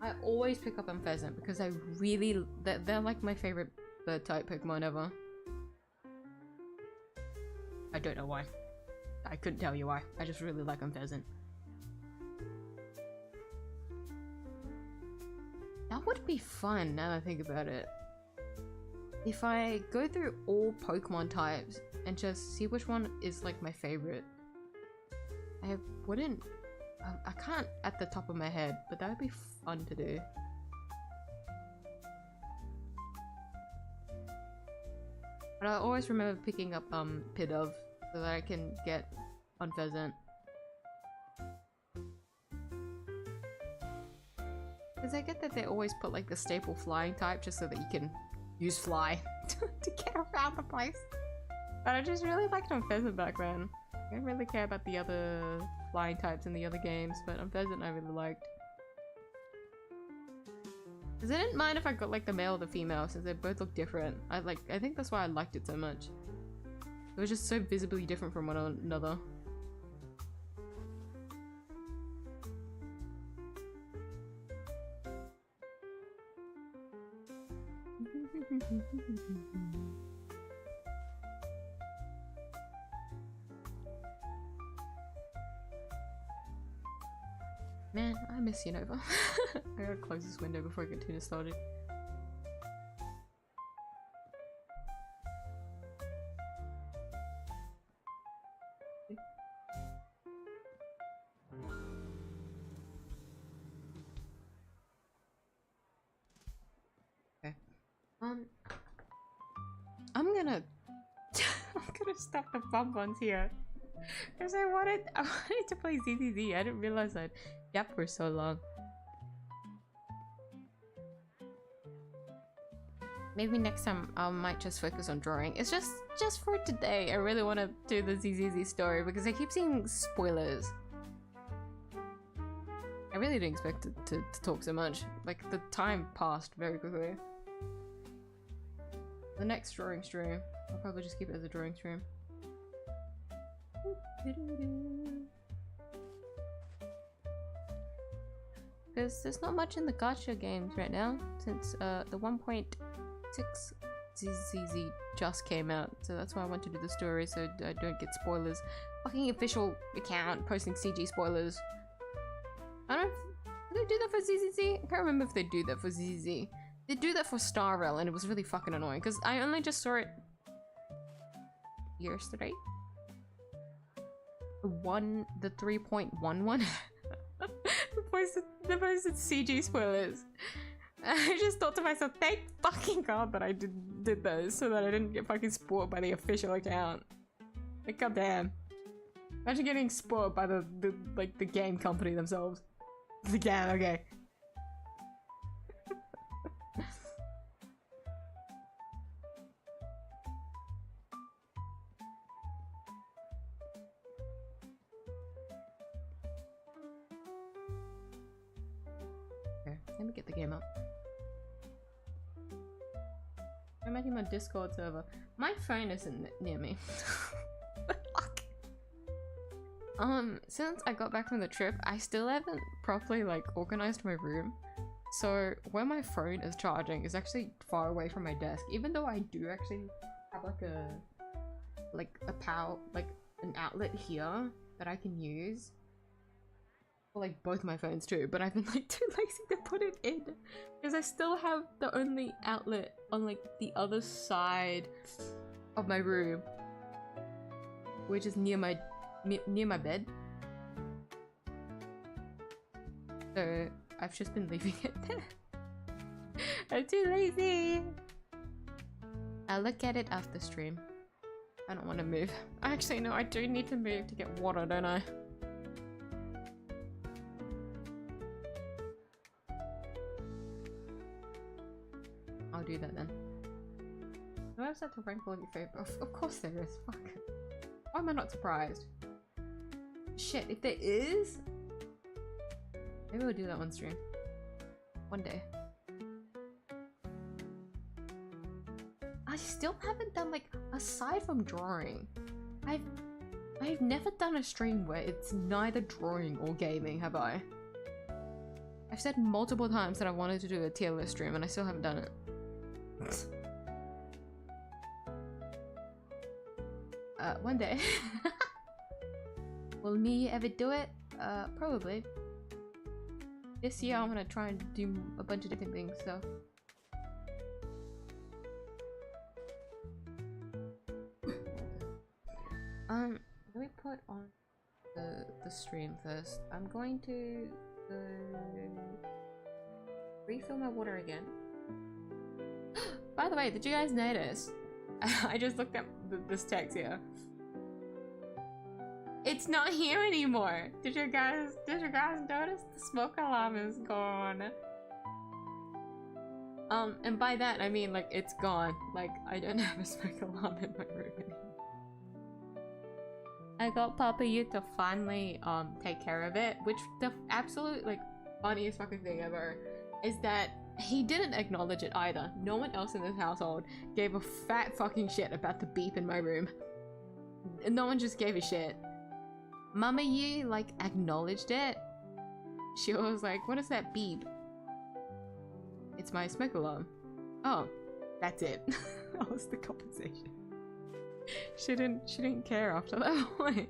I always pick up Pheasant because I really, they're like my favorite bird type Pokemon ever. I don't know why. I couldn't tell you why. I just really like Pheasant. That would be fun now that I think about it. If I go through all Pokemon types and just see which one is like my favorite. I wouldn't, I can't at the top of my head, but that would be fun to do. But I always remember picking up Pidove so that I can get on Pheasant. Because I get that they always put like the staple flying type just so that you can use fly to get around the place. But I just really liked on Pheasant back then. I didn't really care about the other flying types in the other games, but on Pheasant I really liked. Because I didn't mind if I got like the male or the female since they both look different. I think that's why I liked it so much. It was just so visibly different from one another. Man, I miss Unova. I gotta close this window before I get too nostalgic. Okay. I'm gonna stop the bunbuns here. Because I wanted to play ZZZ. I didn't realize I'd gap for so long. Maybe next time I might just focus on drawing. It's just for today. I really want to do the ZZZ story because I keep seeing spoilers. I really didn't expect it to talk so much. Like, the time passed very quickly. The next drawing stream, I'll probably just keep it as a drawing stream. Because there's not much in the gacha games right now since the 1.6 ZZZ just came out, so that's why I want to do the story so I don't get spoilers. Fucking official account posting CG spoilers. I don't know if they do that for ZZZ? I can't remember if they do that for ZZZ. They do that for 𝐢𝐼 and it was really fucking annoying because I only just saw it yesterday. The 3.11 the posted CG spoilers. I just thought to myself, thank fucking god that I did those so that I didn't get fucking spoiled by the official account. Like, goddamn. Imagine getting spoiled by the game company themselves. Yeah, okay. Let me get the game up. I'm making my Discord server. My phone isn't near me. Since I got back from the trip, I still haven't properly like organized my room. So where my phone is charging is actually far away from my desk. Even though I do actually have like a power, like an outlet here that I can use for like both my phones too, but I've been like too lazy to put it in because I still have the only outlet on like the other side of my room, which is near my bed. So I've just been leaving it there. I'm too lazy. I'll look at it after stream. I don't want to move. Actually, no, I do need to move to get water, don't I? I'll do that then. No website to rank all of your favorite. Of course there is. Fuck. Why am I not surprised? Shit, if there is, maybe we'll do that one stream. One day. I still haven't done like, aside from drawing, I've never done a stream where it's neither drawing or gaming, have I? I've said multiple times that I wanted to do a tier list stream and I still haven't done it. One day. Will me ever do it? Probably. This year I'm gonna try and do a bunch of different things, so. Let me put on the stream first. I'm going to refill my water again. By the way, did you guys notice? I just looked at this text here. It's not here anymore. Did you guys notice? The smoke alarm is gone. And by that I mean like it's gone. Like I don't have a smoke alarm in my room anymore. I got Papa Yu to finally take care of it, which the absolute like funniest fucking thing ever is that he didn't acknowledge it either. No one else in this household gave a fat fucking shit about the beep in my room. No one just gave a shit. Mama Yu like acknowledged it. She was like, what is that beep? It's my smoke alarm. Oh, that's it. That was the compensation. She didn't care after that point.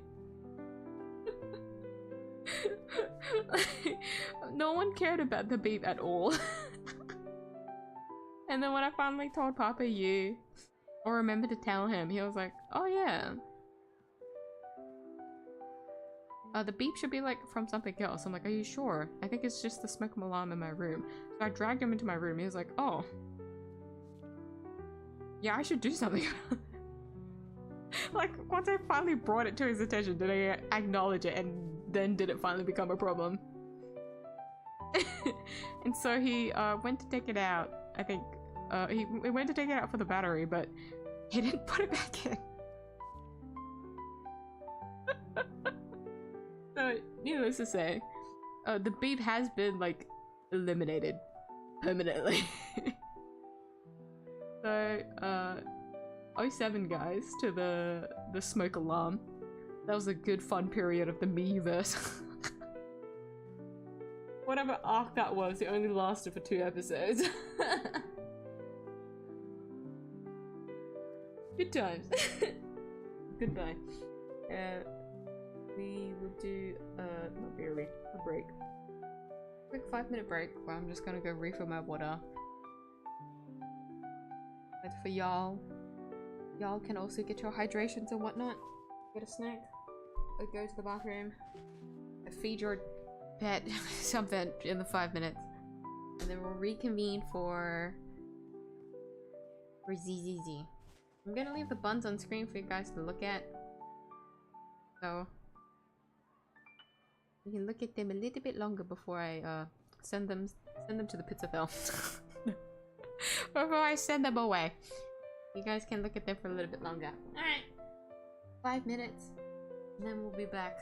Like, no one cared about the beep at all. And then when I finally told Papa Yu, or remembered to tell him, he was like, oh yeah. The beep should be like from something else. I'm like, are you sure? I think it's just the smoke alarm in my room. So I dragged him into my room. He was like, oh. Yeah, I should do something about it. Like, once I finally brought it to his attention, did I acknowledge it, and then did it finally become a problem? And so he went to take it out. I think he went to take it out for the battery, but he didn't put it back in. So, needless to say, the beep has been like eliminated permanently. So, 07 guys to the smoke alarm. That was a good fun period of the miyuu-verse. Whatever arc that was, it only lasted for 2 episodes. Good times. Goodbye. We will do not really a break. Quick 5-minute break where I'm just gonna go refill my water. But for y'all can also get your hydrations and whatnot. Get a snack, or go to the bathroom, feed your pet something in the 5 minutes, and then we'll reconvene for ZZZ. I'm gonna leave the buns on screen for you guys to look at, so you can look at them a little bit longer before I send them to the pizza film. Before I send them away. You guys can look at them for a little bit longer. Alright. 5 minutes. And then we'll be back.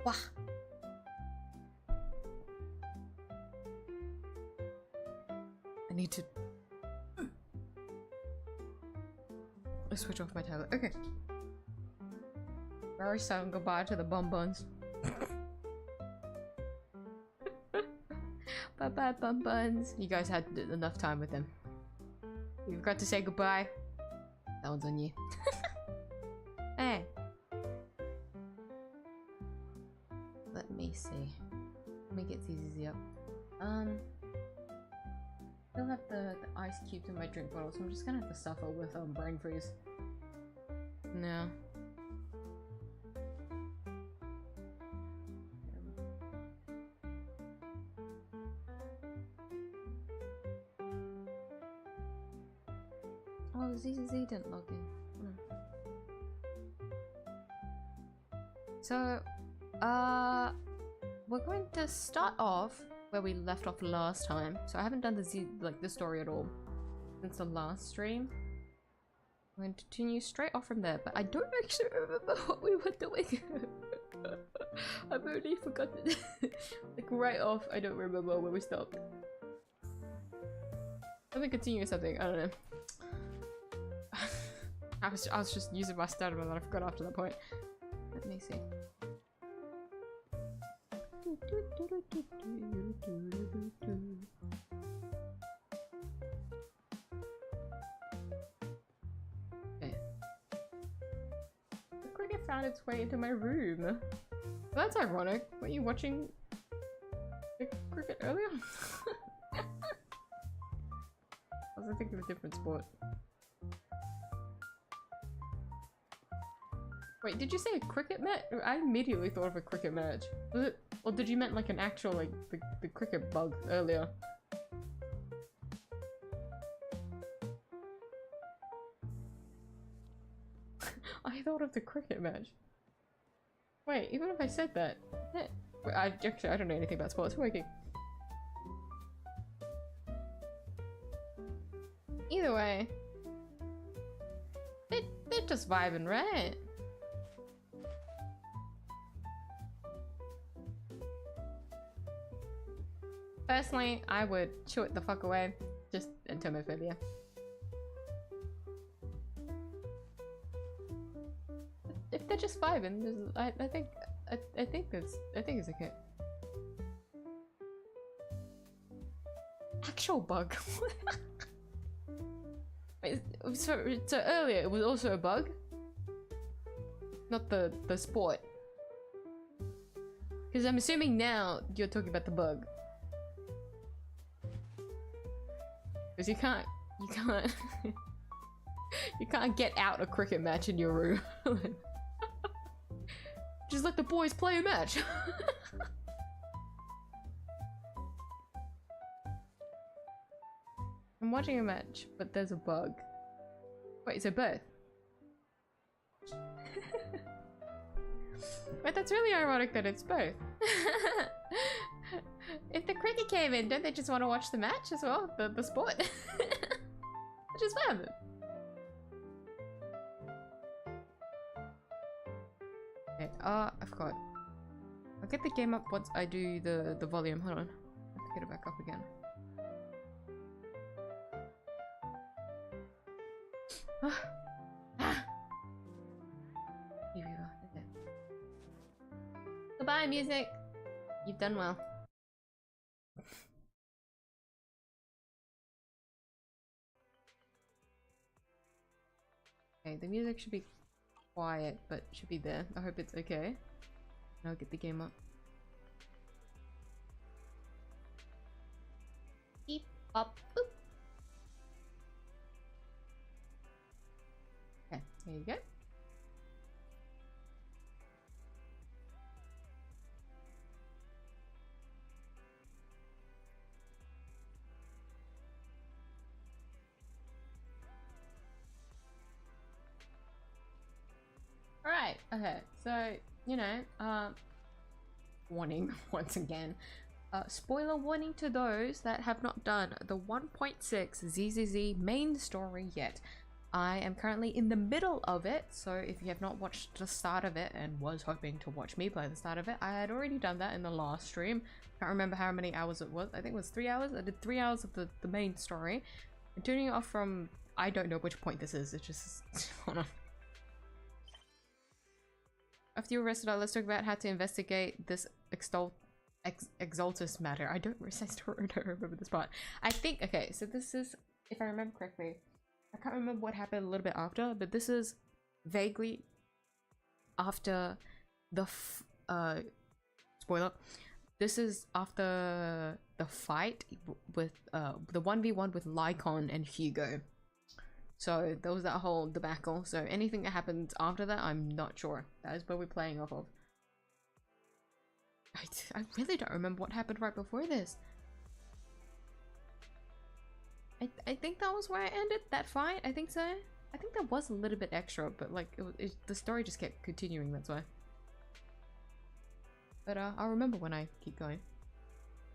Wah. I need to switch off my tablet. Okay. Very soon goodbye to the bunbuns. Bye bye bunbuns. You guys had enough time with them. You've got to say goodbye. That one's on you. Hey. Let me see. Let me get ZZZ up. Still have the ice cubes in my drink bottle, so I'm just gonna have to suffer with brain freeze. No. Oh, ZZZ didn't log in. So, we're going to start off where we left off last time. So I haven't done the story at all since the last stream. I'm going to continue straight off from there, but I don't actually remember what we were doing. I've already forgotten. Like right off, I don't remember where we stopped. Let me continue something. I don't know. I was just using my stutter and then I forgot after that point. Let me see. Okay. The cricket found its way into my room. Well, that's ironic. Were you watching the cricket earlier? I was thinking of a different sport. Wait, did you say a cricket match? I immediately thought of a cricket match. Was it, or did you meant like an actual, like, the cricket bug earlier? I thought of the cricket match. Wait, even if I said that, I don't know anything about sports. Working. Either way, they're just vibing, right? Personally, I would chew it the fuck away. Just entomophobia. If they're just vibing, I think it's okay. Actual bug. Wait, so earlier it was also a bug? Not the sport. Because I'm assuming now you're talking about the bug. Because you can't you can't get out a cricket match in your room. Just let the boys play a match. I'm watching a match, but there's a bug. Wait, so both? Wait, that's really ironic that it's both. If the cricket came in, don't they just want to watch the match as well? The sport? Which is fun. Okay, I forgot. I'll get the game up once I do the volume. Hold on. I have to get it back up again. Here we go. Okay. Goodbye, music. You've done well. Okay, the music should be quiet, but should be there. I hope it's okay. And I'll get the game up. Beep, up, boop. Okay, there you go. Alright, okay, so, you know, warning once again. Spoiler warning to those that have not done the 1.6 ZZZ main story yet. I am currently in the middle of it, so if you have not watched the start of it and was hoping to watch me play the start of it, I had already done that in the last stream. Can't remember how many hours it was. I think it was 3 hours. I did 3 hours of the main story. I'm turning it off from... I don't know which point this is. It's just... hold on. After you arrested us, let's talk about how to investigate this 𝐢𝐧𝐟𝐨 matter. I don't remember this part. I think... Okay, so this is... If I remember correctly... I can't remember what happened a little bit after, but this is vaguely after the spoiler. This is after the fight with the 1v1 with Lycon and Hugo. So there was that whole debacle. So anything that happens after that, I'm not sure. That is where we're playing off of. I really don't remember what happened right before this. I think that was where I ended that fight. I think so. I think that was a little bit extra, but like the story just kept continuing. That's why. But I'll remember when I keep going.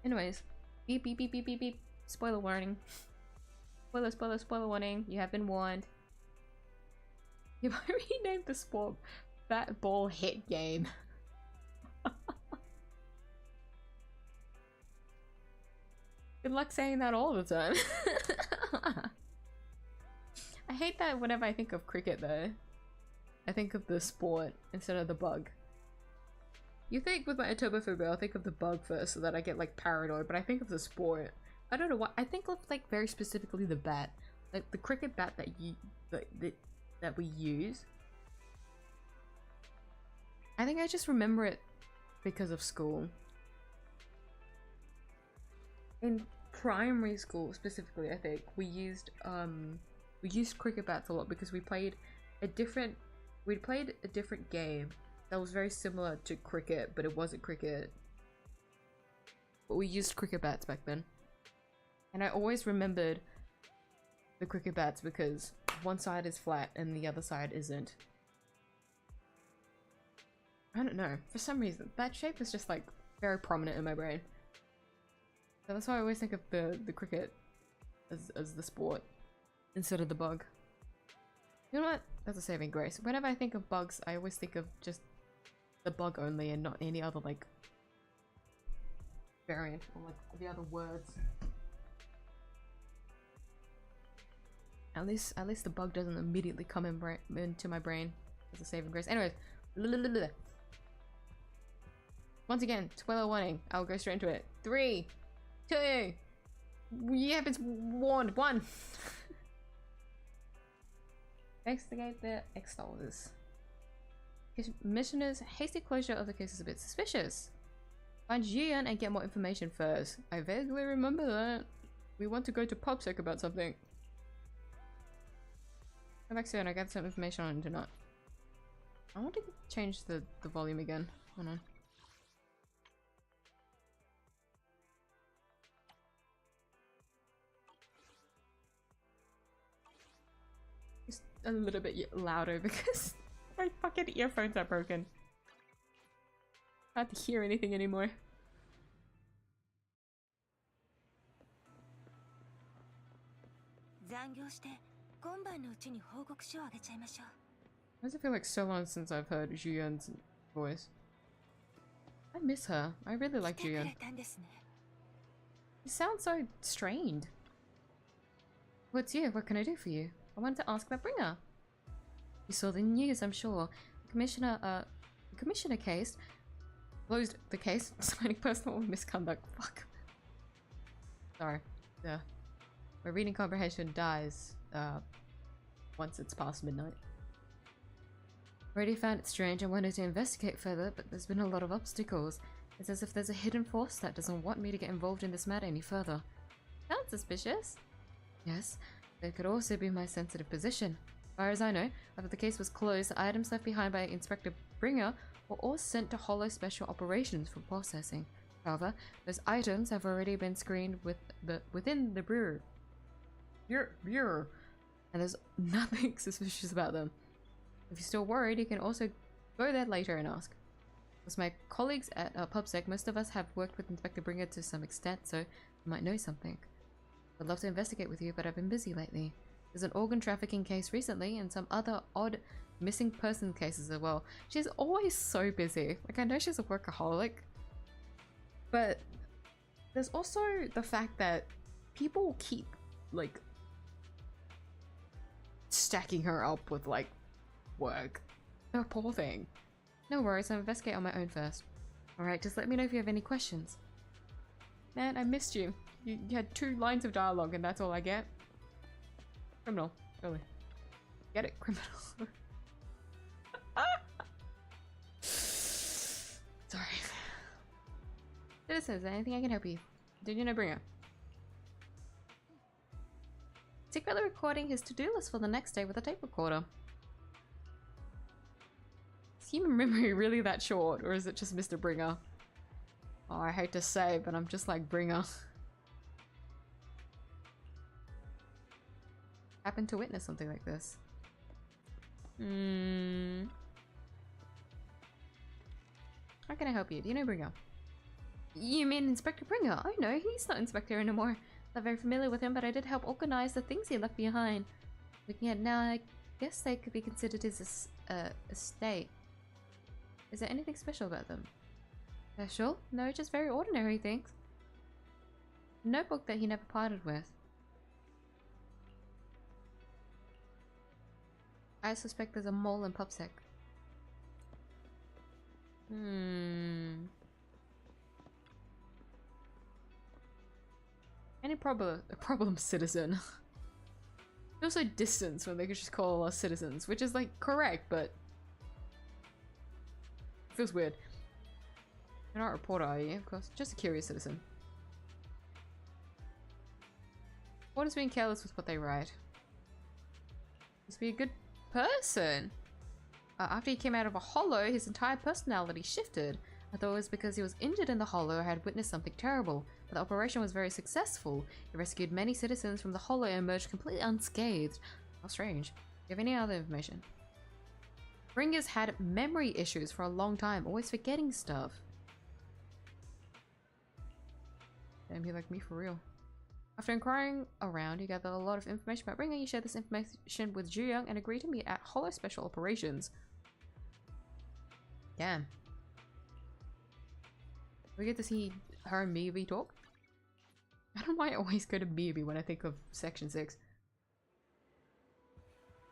Anyways, beep beep beep beep beep beep. Spoiler warning. Spoiler warning. You have been warned. You might rename the sport Bat Ball Hit Game. Good luck saying that all the time. I hate that whenever I think of cricket though. I think of the sport instead of the bug. You think with my atobophobia, I'll think of the bug first so that I get like paranoid, but I think of the sport. I don't know why. I think of like very specifically the bat. Like the cricket bat that that we use. I think I just remember it because of school. In primary school specifically, I think we used cricket bats a lot because we played a different game that was very similar to cricket, but it wasn't cricket. But we used cricket bats back then. And I always remembered the cricket bats because one side is flat and the other side isn't. I don't know, for some reason that shape is just like very prominent in my brain. So that's why I always think of the cricket as the sport instead of the bug. You know what? That's a saving grace. Whenever I think of bugs, I always think of just the bug only and not any other like variant or like the other words. At least the bug doesn't immediately come into my brain as a saving grace. Anyways, once again, spoiler warning. I'll go straight into it. 3, 2. You have been warned. 1. Investigate the 𝐢𝐧𝐟𝐨. Commissioner's hasty closure of the case is a bit suspicious. Find 𝐢𝐧𝐟𝐨 and get more information first. I vaguely remember that. We want to go to PubSec about something. Come back soon. I got some information on internet. I want to change the volume again. Hold on. Just a little bit louder because my fucking earphones are broken. I can't hear anything anymore. Why does it feel like so long since I've heard 𝐢𝐧𝐟𝐨's voice? I miss her. I really like 𝐢𝐧𝐟𝐨. You sound so strained. What's you? What can I do for you? I wanted to ask about Bringer. You saw the news, I'm sure. The commissioner case closed the case, citing personal misconduct. Fuck. Sorry. Yeah. My reading comprehension dies once it's past midnight. Already found it strange and wanted to investigate further, but there's been a lot of obstacles. It's as if there's a hidden force that doesn't want me to get involved in this matter any further. Sounds suspicious. Yes, but it could also be my sensitive position. As far as I know, after the case was closed, the items left behind by Inspector Bringer were all sent to Hollow Special Operations for processing. However, those items have already been screened within the bureau. And there's nothing suspicious about them. If you're still worried, you can also go there later and ask. As my colleagues at PubSec, most of us have worked with Inspector Bringer to some extent, so you might know something. I'd love to investigate with you, but I've been busy lately. There's an organ trafficking case recently and some other odd missing person cases as well. She's always so busy. Like, I know she's a workaholic, but there's also the fact that people keep, like, stacking her up with, like, work. The poor thing. No worries, I'll investigate on my own first. Alright, just let me know if you have any questions. Man, I missed you. You had 2 lines of dialogue and that's all I get. Criminal, really. Get it? Criminal. Sorry. ZZZ, anything I can help you? Did you know Bringer? Secretly recording his to-do list for the next day with a tape recorder. Is human memory really that short, or is it just Mr. Bringer? Oh, I hate to say, but I'm just like Bringer. Happened to witness something like this. How can I help you? Do you know Bringer? You mean Inspector Bringer? Oh no, he's not Inspector anymore. Not very familiar with him, but I did help organize the things he left behind. Looking at now, I guess they could be considered his estate. Is there anything special about them? Special? No, just very ordinary things. A notebook that he never parted with. I suspect there's a mole in Pubsec. Any problem citizen. Also distance when they could just call us citizens, which is like correct, but feels weird. You're not a reporter, are you? Of course, just a curious citizen. Reporters being careless with what they write. Must be a good person. After he came out of a hollow, his entire personality shifted. I thought it was because he was injured in the hollow or had witnessed something terrible, but the operation was very successful. He rescued many citizens from the hollow and emerged completely unscathed. How strange. Do you have any other information? Bringer's had memory issues for a long time, always forgetting stuff. Damn, he like me for real. After inquiring around, you gathered a lot of information about Bringer. You shared this information with ZZZ and agreed to meet at Hollow Special Operations. Damn. We get to see her and miyuu talk. I don't know why I always go to miyuu when I think of Section 6.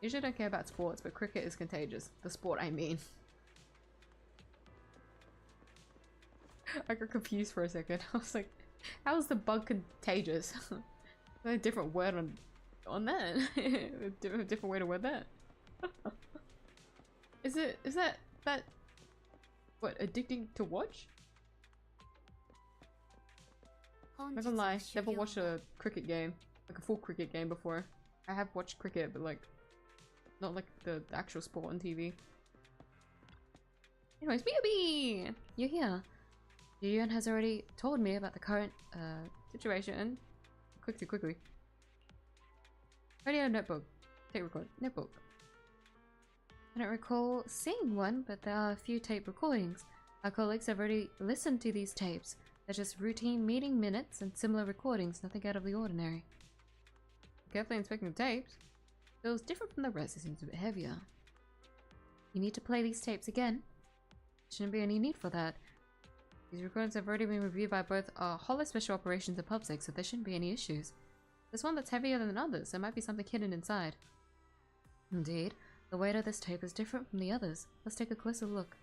Usually don't care about sports, but cricket is contagious. The sport, I mean. I got confused for a second. I was like, how is the bug contagious? A different word on that. A different way to word that. Is that what, addicting to watch? Not gonna lie, never watched a cricket game, like a full cricket game before. I have watched cricket, but like, not like the actual sport on TV. Anyways, BB! You're here. Yuan has already told me about the current situation. Quickly. Radio notebook. Tape record. Notebook. I don't recall seeing one, but there are a few tape recordings. Our colleagues have already listened to these tapes. They're just routine meeting minutes and similar recordings, nothing out of the ordinary. Carefully inspecting the tapes. Feels different from the rest, it seems a bit heavier. You need to play these tapes again. Shouldn't be any need for that. These recordings have already been reviewed by both Hollow Special Operations and PubSec, so there shouldn't be any issues. There's one that's heavier than others, there might be something hidden inside. Indeed, the weight of this tape is different from the others. Let's take a closer look.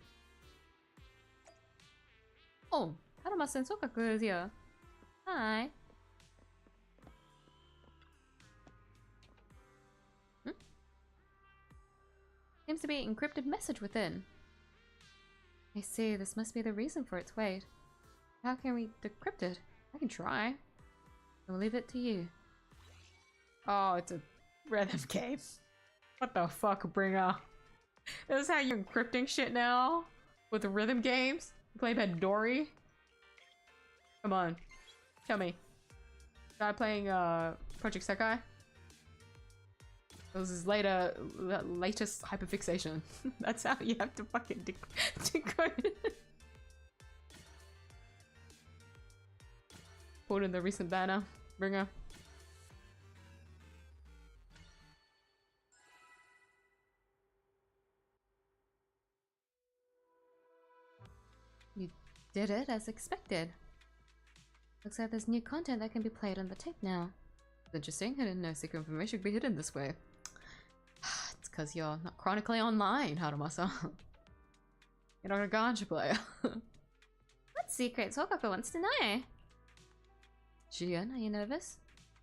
Oh! Haruma-sen, Sokaku is here. Hi. Seems to be an encrypted message within. I see, this must be the reason for its weight. How can we decrypt it? I can try. I'll leave it to you. Oh, it's a rhythm game. What the fuck, Bringer? This is how you're encrypting shit now? With the rhythm games? Played by Dory? Come on. Tell me. Guy playing Project Sekai? It was his latest hyperfixation. That's how you have to fucking decode it. Pulled in the recent banner. Bringer. did it as expected. Looks like there's new content that can be played on the tape now. Interesting, I didn't know secret information could be hidden this way. It's because you're not chronically online, Harumasa. You're not a gacha player. What secrets Hokaku wants to know? Jian, are you nervous?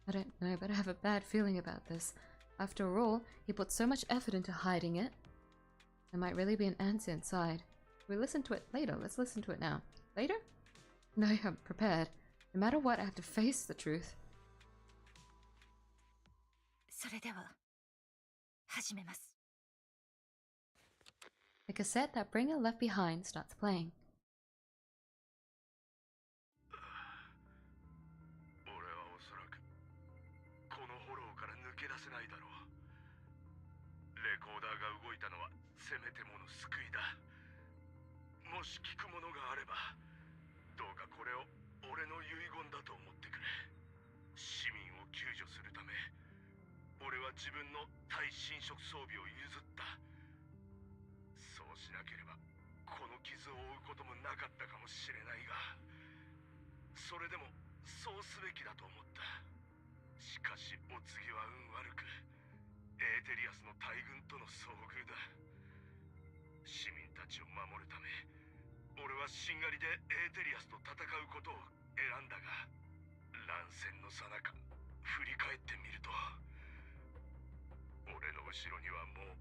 I don't know, but I have a bad feeling about this. After all, he put so much effort into hiding it. There might really be an answer inside. We'll listen to it later. Let's listen to it now. Later? No, I'm prepared. No matter what, I have to face the truth. それでは始めます。 The cassette that Bringer left behind starts playing. 俺はおそらくこのホローから抜け出せないだろう。レコーダーが動いたのはせめてもの救いだ。もし聞くものがあれば、どうかこれを俺の遺言だと思ってくれ。市民を救助するため、俺は自分の対侵食装備を譲った。そうしなければこの傷を負うこともなかったかもしれないが、それでもそうすべきだと思った。しかしお次は運悪くエーテリアスの大軍との遭遇だ。市民たちを守るため、俺はしんがりでエーテリアスと戦うことを選んだが、乱戦の最中振り返ってみると、俺の後ろにはもう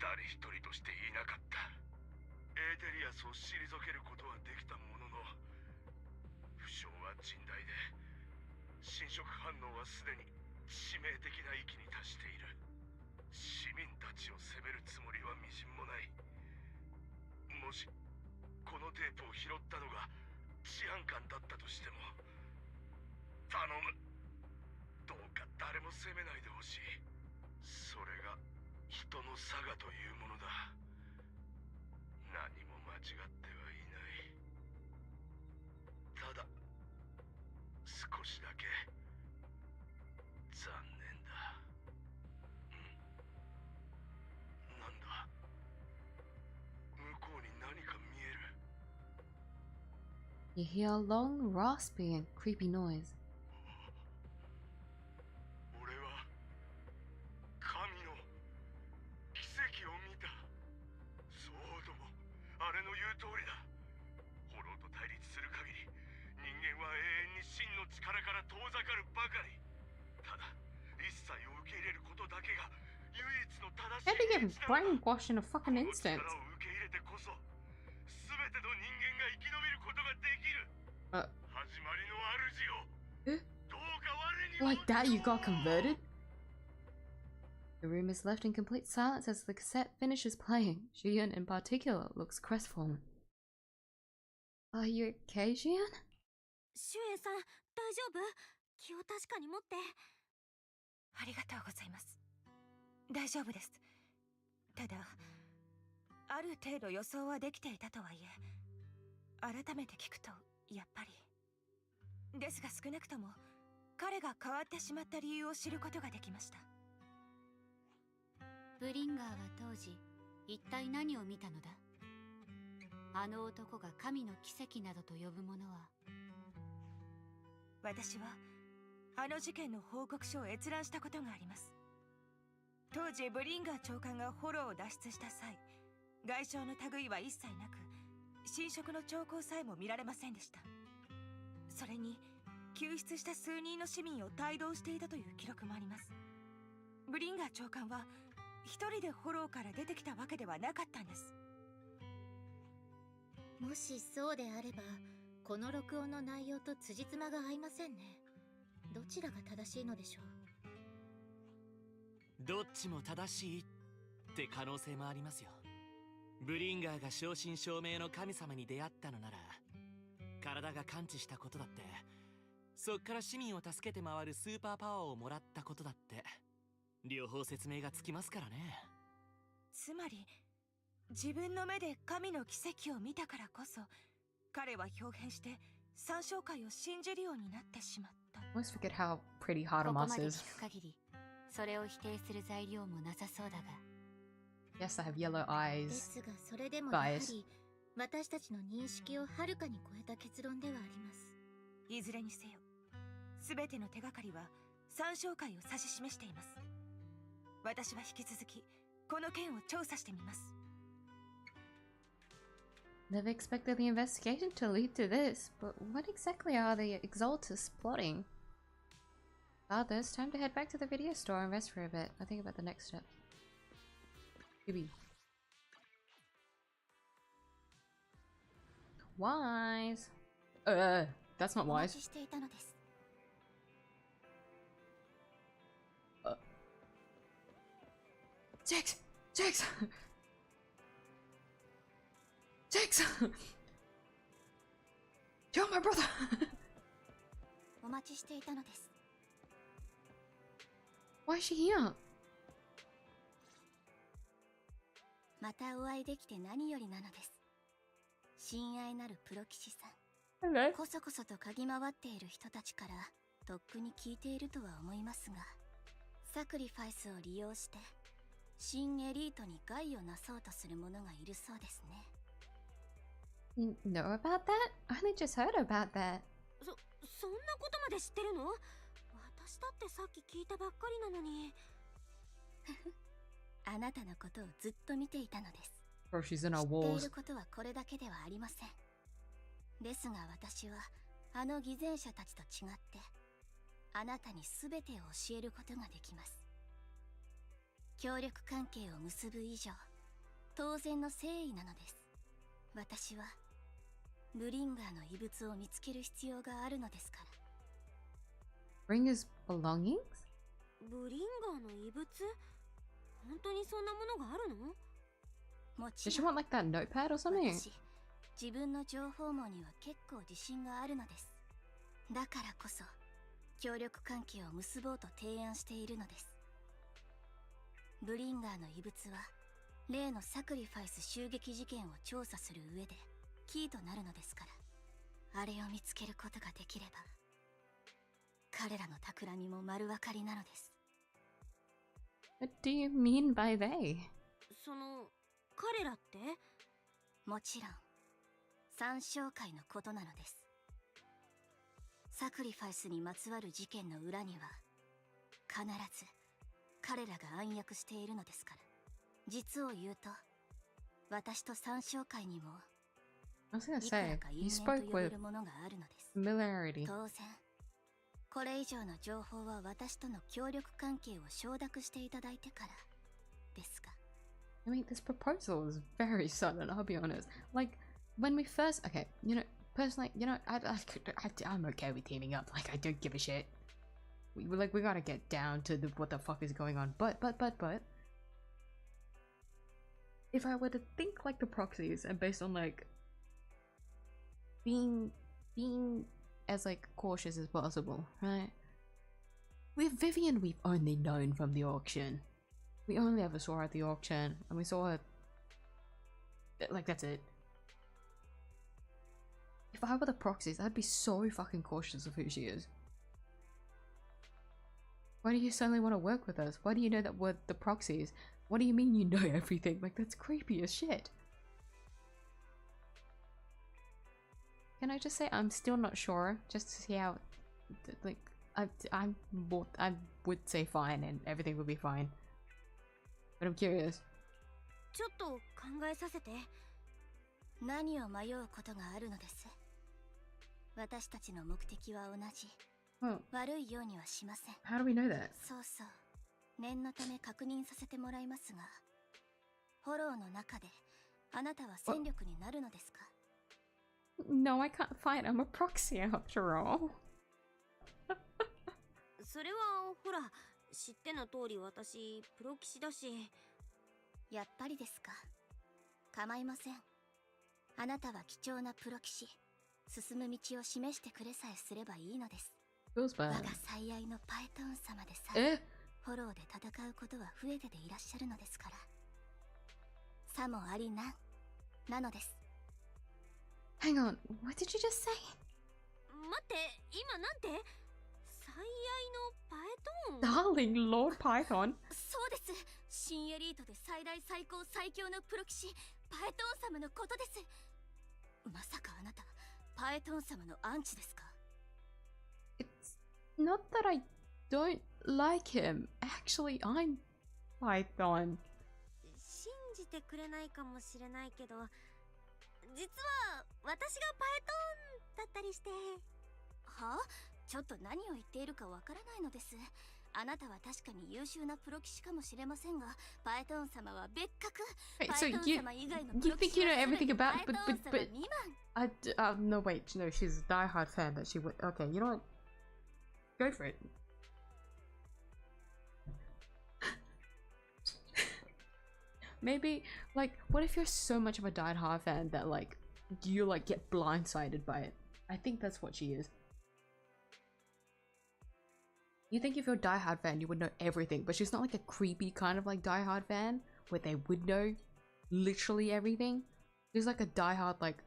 誰一人としていなかった。エーテリアスを退けることはできたものの、負傷は甚大で、侵食反応はすでに致命的な域に達している。市民たちを責めるつもりはみじんもない。もしこのテープを拾ったのが治安官だったとしても、頼む、どうか誰も責めないでほしい。それが人の性というものだ。何も間違ってはいない。ただ少しだけ残念だ。なんだ、向こうに何か見える。 You hear a long, raspy and creepy noise. 俺は神の奇跡を見た。そうとも、あれの言う通りだ。ホローと対立する限り、人間は永遠に真の力から遠ざかるばかり。ただ、一切を受け入れることだけが唯一の正しい How do you 道 get だ。 brainwashed in a fucking この instant? 力を受け入れてこそ、全ての人間が生き延びることができる。始まりの主よ。どうか我に Like that, you got おってよ。 converted? The room is left in complete silence as the cassette finishes playing. Jian, in particular, looks crestfallen. Are you okay, Jian? シュエンさん、大丈夫？気を確かに持って。ありがとうございます。大丈夫です。ただ、ある程度予想はできていたとはいえ、改めて聞くとやっぱり。ですが少なくとも彼が変わってしまった理由を知ることができました。ブリンガーは当時一体何を見たのだ？あの男が神の奇跡などと呼ぶものは。私はあの事件の報告書を閲覧したことがあります。当時ブリンガー長官がホローを脱出した際、外傷の類は一切なく、侵食の兆候さえも見られませんでした。それに救出した数人の市民を帯同していたという記録もあります。ブリンガー長官は一人でホローから出てきたわけではなかったんです。もしそうであれば、この録音の内容と辻褄が合いませんね。どちらが正しいのでしょう。どっちも正しいって可能性もありますよ。ブリンガーが正真正銘の神様に出会ったのなら、体が感知したことだって、そっから市民を助けて回るスーパーパワーをもらったことだって、両方説明がつきますからね。つまり自分の目で神の奇跡を見たからこそ、彼は表変して三正会を信じるようになってしまった。 I always forget how pretty ここま Harumasa で is. 聞く限り、それを否定する材料もなさそうだが。 Yes, I have yellow で eyes. すがそれでもやはり私たちの認識をはるかに超えた結論ではあります。いずれにせよ、全ての手がかりは参照会を指し示しています。私は引き続きこの件を調査してみます。 Never expected the investigation to lead to this, but what exactly are the 𝐢𝐧𝐟𝐨 plotting? Others, time to head back to the video store and rest for a bit. I think about the next step. Maybe. Wise. That's not お待 wise. ちしていたのです。Jax! Jax! Jax! You're my brother! お待ちしていたのです。Why is she here? またお会いできて何よりなのです。親愛なるプロ騎士さん。 Hello. こそこそと嗅ぎ回っている人たちからとっくに聞いているとは思いますが、サクリファイスを利用して新エリートに害をなそうとする者がいるそうですね。You know about that? I only just heard about that. そんなことまで知ってるの？私だってさっき聞いたばっかりなのに。あなたのことをずっと見ていたのです。 Bro, she's in our 知ってい walls. ることはこれだけではありません。ですが私はあの偽善者たちと違ってあなたに全てを教えることができます。協力関係を結ぶ以上当然の誠意なのです。私はブリンガーの遺物を見つける必要があるのですから。 Bring his belongings? ブリンガーの遺物？本当にそんなものがあるの？も Does ち she ろん want like that notepad or something? 私自分の情報網には結構自信があるのです。だからこそ協力関係を結ぼうと提案しているのです。ブリンガーの遺物は例のサクリファイス襲撃事件を調査する上でキーとなるのですから、あれを見つけることができれば彼らの企みも丸分かりなのです。 What do you mean by they? その彼らって？もちろん参照会のことなのです。サクリファイスにまつわる事件の裏には必ず彼らが暗躍しているのですから。実を言うと私と参照会にも I was gonna いくら say, か you 因縁 spoke と呼べ with るものがあるのです。 familiarity. 当然これ以上の情報は私との協力関係を承諾していただいてからですが。 I mean, this proposal is very sudden, I'll be honest. Like, when we first... Okay, you know, personally, you know, I'm okay with teaming up. Like, I don't give a shit. We gotta get down to what the fuck is going on. But... If I were to think like the proxies and based on, like, being as, like, cautious as possible, right? With Vivian, we've only known from the auction. We only ever saw her at the auction, and we saw her... Like, that's it. If I were the proxies, I'd be so fucking cautious of who she is. Why do you suddenly want to work with us? Why do you know that we're the proxies? What do you mean you know everything? Like, that's creepy as shit. Can I just say I'm still not sure, just to see how... Like, I would say fine and everything would be fine. But I'm curious. ちょっと考えさせて。何を迷うことがあるのです。私たちの目的は同じ。 Oh, 悪いようにはしません。 how do we know that? そうそう。念のため確認させてもらいますが、フォローの中であなたは戦力になるのですか？ No, I can't fight. I'm a proxy after all. それはほら、知っての通り私プロ騎士だし。やっぱりですか。構いません。あなたは貴重なプロ騎士。進む道を示してくれさえすればいいのです。 Feels 我 bad. が最愛のパイトーン様でさえ？フォローで戦うことは増えてでいらっしゃるのですから。さもありなんなのです。 Hang on, what did you just say? 待って、今なんて？最愛のパエトーン？ Darling Lord Python. そうです。新エリートで最大最高最強のプロ騎士パイトーン様のことです。まさかあなたパエトン様のアンチですか？ It's not that I don't like him. Actually, I'm Python. 信じてくれないかもしれないけど、実は私がパエトンだったりして。はあ？ちょっと何を言っているかわからないのです。あなたは確かに優秀なプロ棋士かもしれませんが、パエトン様は別格。 Wait, パ so エトン you 様以外のプ you ロ棋 think 士 you は know everything 全て about パエトン様 but 未満。 no wait, no, she's a diehard fan that she would. Okay, you know what? Go for it. Maybe like, what if you're so much of a diehard fan that like you like get blindsided by it? I think that's what she is. You think if you're a diehard fan, you would know everything, but she's not like a creepy kind of like diehard fan where they would know literally everything. She's like a diehard like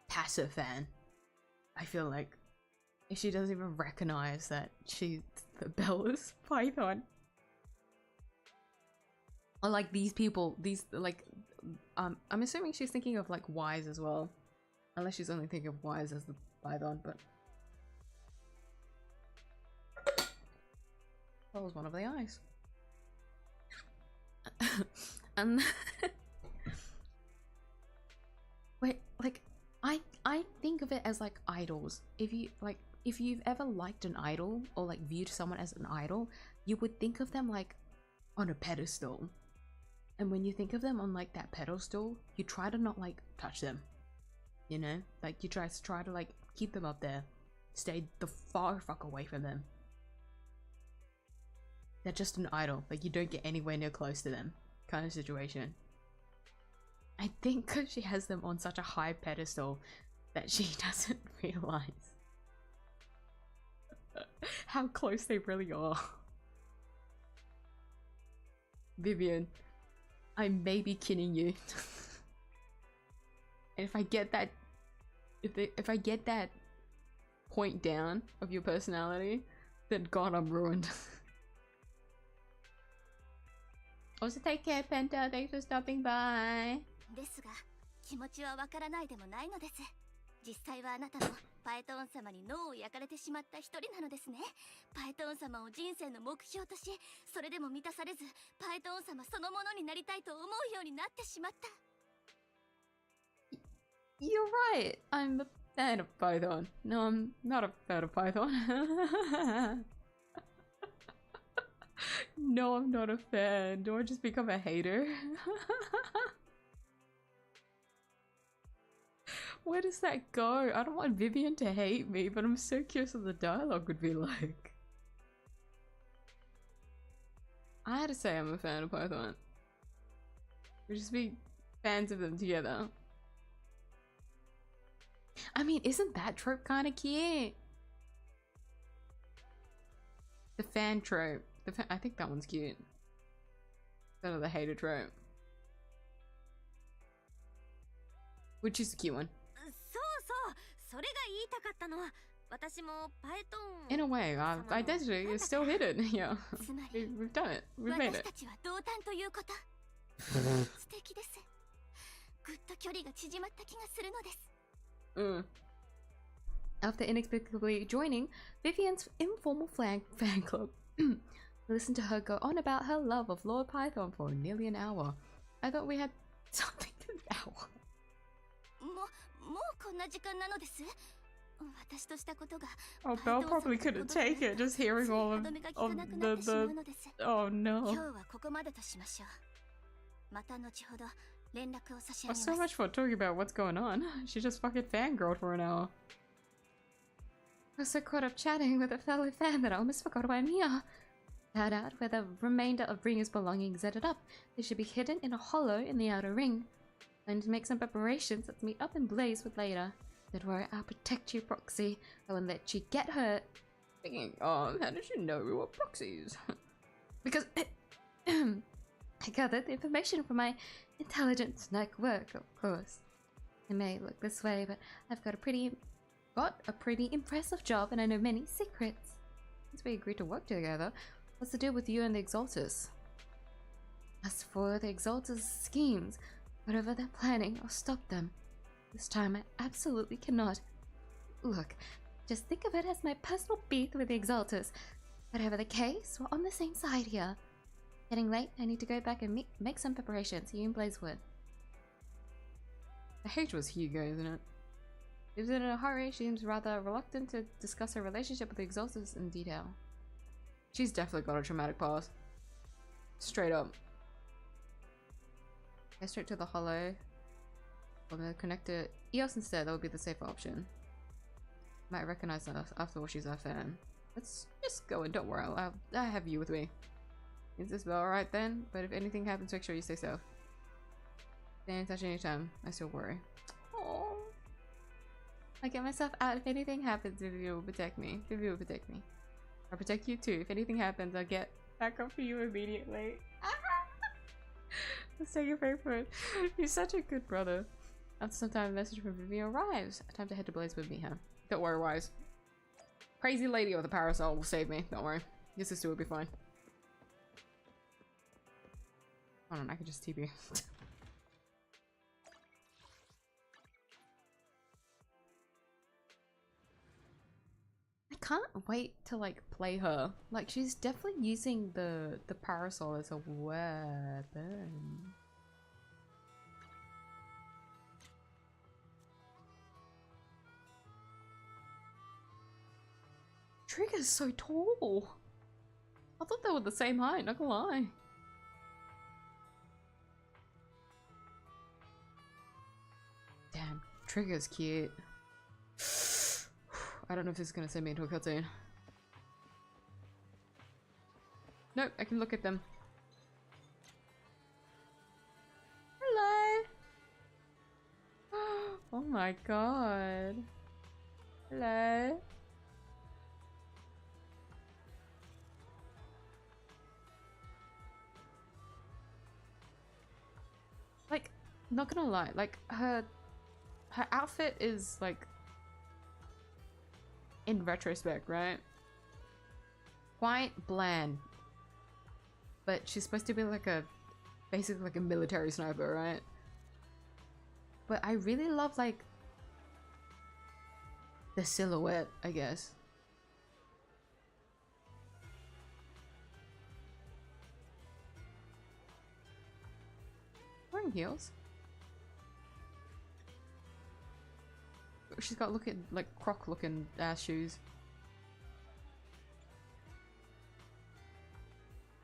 passive fan. I feel like if she doesn't even recognize that she's the Bella's Python. Or like these people, these like I'm assuming she's thinking of like 𝐢𝐧𝐼 as well. Unless she's only thinking of 𝐢𝐧𝐼 as the Python, but that was one of the eyes. And wait, like I think of it as like idols. If you've ever liked an idol or like viewed someone as an idol, you would think of them like on a pedestal. And when you think of them on like that pedestal, you try to not like touch them. You know? Like you try to like keep them up there. Stay the far fuck away from them. They're just an idol. Like you don't get anywhere near close to them. Kind of situation. I think because she has them on such a high pedestal that she doesn't realize how close they really are. Vivian, I may be kidding you. And if I get that, if I get that point down of your personality, then God, I'm ruined. Also, take care, Penta. Thanks for stopping by. ですが気持ちはわからないでもないのです。実際はあなたもパエトン様に脳を焼かれてしまった一人なのですね。パエトン様を人生の目標とし、それでも満たされず、パエトン様そのものになりたいと思うようになってしまった。 You're right. I'm a fan of Python. No, I'm not a fan of Python. No, I'm not a fan. Do I just become a hater? Where does that go? I don't want Vivian to hate me, but I'm so curious what the dialogue would be like. I had to say I'm a fan of Python. We'll just be fans of them together. I mean, isn't that trope kind of cute? The fan trope. I think that one's cute. Instead of the hater trope. Which is a cute one. そうそう、それが言いたかったのは、私もパエトン。 In a way, our identity is still hidden. Yeah, つまり we've done it. We've made 私 it. たちは同担ということ。素敵です。ぐっと距離が縮まった気がするのです。After inexplicably joining Vivian's informal fan club, listen to her go on about her love of Lord Python for nearly an hour. I thought we had something an hour. もうこんな時間なのです。私としたことが Oh, Belle probably couldn't take it just hearing all of the oh 今 no. 日はここまでとしましょう。また後ほど連絡を差し上 Well, げ so ます。 much for talking about what's going on. She just fucking fangirled for an hour. I was so caught up chatting with a fellow fan that I almost forgot about Mia. Found out where the remainder of Ringer's belongings ended up. They should be hidden in a hollow in the outer ring. And to make some preparations, let's meet up in Blazewood later. Don't worry, I'll protect you, Proxy. I won't let you get hurt. Thinking, how did you know we were proxies? Because I gathered the information from my intelligence network, of course. It may look this way, but I've got a pretty impressive job, and I know many secrets. Since we agreed to work together, what's the deal with you and the 𝐢𝐧𝐼? As for the 𝐢𝐧𝐼's schemes, Whatever they're planning, I'll stop them. This time I absolutely cannot. Look, just think of it as my personal beef with the 𝐢𝐧𝐼. Whatever the case, we're on the same side here. Getting late, I need to go back and make some preparations. You and Blazewood. The H was 𝐢𝐧𝐼, isn't it? If in a hurry, she seems rather reluctant to discuss her relationship with the 𝐢𝐧𝐼 in detail. She's definitely got a traumatic past. Straight up. Go straight to the hollow. I'm gonna connect to 𝐢𝐽 instead. That would be the safer option. Might recognize us after all. She's our fan. Let's just go and don't worry. I have you with me. Is this well alright then? But if anything happens, make sure you stay safe. Stay in touch anytime. I still worry. Oh, I get myself out if anything happens. Vivian will protect me. Vivian will protect me. I'll protect you too. If anything happens, I'll get back up for you immediately. Let's take your favorite. You're such a good brother. After some time, a message from Vivian arrives. Time to head to Blaze with me, huh? Don't worry, Wise. Crazy lady with a parasol will save me. Don't worry. Your sister will be fine. Hold on, I can just TP. I can't wait to like play her. Like she's definitely using the parasol as a weapon. Trigger's so tall. I thought they were the same height, not gonna lie. Damn, Trigger's cute. I don't know if this is gonna send me into a cutscene. Nope, I can look at them. Hello! Oh my god. Hello? Like, not gonna lie, like her outfit is like, in retrospect, right? Quite bland. But she's supposed to be like a, basically like a military sniper, right? But I really love like the silhouette, I guess. Wearing heels. She's got looking like croc looking ass shoes.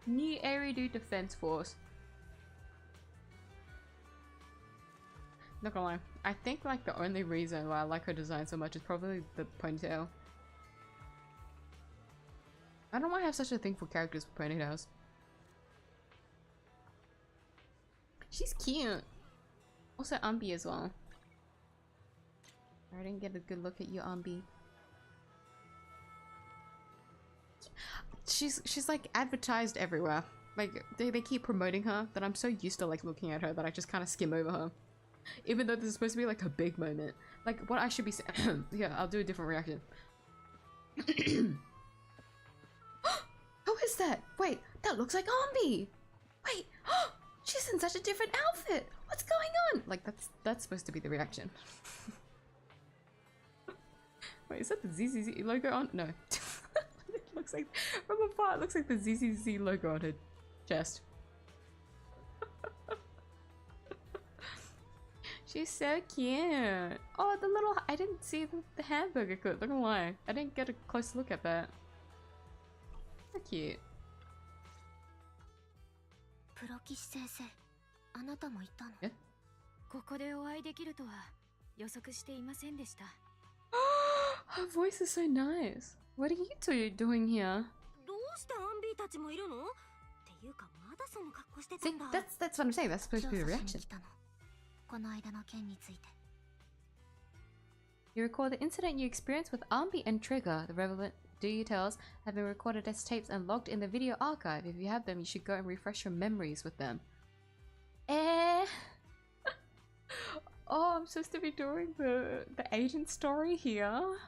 New Eridu Defense Force. Not gonna lie, I think like the only reason why I like her design so much is probably the ponytail. I don't know why I have such a thing for characters with ponytails. She's cute. Also 𝐢𝐵 as well. I didn't get a good look at you, 𝐢𝐵. She's like advertised everywhere. Like they keep promoting her that I'm so used to like looking at her that I just kind of skim over her. Even though this is supposed to be like a big moment. Like what I should be saying. Yeah, I'll do a different reaction. Who is that? Wait, that looks like 𝐢𝐵. Wait, she's in such a different outfit. What's going on? Like that's supposed to be the reaction. Wait, is that the ZZZ logo on? No. It looks like, from afar, it looks like the ZZZ logo on her chest. She's so cute. Oh, the little, I didn't see the hamburger coat, not gonna lie. I didn't get a close look at that. So cute. プロ棋士先生、あなたもいたの？え？ここでお会いできるとは予測していませんでした。Her voice is so nice. What are you two doing here? どうして𝐢𝐵たちもいるの？っていうかまだその格好してた See, んだ。that's what I'm saying. That's supposed to be the 調査し reaction. に来たの。この間の件について。You recall the incident you experienced with 𝐢𝐵 and Trigger. The relevant details have been recorded as tapes and logged in the video archive. If you have them, you should go and refresh your memories with them. Oh, I'm supposed to be doing the agent story here.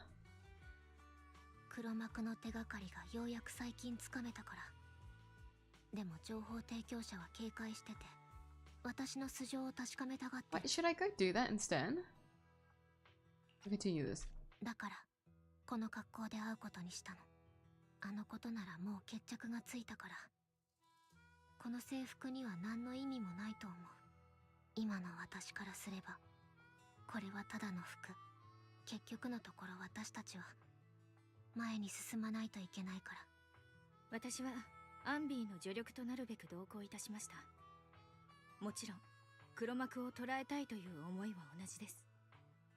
黒幕の手がかりがようやく最近つかめたから。でも情報提供者は警戒してて、私の素性を確かめたがって。 Wait, should I go do that instead? Continue this. だからこの格好で会うことにしたの。あのことならもう決着がついたから。この制服には何の意味もないと思う。今の私からすればこれはただの服。結局のところ私たちは前に進まないといけないから。私はアンビーの助力となるべく同行いたしました。もちろん黒幕を捕らえたいという思いは同じです。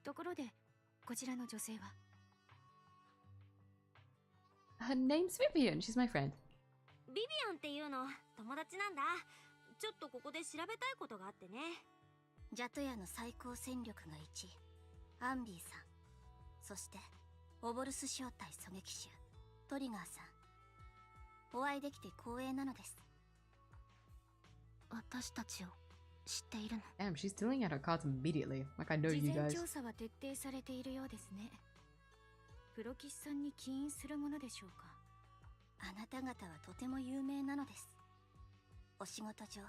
ところでこちらの女性は？ Her name's Vivian. She's my friend. ビビアンっていうの友達なんだ。ちょっとここで調べたいことがあってね。ジャトヤの最高戦力が1、アンビーさん。そしてオボルス小隊狙撃手トリガーさん。お会いできて光栄なのです。私たちを知っているの？ Damn, she's dealing at her cards immediately. Like I know 事 you 前 guys. 調査は徹底されているようですね。プロ棋士さんに起因するものでしょうか？あなた方はとても有名なのです。お仕事上、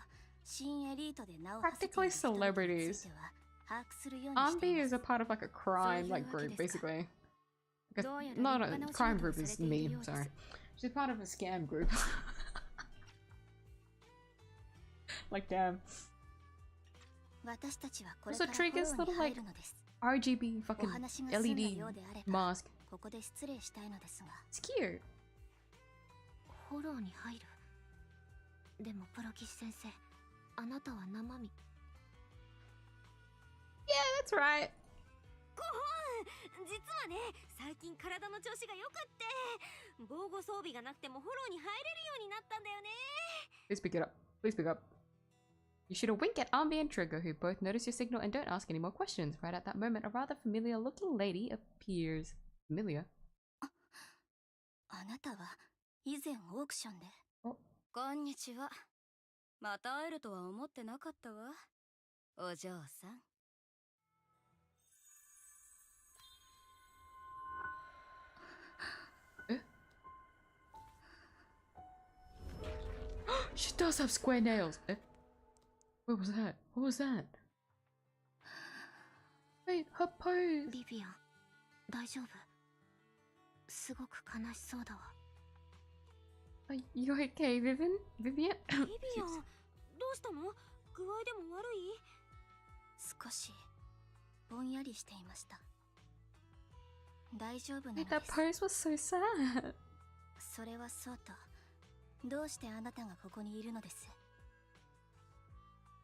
新エリートで名を馳せている人々については把握するようにしてい Ambi ま is す。 a part of like a crime like group, basically. Like not a crime group is me. Sorry, she's part of a scam group. Like damn. 私たちはこれ Also からフォロ triggers ーに little 入 like るのです。 RGB お fucking 話が済んだ LED ようであれば、 mask. ここで失礼したいのですが。 It's cute. フォローに入る。でもプロ棋士先生、あなたは生身。 Yeah, that's right. 実はね、最近体の調子が良くって、防護装備がなくてもフォローに入れるようになったんだよね。 Please pick it up. Please pick up. You should have winked at Ambi and Trigger, who both notice your signal and don't ask any more questions. Right at that moment, a rather familiar-looking lady appears. Familiar? あなたは以前オークションで。お、こんにちは。また会えるとは思ってなかったわ。お嬢さん。She does have square nails. Eh? What was that? What was that? Wait, her pose. ビビアン、大丈夫？すごく悲しそうだわ。Are you okay, Vivian? Vivian? ビビアン、どうしたの？具合でも悪い？少しぼんやりしていました。大丈夫なの Wait, で that す。 pose was so sad. それはそうと、どうしてあなたがここにいるのです？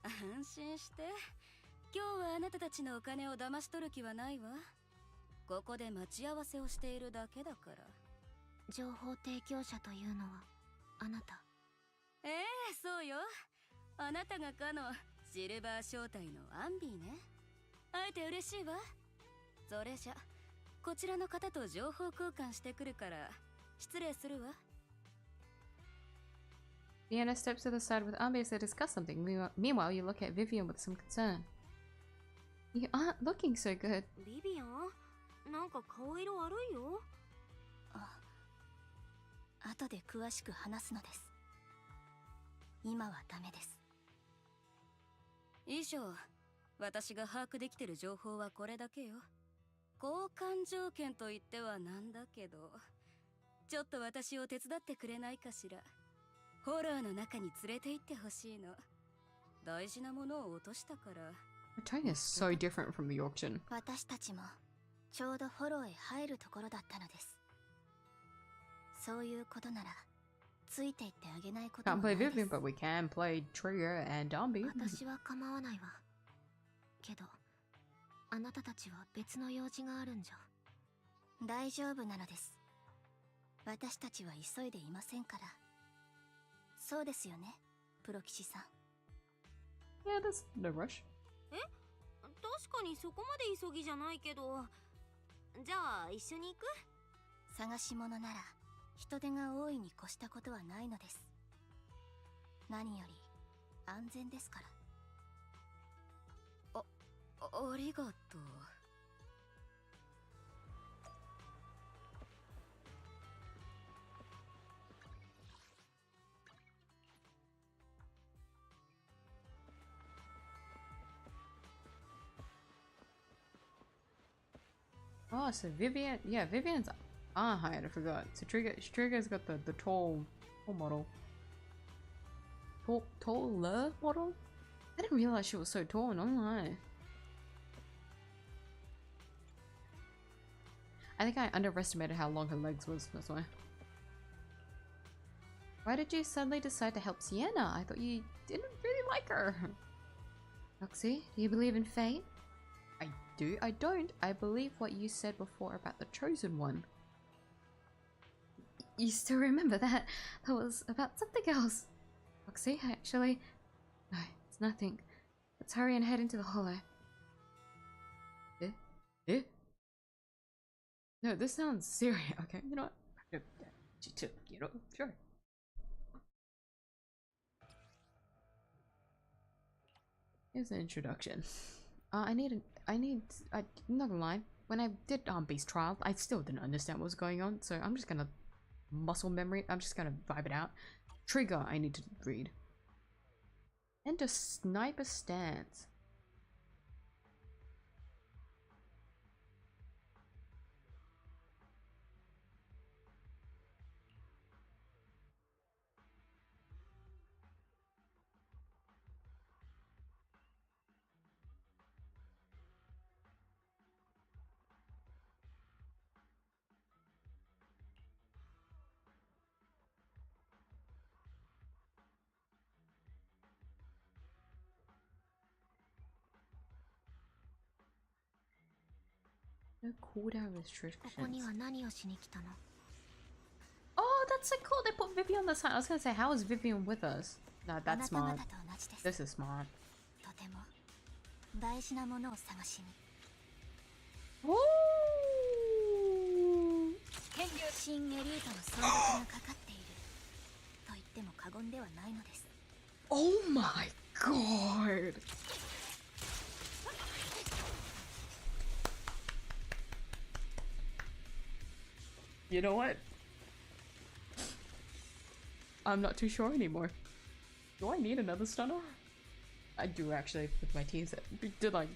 安心して。今日はあなたたちのお金を騙し取る気はないわ。ここで待ち合わせをしているだけだから。情報提供者というのはあなた？そうよ。あなたがかのシルバー小隊のアンビーね。会えて嬉しいわ。それじゃこちらの方と情報交換してくるから失礼するわ。Vienna steps to the side with Ambi as they discuss something. Meanwhile, you look at Vivian with some concern. You aren't looking so good. ビビアン、なんか顔色悪いよ。後で詳しく話すのです。今はダメです。以上、私が把握できてる情報はこれだけよ。交換条件と言ってはなんだけど、ちょっと私を手伝ってくれないかしら。フォローの中に連れて行ってほしいの。大事なものを落としたから。Her tone is so different from the auction. 私たちもちょうどフォローへ入るところだったのです。そういうことならついていってあげないことも Can't な play いです。 Vivian, but we can play Trigger and Ambi. 私は構わないわ。けどあなたたちは別の用事があるんじゃ。大丈夫なのです。私たちは急いでいませんから。そうですよね、プロ棋士さん。 Yeah, there's no rush. 確かにそこまで急ぎじゃないけど。じゃあ一緒に行く？探し物なら人手が多いに越したことはないのです。何より安全ですから。ありがとう。Oh, so Vivian, yeah, Vivian's height, I forgot. So Trigger's got the tall model. Taller model? I didn't realize she was so tall, no lie. I think I underestimated how long her legs was, that's why. Why did you suddenly decide to help Sienna? I thought you didn't really like her. Roxy, do you believe in fate? I do. I don't. I believe what you said before about the chosen one. You still remember that? That was about something else. Roxy, actually... No, it's nothing. Let's hurry and head into the hollow. Eh? Eh? No, this sounds serious. Okay, you know what? You know, sure. Here's an introduction. I'm not gonna lie. When I did Beast Trial, I still didn't understand what was going on, so I'm just gonna muscle memory. I'm just gonna vibe it out. Trigger, I need to read. Enter Sniper Stance. No cooldown restrictions. Oh, that's so cool. They put Vivian on the side. I was gonna say, how is Vivian with us? No, that's smart. This is smart. Woo! 新エリートの存続がかかっていると言っても過言ではないのです。 Oh my god! You know what? I'm not too sure anymore. Do I need another stunner? I do actually with my teams. Do I?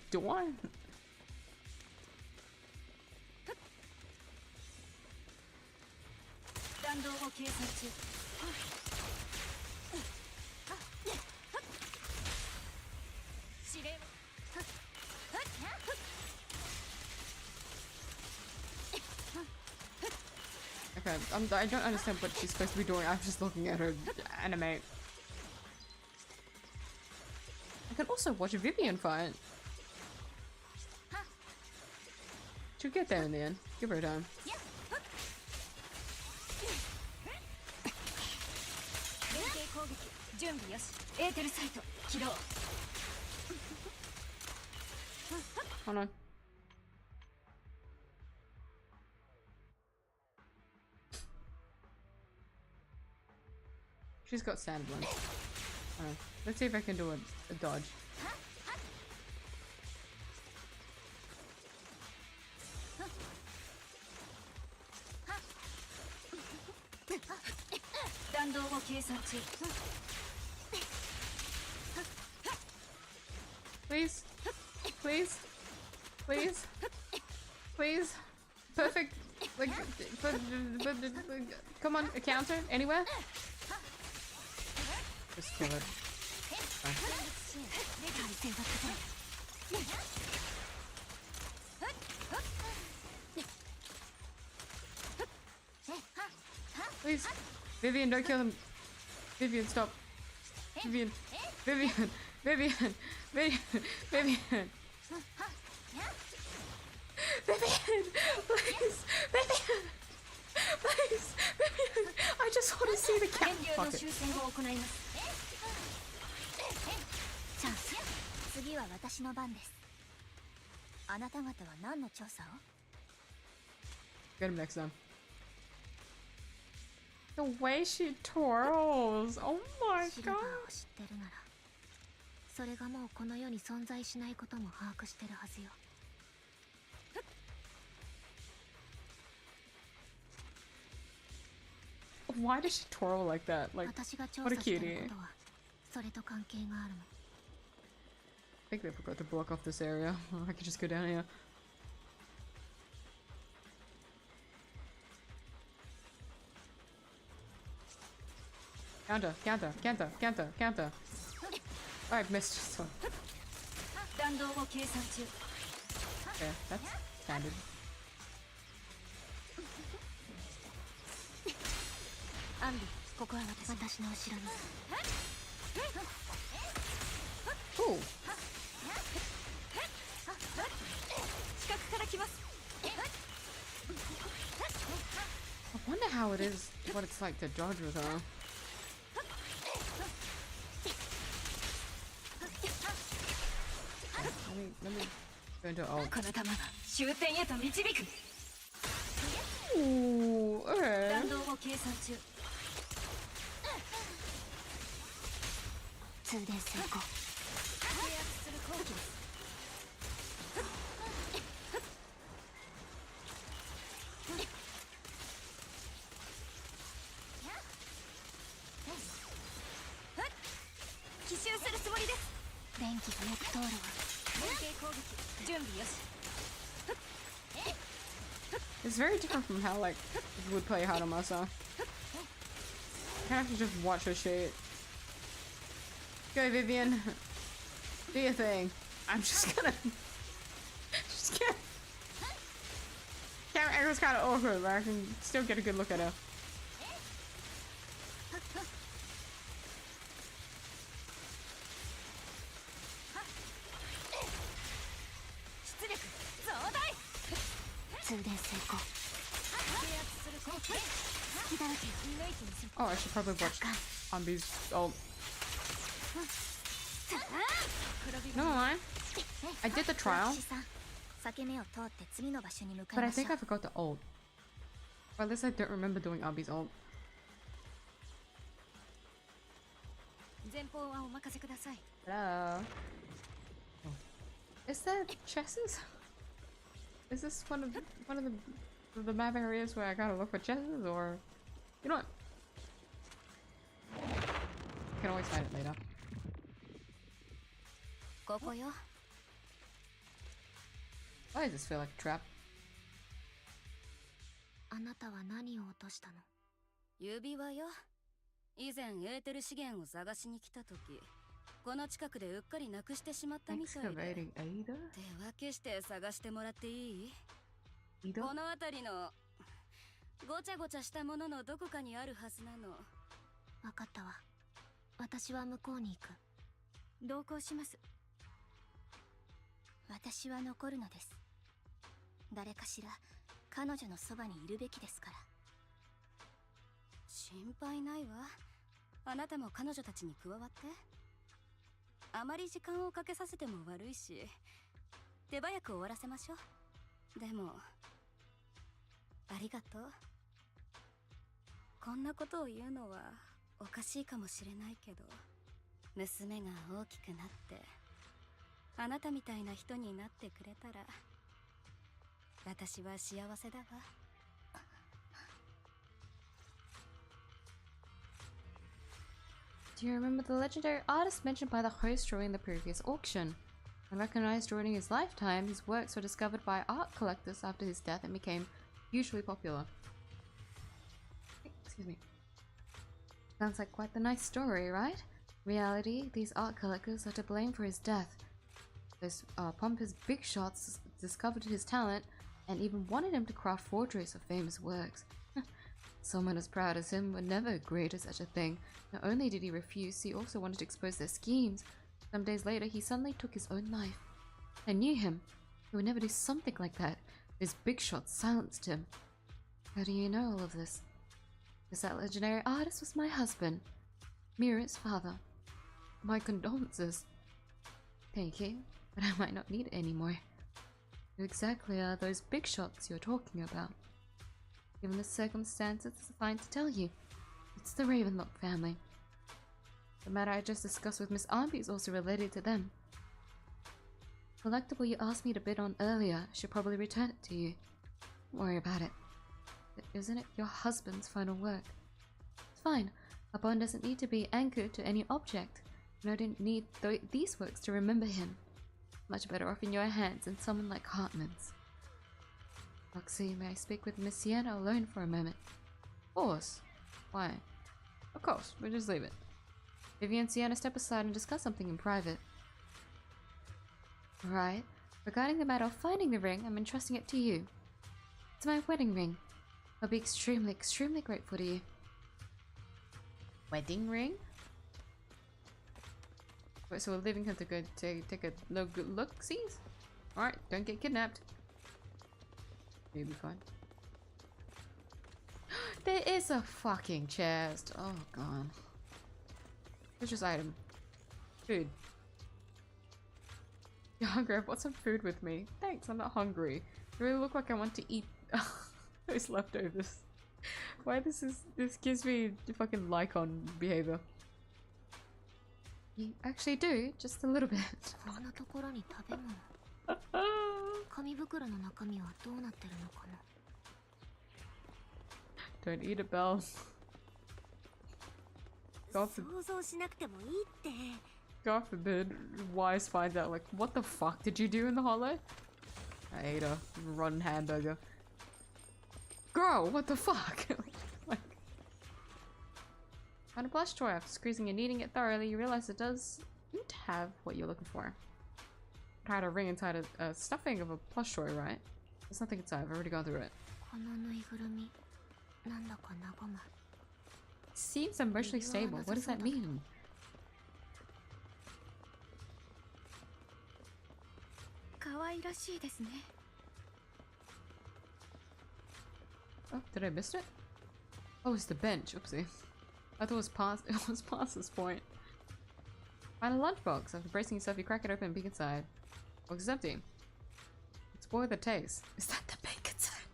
Okay, I don't understand what she's supposed to be doing. I'm just looking at her animate. I can also watch Vivian fight. She'll get there in the end. Give her time. Hold on. She's got sand one. Let's see if I can do a dodge. Please, please, please, please. Perfect. Like, come on, a counter anywhere. Just kill it. Please, Vivian, don't kill him. Vivian, stop. Vivian, Vivian, Vivian, Vivian, Vivian. Vivian, please, Vivian, please, Vivian. I just want to see the cat. Fuck it. 次は私の番です。あなた方は何の調査を? Get him next time. The way she twirls. Oh my god. 知ってるなら、それがもうこの世に存在しないことも把握してるはずよ。Why does she twirl like that? Like, 私が調 what a 査してる cutie. ことはそれと関係があるの。I think they forgot to block off this area. I could just go down here. Counter, counter, counter, counter, counter. Oh, I missed this one. 弾道を計算中。 Okay, that's standard. アンビ、ここは私の後ろに。 Ooh. 近くから来ます。 I wonder how it is, what it's like to dodge with her. Let me go into ult. この弾が終点へと導く。 Ooh, okay. 弾道を計算中。通電成功。制圧する攻撃です。 奇襲するつもりです。電気がよく通るわ。連携攻撃準備よし。 It's very different from how, like, you would play Haramasa. You kind of have to just watch her shit. Go, Vivian. Do your thing. I'm just gonna... just gonna... Camera angle's kind of awkward, but I can still get a good look at her. Oh, I should probably watch Ambi's ult. No lie. I did the trial, but I think I forgot the ult. Or at least I don't remember doing Ambi's ult. 前方はお任せください。 Hello. Oh. Is there chesses? Is this one of the map areas where I gotta look for chesses, or you know what? I can always find it later. ここよ。 Why does this feel like a trap? あなたは何を落としたの？指輪よ。以前エーテル資源を探しに来た時、この近くでうっかりなくしてしまったみたいで。 Excavating Ada? 手分けして探してもらっていい？ Ada? この辺りのごちゃごちゃしたもののどこかにあるはずなの。わかったわ。私は向こうに行く。同行します。私は残るのです。誰かしら彼女のそばにいるべきですから。心配ないわ。あなたも彼女たちに加わって。あまり時間をかけさせても悪いし、手早く終わらせましょう。でもありがとう。こんなことを言うのはおかしいかもしれないけど、娘が大きくなってあなたみたいな人になってくれたら私は幸せだわ。 Do you remember the legendary artist mentioned by the host during the previous auction? Unrecognized during his lifetime, his works were discovered by art collectors after his death and became hugely popular. Excuse me. Sounds like quite the nice story, right? In reality, these art collectors are to blame for his death. Those pompous big shots discovered his talent and even wanted him to craft forgeries of famous works. Someone as proud as him would never agree to such a thing. Not only did he refuse, he also wanted to expose their schemes. Some days later, he suddenly took his own life. I knew him. He would never do something like that. His big shots silenced him. How do you know all of this? Because that legendary artist was my husband, Miyuu's father. My condolences. Thank you, but I might not need it anymore. Who exactly are those big shots you're talking about? Given the circumstances, it's fine to tell you. It's the Ravenlock family. The matter I just discussed with Miss Arby is also related to them. Collectible you asked me to bid on earlier, I should probably return it to you. Don't worry about it. Isn't it your husband's final work? It's fine. A bond doesn't need to be anchored to any object. And I didn't need these works to remember him. Much better off in your hands than someone like Hartman's. Roxy, may I speak with Miss Sienna alone for a moment? Of course. Why? Of course, we'll just leave it. Vivian and Sienna step aside and discuss something in private. Right. Regarding the matter of finding the ring, I'm entrusting it to you. It's my wedding ring. I'll be extremely, extremely grateful to you. Wedding ring? Wait, so we're leaving her to go take a good look-sees? Alright, don't get kidnapped. You'll be fine. There is a fucking chest. Oh god. Purchase item. Food. You're hungry? I brought some food with me. Thanks, I'm not hungry. I really look like I want to eat those leftovers. Why this gives me fucking Lycon behavior. You actually do, just a little bit. Don't eat it, Belle. God forbid Wise finds out, like, what the fuck did you do in the hollow? I ate a rotten hamburger. Girl, what the fuck? Like, find a plush toy. After squeezing and eating it thoroughly, you realize it doesn't have what you're looking for. Tried a ring inside a stuffing of a plush toy, right? There's nothing inside. I've already gone through it. Seems emotionally stable. What does that mean? Oh, did I miss it? Oh, it's the bench. Oopsie. I thought it was past this point. Find a lunchbox. After bracing yourself, you crack it open and peek inside. Box is empty. Explore the taste. Is that the bacon side?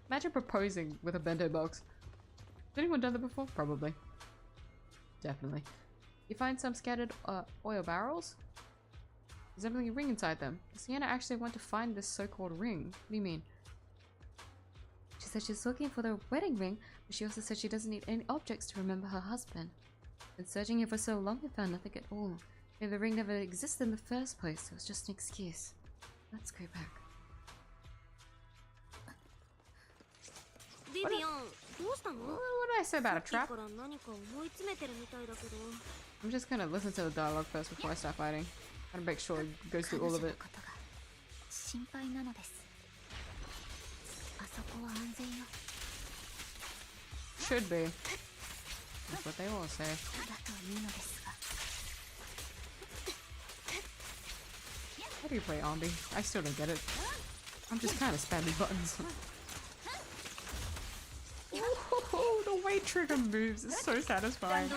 Imagine proposing with a bento box. Has anyone done that before? Probably. Definitely. You find some scattered oil barrels? There's definitely a ring inside them. Does Sienna actually want to find this so-called ring? What do you mean? She said she's looking for the wedding ring, but she also said she doesn't need any objects to remember her husband. Been searching here for so long and found nothing at all. Maybe the ring never existed in the first place, so it was just an excuse. Let's go back. What did I say about a trap? I'm just gonna listen to the dialogue first before I start fighting. Gotta make sure it goes through all of it. Should be. That's what they all say. How do you play Ombi? I still don't get it. I'm just kind of spamming buttons. Oh, the way trigger moves is so satisfying.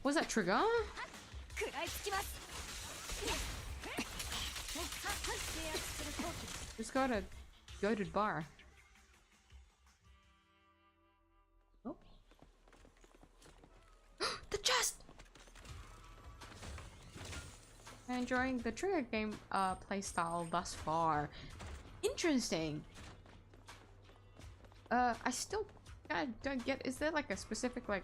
Was that trigger? Just got a goated bar. Oh. The chest! I'm enjoying the trigger game playstyle thus far. Interesting. I still don't get, is there like a specific like,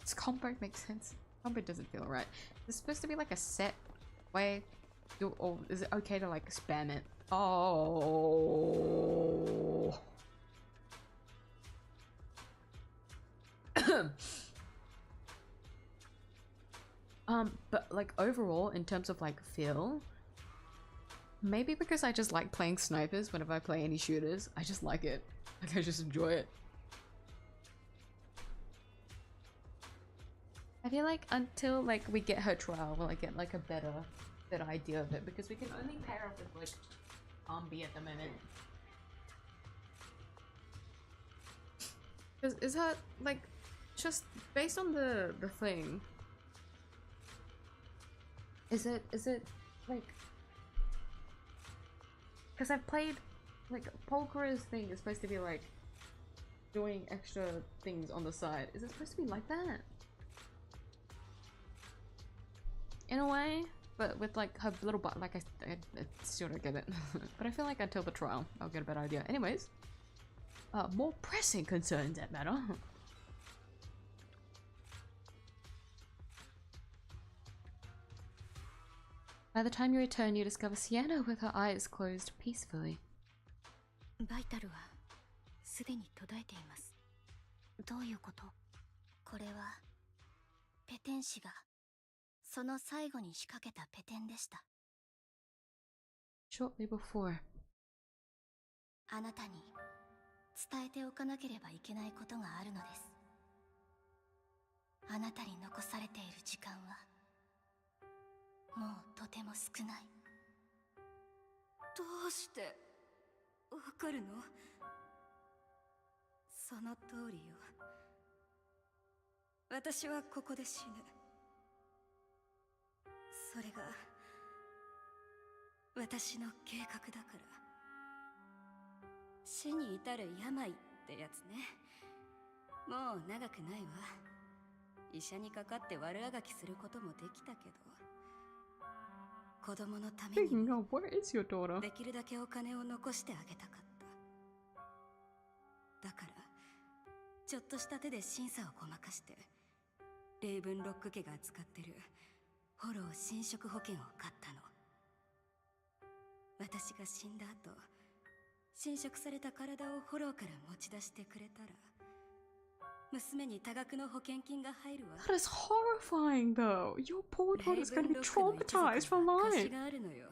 does combo make sense? Combo doesn't feel right. Is it supposed to be like a set way, or is it okay to like spam it? Oh. But like overall, in terms of like feel, maybe because I just like playing snipers whenever I play any shooters, I just like it. Like I just enjoy it. I feel like until like we get her trial, will I get like a better idea of it, because we can only pair up with like Ombi at the moment. Cause is her like just based on the thing? Is it like, because I've played like Polkara's thing is supposed to be like doing extra things on the side. Is it supposed to be like that? In a way? But with like her little butt, like I still don't get it. But I feel like until the trial, I'll get a better idea. Anyways, more pressing concerns that matter. By the time you return, you discover Sienna with her eyes closed peacefully. バイタルはすでに途絶えています。どういうこと？これはペテン師がその最後に仕掛けたペテンでした。Shortly before. あなたに伝えておかなければいけないことがあるのです。あなたに残されている時間はもうとても少ない。どうしてわかるの？その通りよ。私はここで死ぬ。それが私の計画だから。死に至る病ってやつね。もう長くないわ。医者にかかって悪あがきすることもできたけど、子供のためにも where is your daughter? できるだけお金を残してあげたかった。だからちょっとした手で審査をごまかして、レイブンロック家が使ってるフォロー侵食保険を買ったの。私が死んだ後、侵食された体をフォローから持ち出してくれたら、娘に多額の保険金が入るわ。That is horrifying though. Your poor daughter is going to be traumatized for life. 貸しがあるのよ。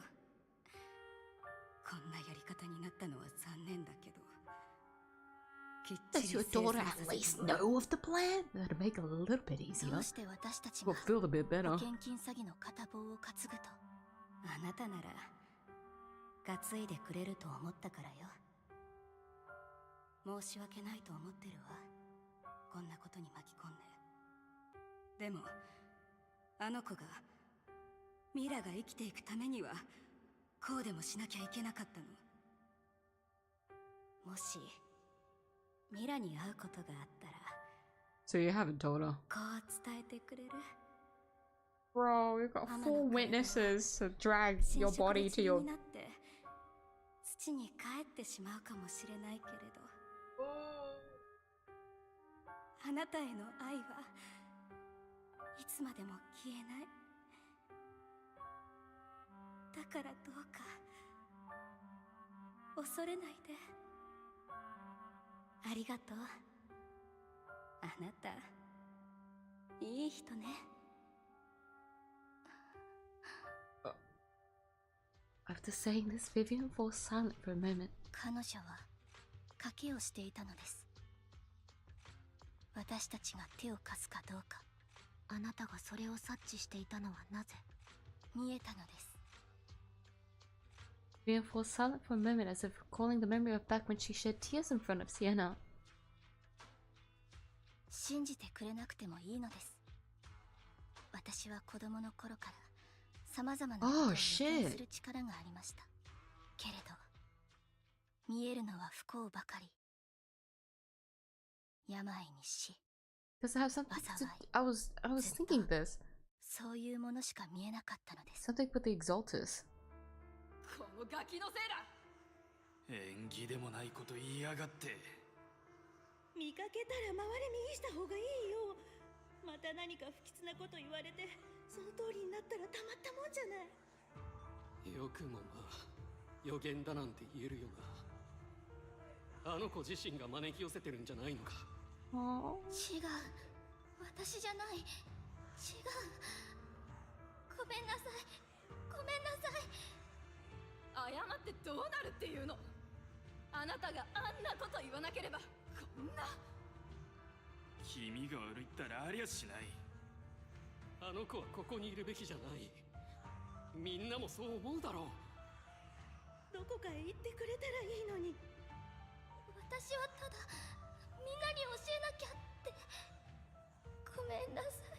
こんなやり方になったのは残念だけど。Does your daughter at least know of the plan? That'd make it a little bit easier. どうして私たちが We'll feel a bit 保 better. 険金詐欺の片棒を担ぐと？あなたなら担いでくれると思ったからよ。申し訳ないと思ってるわ。こんなことに巻き込んで。でもあの子が、ミラが生きていくためにはこうでもしなきゃいけなかったの。もしミラに会うことがあったら、 So you haven't told her. こう伝えてくれる？ Bro, we've got 4 witnesses to drag your body to your... になって土に帰ってしまうかもしれないけれど、あなたへの愛はいつまでも消えない。だからどうか恐れないで。ありがとう。あなたいい人ね。After saying this, Vivian falls silent for a moment. 彼女は賭けをしていたのです。私たちが手を貸すかどうか。あなたがそれを察知していたのはなぜ？見えたのです。Vivian falls silent for a moment as if recalling the memory of back when she shed tears in front of Sienna. 信じてくれなくてもいいのです。私は子供の頃から様々なことを予見する力がありました。けれど見えるのは不幸ばかり。病に死。 Does it have something to... I was thinking this. そういうものしか見えなかったのです。 Something with the 𝐢𝐧𝐿𝑧. このガキのせいだ。縁起でもないこと言いやがって。見かけたら周り見した方がいいよ。また何か不吉なこと言われて、その通りになったらたまったもんじゃない。よくもまあ予言だなんて言えるよな。あの子自身が招き寄せてるんじゃないのか。違う、私じゃない。違う。ごめんなさい。ごめんなさい。謝ってどうなるっていうの？あなたがあんなこと言わなければこんな。君が悪いったらありゃしない。あの子はここにいるべきじゃない。みんなもそう思うだろう。どこかへ行ってくれたらいいのに。私はただみんなに教えなきゃって。ごめんなさい。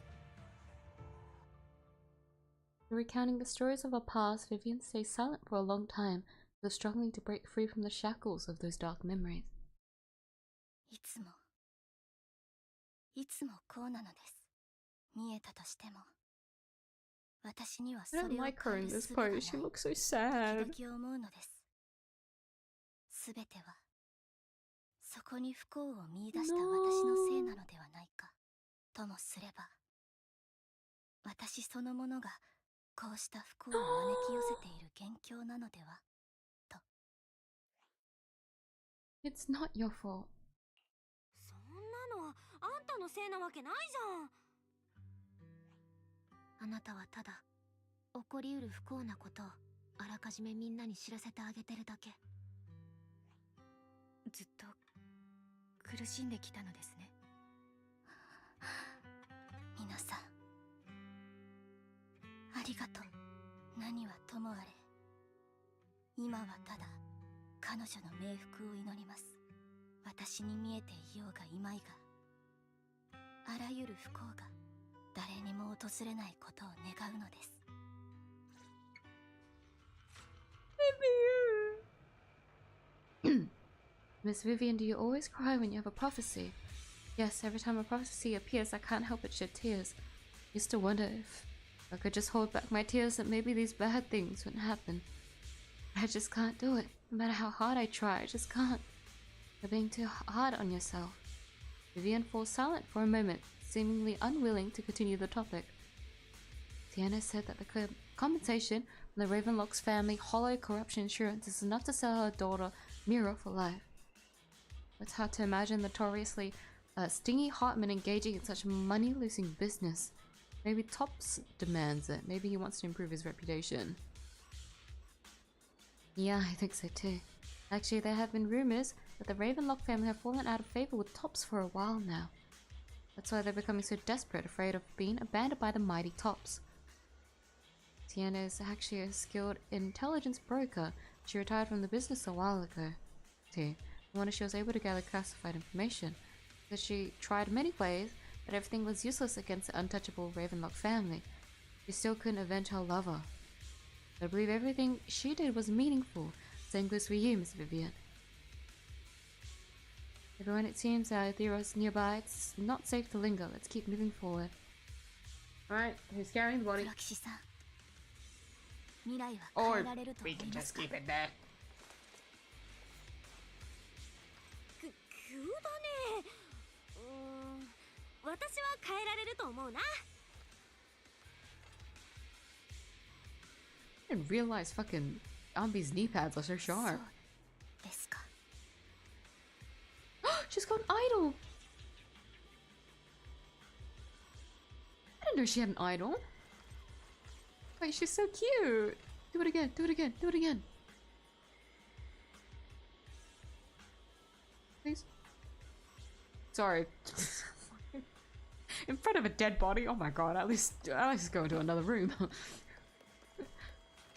Recounting the stories of her past, Vivian stays silent for a long time, though struggling to break free from the shackles of those dark memories. いつもこうなのです。見えたとしても私には I それを don't 変 like え her る in this 術がない pose. She looks so 時 sad. 々思うのです。すべてはそこに不幸を見出した私のせいなのではないか。ともすれば、私そのものがこうした不幸を招き寄せている元凶なのではと。It's not your fault. そんなのあんたのせいなわけないじゃん。あなたはただ起こりうる不幸なことをあらかじめみんなに知らせてあげてるだけ。ずっと苦しんできたのですね。皆さんありがとう。何はともあれ、今はただ彼女の冥福を祈ります。私に見えていようがいまいが、あらゆる不幸が誰にも訪れないことを願うのです。Miss Vivian, do you always cry when you have a prophecy? Yes, every time a prophecy appears, I can't help but shed tears. Used to wonder if I could just hold back my tears, that maybe these bad things wouldn't happen. I just can't do it. No matter how hard I try, I just can't. You're being too hard on yourself. Vivian falls silent for a moment, seemingly unwilling to continue the topic. Tiana said that the compensation from the Ravenlock's family hollow corruption insurance is enough to sell her daughter Mira for life. It's hard to imagine the notoriously stingy Hartman engaging in such money-losing business. Maybe Tops demands it. Maybe he wants to improve his reputation. Yeah, I think so too. Actually, there have been rumors that the Ravenlock family have fallen out of favor with Tops for a while now. That's why they're becoming so desperate, afraid of being abandoned by the mighty Tops. Tiana is actually a skilled intelligence broker. She retired from the business a while ago. I wonder if she was able to gather classified information. That she tried many ways, but everything was useless against the untouchable Ravenlock family. She still couldn't avenge her lover. I believe everything she did was meaningful. Same goes for you, Miss Vivian. Everyone, it seems Theros nearby. It's not safe to linger. Let's keep moving forward. Alright, who's carrying the body? 黒騎士さん、未来は Or 変えられると we 思い can ま just すか。 keep it there. 急だね。私は変えられると思うな。I didn't realize fucking Ambi's knee pads are so そう sharp. ですか。 She's got an idol! I didn't know she had an idol. Wait, she's so cute! Do it again, do it again, do it again. Please. Sorry. In front of a dead body? Oh my god, at least go into another room.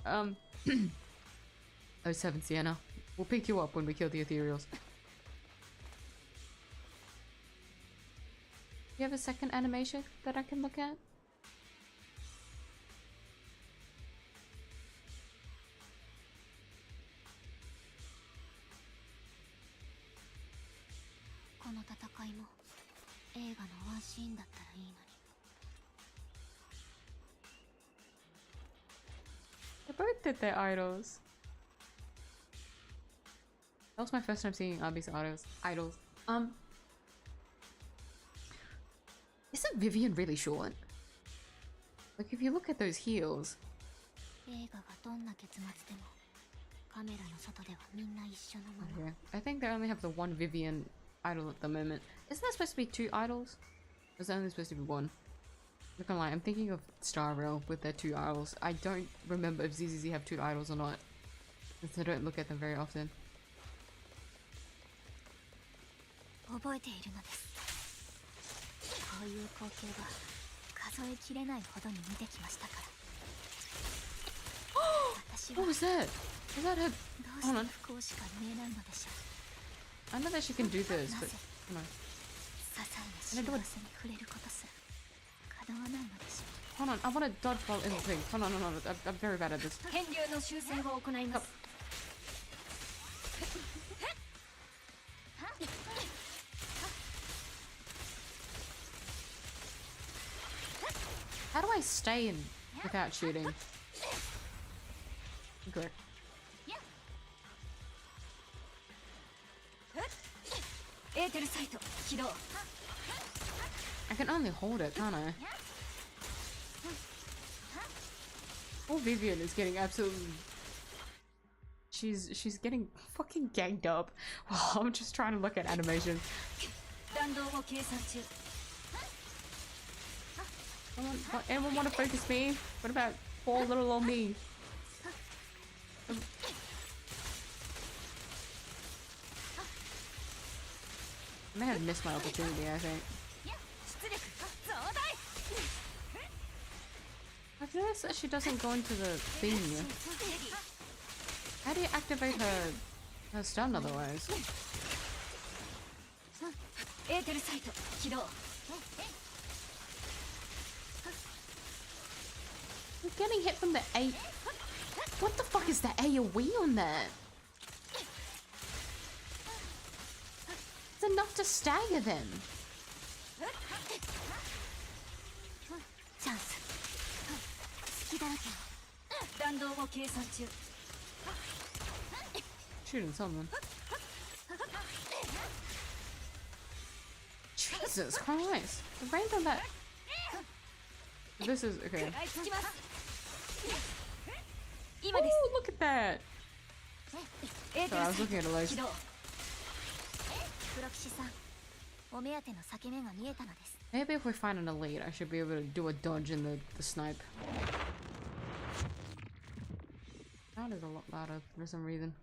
07 Sienna. We'll pick you up when we kill the ethereals. Do you have a second animation that I can look at? They both did their idols. That was my first time seeing Abby's idols. Isn't Vivian really short? Like, if you look at those heels. Okay, I think they only have the one Vivian idol at the moment. Isn't there supposed to be 2 idols? Or is there only supposed to be 1? Not gonna lie, I'm thinking of 𝐢𝐼 with their 2 idols. I don't remember if ZZZ have 2 idols or not, since I don't look at them very often. 覚えているのです。こういう光景は数えきれないほどに見てきましたから。私は What was that? Was that her? どうして不幸しか見えないのでしょう。 I know that she can do this, but なぜ no. 些細な幸せに触れることすら叶わないのでしょう。 Hold on, I want to dodgeball in the thing. Hold on, no, I'm very bad at this. 天竜の修正を行います。 How do I stay in? without shooting. Okay. I can only hold it, can't I? Oh, Vivian is getting absolutely... She's getting fucking ganged up. Oh, I'm just trying to look at animation. Anyone want to focus me? What about poor little old me? I may have missed my opportunity, I think. I've noticed that she doesn't go into the thing. How do you activate her stun otherwise? I'm getting hit from the A. What the fuck is the AoE on that? It's enough to stagger them. Shooting someone. Jesus Christ. The range on that. This is okay. Oh, look at that. Sorry, I was looking at a list. Maybe if we find an elite, I should be able to do a dodge in the snipe. That is a lot louder for some reason.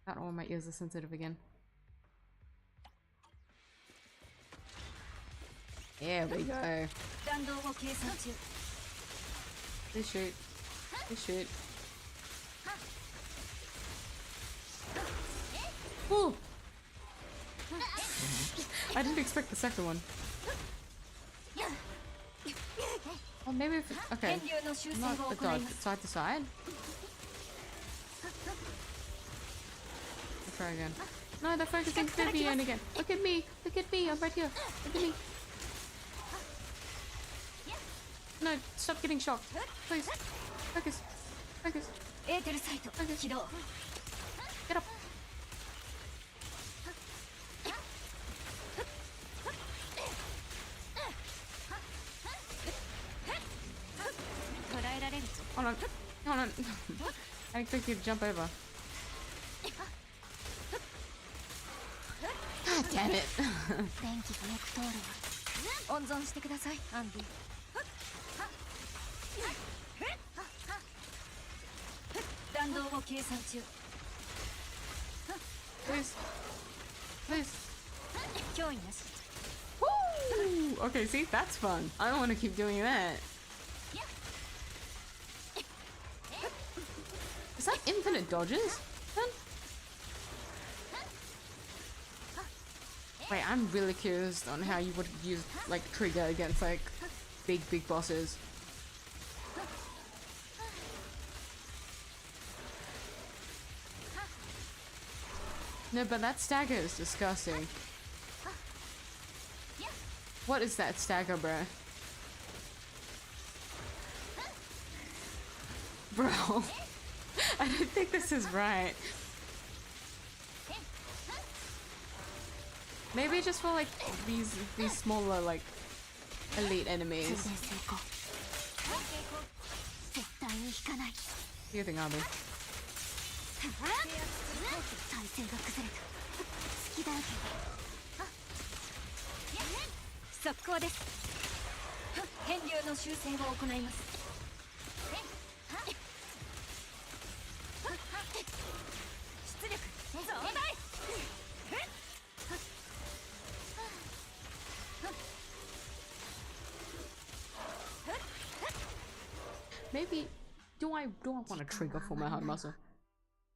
Not all my ears are sensitive again. There we go. Please shoot. Please shoot. Ooh! I didn't expect the second one. Oh, maybe if... Okay. Not a dodge, but side to side. Let's try again. No, they're focusing Vivian again. Look at me! Look at me! I'm right here! Look at me! No, stop getting shocked. Please. Focus. Focus. Focus. Get up. Hold on. Hold on. I expect you to jump over. God damn it. Please. Please. Woo! Okay, see, that's fun. I don't want to keep doing that. Is that infinite dodges? Then? Wait, I'm really curious on how you would use like trigger against like big bosses. No, but that stagger is disgusting. What is that stagger, bruh? Bro, I don't think this is right. Maybe just for like these smaller like elite enemies. What do you think, Abby? Maybe do I want to trigger for my heart muscle?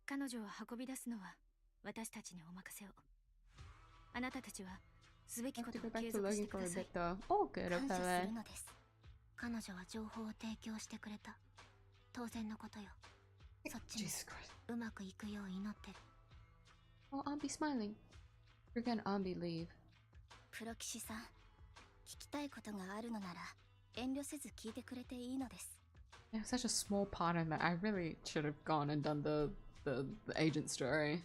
彼女を運び出すのは私たちにお任せを。あなたたちはすべきことを継続してください。感謝するのです。彼女は情報を提供してくれた。当然のことよ。そっちもうまくいくよう祈ってる。Oh, I'll be smiling. We're gonna be leave. プロ騎士さん、聞きたいことがあるのなら遠慮せず聞いてくれていいのです。There's such a small part in that. I really should have gone and done the agent story.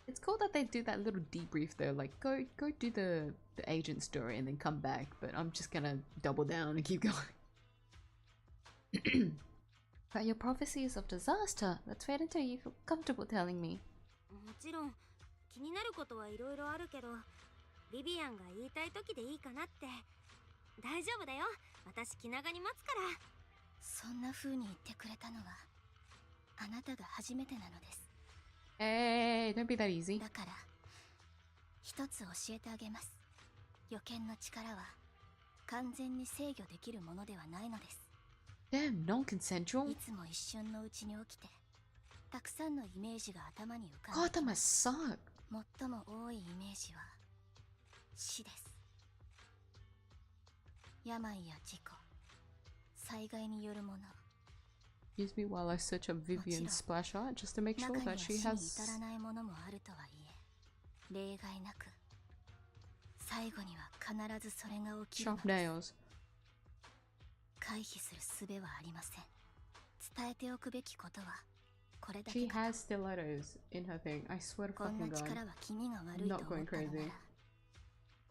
It's cool that they do that little debrief though, like go do the agent story and then come back, but I'm just gonna double down and keep going. But your prophecies of disaster, let's wait until you feel comfortable telling me. もちろん気になることはいろいろあるけど、ビビアンが言いたい時でいいかなって。大丈夫だよ。私気長に待つから。そんな風に言ってくれたのはあなたが初めてなのです。Hey, don't be that easy. だから一つ教えてあげます。予見の力は完全に制御できるものではないのです。Damn, non-consensual. いつも一瞬のうちに起きて、たくさんのイメージが頭に浮かん God, で that must suck. 最も多いイメージは死です。病や事故、災害によるもの。Excuse me while I search up Vivian's splash art just to make sure that she 中には has 死に至らないものもあるとはいえ、例外なく最後には必ずそれが起きるの sharp です。 nails. 回避する術はありません。伝えておくべきことはこれだ She けか has stilettos in her thing. I swear to こんな fucking 力 god. は気味が悪いと Not 思 going ったのな crazy. ら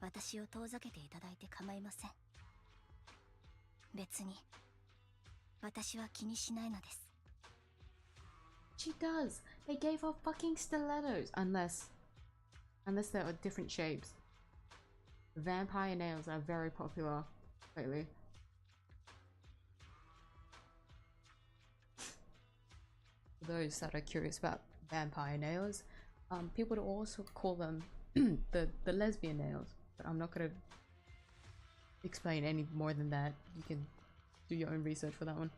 私を遠ざけていただいて構いません。別に私は気にしないのです。She does. They gave her fucking stilettos. Unless they're different shapes. Vampire nails are very popular lately. For those that are curious about vampire nails, people would also call them the lesbian nails, but I'm not gonna explain any more than that. You can do your own research for that one.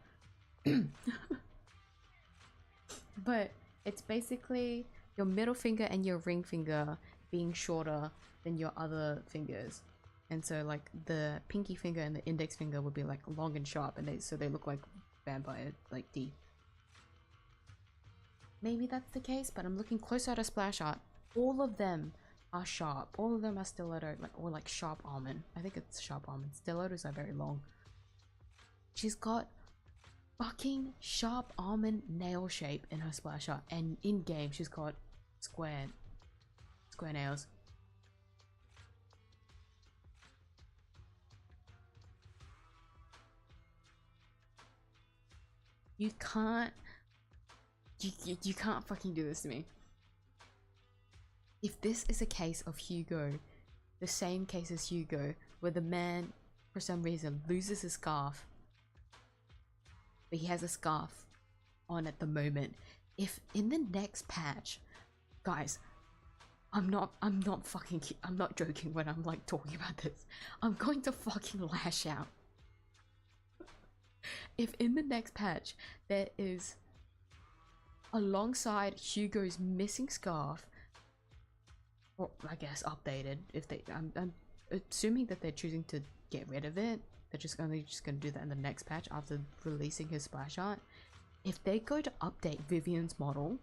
But it's basically your middle finger and your ring finger being shorter than your other fingers, and so like the pinky finger and the index finger would be like long and sharp, and so they look like vampire like teeth. Maybe that's the case, but I'm looking closer at a splash art. All of them are sharp. All of them are stiletto, or like sharp almond. I think it's sharp almond. Stilettos are very long. She's got fucking sharp almond nail shape in her splash art, and in game she's got square nails. You can't fucking do this to me. If this is a case of Hugo, the same case as Hugo, where the man for some reason loses his scarf, but he has a scarf on at the moment. If in the next patch, guys, I'm not joking when I'm like talking about this. I'm going to fucking lash out. If in the next patch there is, alongside Hugo's missing scarf, or I guess updated, if they, I'm assuming that they're choosing to get rid of it. They're just gonna do that in the next patch after releasing his splash art. If they go to update Vivian's model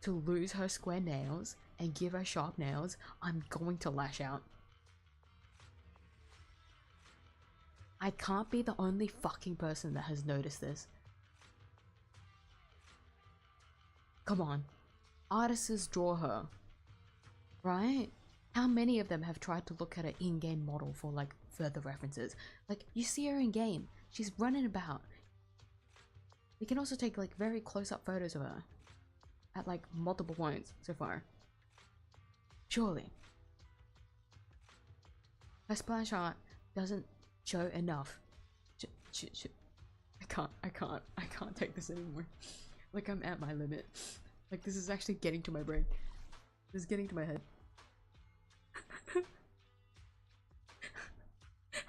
to lose her square nails and give her sharp nails, I'm going to lash out. I can't be the only fucking person that has noticed this. Come on. Artists draw her. Right? How many of them have tried to look at an in-game model for like further references? Like, you see her in game, she's running about. We can also take like very close-up photos of her at like multiple points so far. Surely. Her splash art doesn't show enough. I can't take this anymore. Like, I'm at my limit. Like, this is actually getting to my brain. This is getting to my head.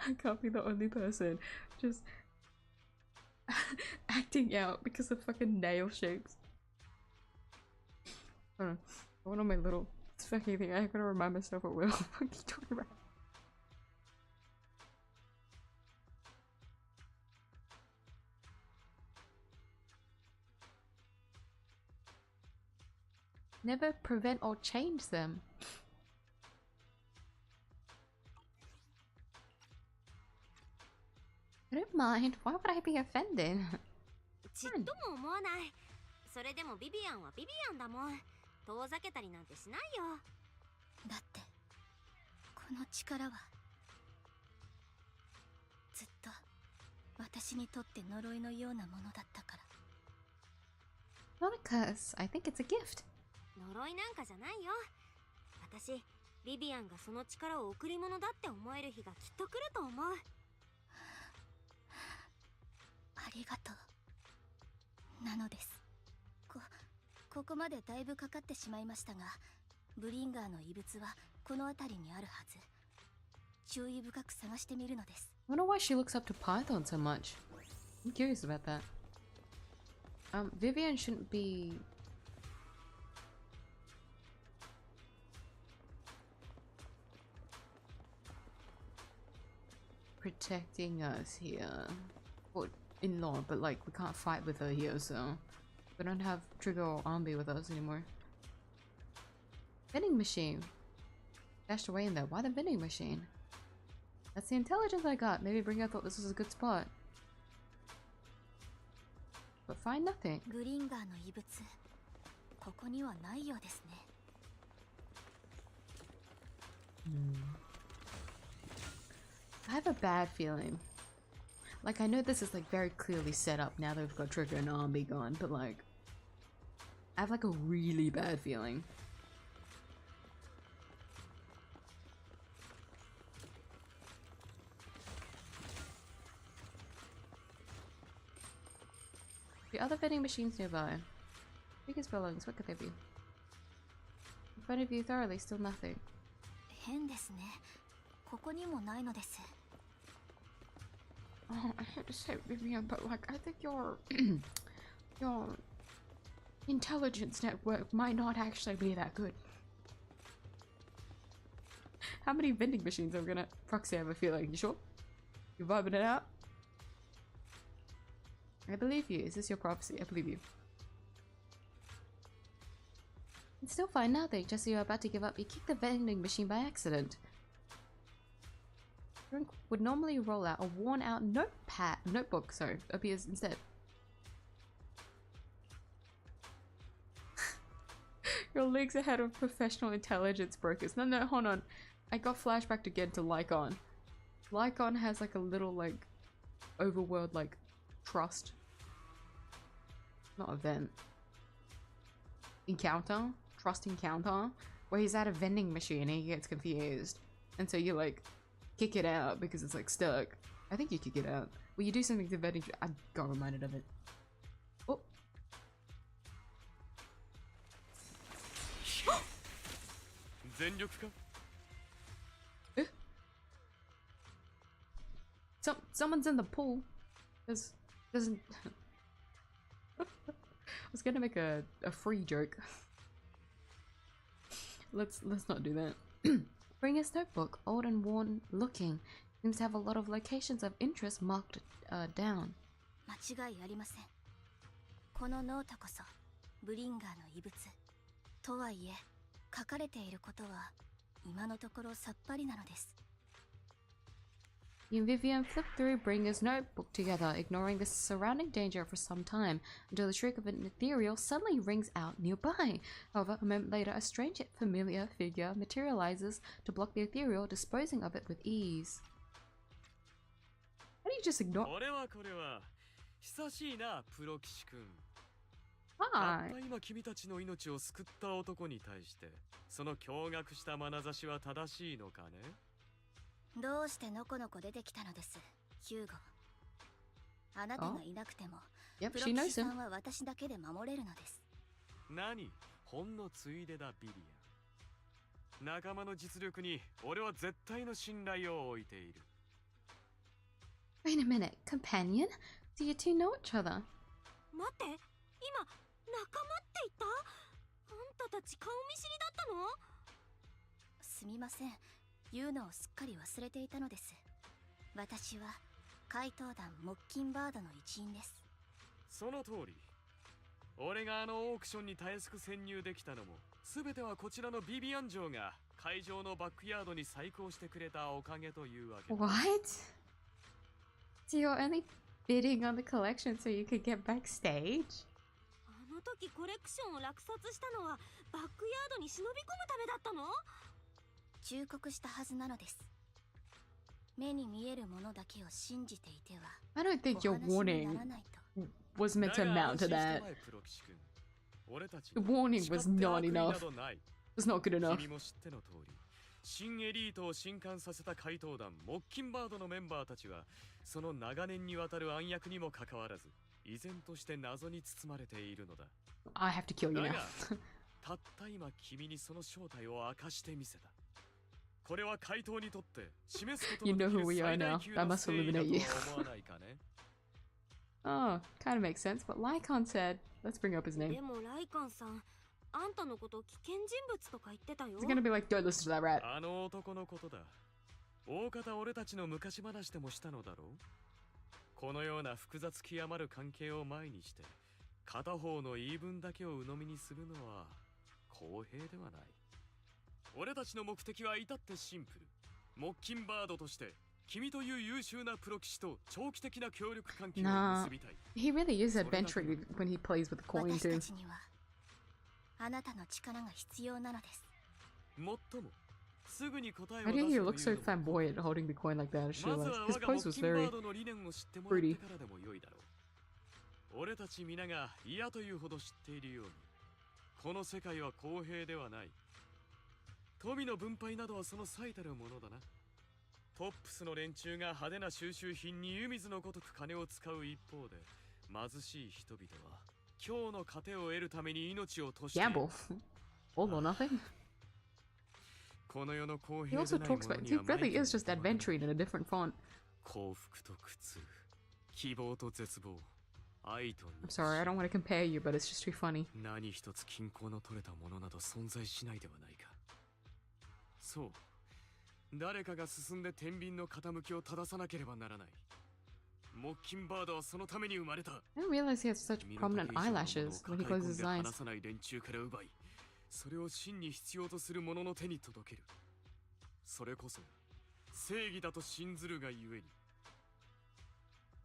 I can't be the only person just acting out because of fucking nail shapes. Hold on. I went on my little fucking thing. I gotta remind myself what we're fucking talking about. Never prevent or change them. I don't mind. Why would I be offended? ちっとも思わない。それでもビビアンはビビアンだもん。遠ざけたりなんてしないよ。だってこの力はずっと私にとって呪いのようなものだったから。 Not a curse. I think it's a gift. 呪いなんかじゃないよ。私、ビビアンがその力を贈り物だって思える日がきっと来ると思う。ありがとう。なのです。ここまでだいぶかかってしまいましたが、ブリンガーの遺物はこの辺りにあるはず。注意深く探してみるのです。I wonder why she looks up to Python so much. I'm curious about that. Vivian shouldn't be protecting us here. Well, in law, but like we can't fight with her here, so we don't have Trigger or Armby with us anymore. Vending machine. Dashed away in there. Why the vending machine? That's the intelligence I got. Maybe Bringer thought this was a good spot. But find nothing. ブリンガーの遺物、ここにはないようですね。I have a bad feeling. Like, I know this is like very clearly set up now that we've got Trigger and Armby gone, but like, I have like a really bad feeling. The other vending machines nearby. Biggest belongings, what could they be? In front of you thoroughly, still nothing. 変ですね。ここにもないのです。Oh, I hate to say it, Vivian, but like, I think your intelligence network might not actually be that good. How many vending machines are we gonna proxy have a feeling? You sure? You vibing it out? I believe you. Is this your prophecy? I believe you. And still find nothing. Just as you're about to give up, you kick the vending machine by accident. Drink would normally roll out a worn-out notebook, appears instead. Your leagues ahead of professional intelligence brokers. No, hold on. I got flashbacked again to Lycon. Lycon has like a little like overworld like trust. Not event. Encounter? Trust encounter? Where he's at a vending machine and he gets confused. And so you like kick it out because it's like stuck. I think you kick it out. Well, you do something to vending. I got reminded of it. Oh. Someone's in the pool. Doesn't. I was gonna make a free joke. Let's not do that. Bring his notebook, old and worn looking. Seems to have a lot of locations of interest marked down. 間違いありません。このノートこそブリンガーの遺物。とはいえ、書かれていることは今のところさっぱりなのです。You and Vivian flip through Bringer's notebook together, ignoring the surrounding danger for some time, until the shriek of an ethereal suddenly rings out nearby. However, a moment later, a strange yet familiar figure materializes to block the ethereal, disposing of it with ease. How do you just ignore? Hi. 今君たちの命を救った男に対して、その驚愕した眼差しは正しいのかね？どうしてのこのこ出てきたのです、ヒューゴ。あなたがいなくても、プロキシさんは私だけで守れるのです。何？ほんのついでだ、ビリアン。仲間の実力に俺は絶対の信頼を置いている。Wait a minute, companion? Do you two know each other? 待って、今、仲間って言った？あんたたち顔見知りだったの？すみません。言うのをすっかり忘れていたのです。私は怪盗団モッキンバードの一員です。その通り。俺があのオークションにたやすく潜入できたのも、すべてはこちらのビビアン城が会場のバックヤードに細工をしてくれたおかげというわけだ。What? So you're only bidding on the collection so you could get backstage? あの時コレクションを落札したのはバックヤードに忍び込むためだったの？忠告したはずなのです。目に見えるものだけを信じていては I don't think your お話に warning ならないと。 was meant to amount to that. The warning was not enough. It was not good enough. 君も知っての通り、新エリートを震撼させた怪盗団モッキンバードのメンバーたちは、その長年にわたる暗躍にもかかわらず、依然として謎に包まれているのだ。I have to kill you だ now. が、たった今君にその正体を明かしてみせた。これは怪盗にとって示すことのでき You know る who we are 最大 now. 級 I の must 誠意だ eliminate you. とは思わないかね。Oh, kind of makes sense. But Lycon said, let's bring up his name. でもライカンさん、あんたのこと危険人物とか言ってたよ。 He's gonna be like, don't listen to that rat. あの男のことだ。大方俺たちの昔話でもしたのだろう。このような複雑極まる関係を前にして、片方の言い分だけを鵜呑みにするのは公平ではない。俺たちの目的は至ってシンプル。モッキンバードとして君という優秀なプロ棋士と長期的な協力関係を結びたい。He really is adventuring when he plays with the coin 私 too. たちにはあなたの力が必要なのです。もっとも、すぐに答えを Why 出 did す he と look so いうのも flamboyant holding the coin like that? I should まず realize は his 我が pose モッ was キンバ very ードの理念を知ってもらっ pretty. てからでも良いだろう。俺たち皆が嫌というほど知っているように、この世界は公平ではない。富の分配などはその最たるものだな。トップスの連中が派手な収集品に湯水のごとく金を使う一方で、貧しい人々は今日の糧を得るために命を賭している。 gamble. All or nothing. この世の公 He 平 also でないも talks の about に he はマイケ really ル is just の言葉 adventuring in a different font. 幸福と苦痛、希望と絶望、愛と I'm sorry, I don't want to compare you, but it's just too funny. 何一つ均衡の取れたものなど存在しないではないか。そう、誰かが進んで天秤の傾きを正さなければならない。モッキンバードはそのために生まれた。 I didn't realize he has such 身の prominent 丈以上のものを eyelashes 抱 when え he 込ん closes で his eyes. 離さない連中から奪い、それを真に必要とする者の手に届ける。それこそ正義だと信ずるがゆえに。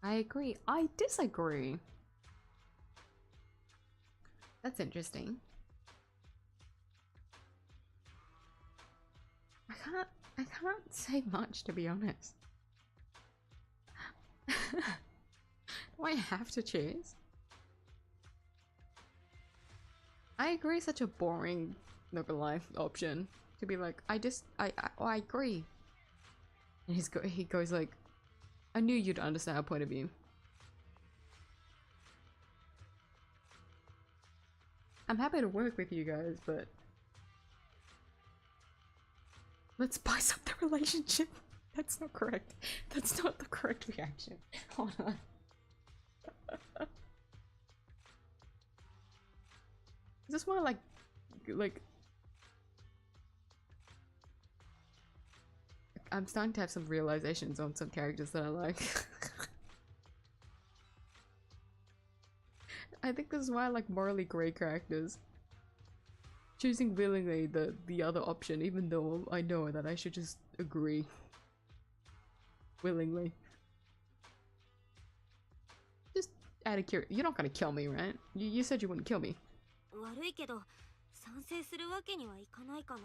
I agree. I disagree. That's interesting. I can't say much, to be honest. Do I have to choose? I agree, such a boring, not gonna lie, option. To be like, I agree. And he goes like, I knew you'd understand our point of view. I'm happy to work with you guys, but let's spice up the relationship. That's not correct. That's not the correct reaction. Hold on. Is this more like I'm starting to have some realizations on some characters that I like. I think this is why I like morally grey characters. Choosing willingly the other option, even though I know that I should just agree. Willingly. Just out of curiosity. You're not gonna kill me, right? You said you wouldn't kill me. 悪いけど賛成するわけにはいかないかな。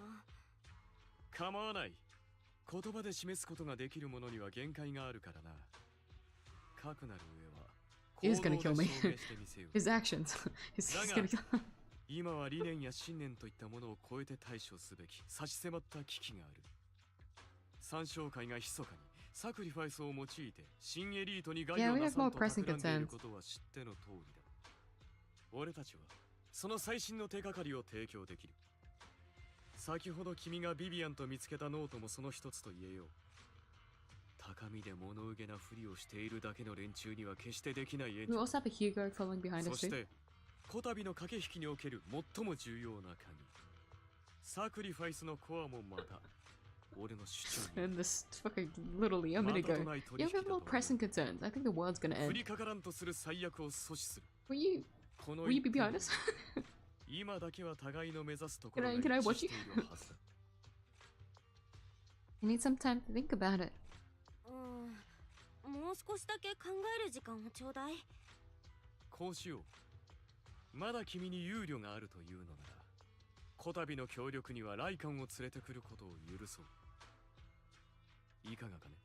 構わない。言葉で示すことができるものには限界があるからな。かくなる上は He's gonna kill me. 行動で証明してみせよう。 His actions. He's gonna kill 今は理念や信念といったものを超えて対処すべき差し迫った危機がある。三商会が密かにサクリファイスを用いて新エリートに害をなさんと企んでいることは知っての通りだ。俺たちはその最新の手がかりを提供できる。先ほど君がビビアンと見つけたノートもその一つと言えよう。高みで物憂げなふりをしているだけの連中には決してできない援 We 助。 also have a Hugo following behind そ us し too. てこたびの駆け引きにおける最も重要な鍵、サクリファイスのコアもまた俺の主張に And this fucking literally a minute ago. You have more pressing concerns. I think the world's gonna 振 end. りかからんとする最悪を阻止する。 Will you この will you be 一点 behind us? 今だけは互いの目指すところが Can I 一致 watch し you? ているはずだ。 I need some time to think about it. もう少しだけ考える時間をちょうだい。こうしよう。まだ君に憂慮があるというのなら、こたびの協力にはライカンを連れてくることを許そう。いかがかね。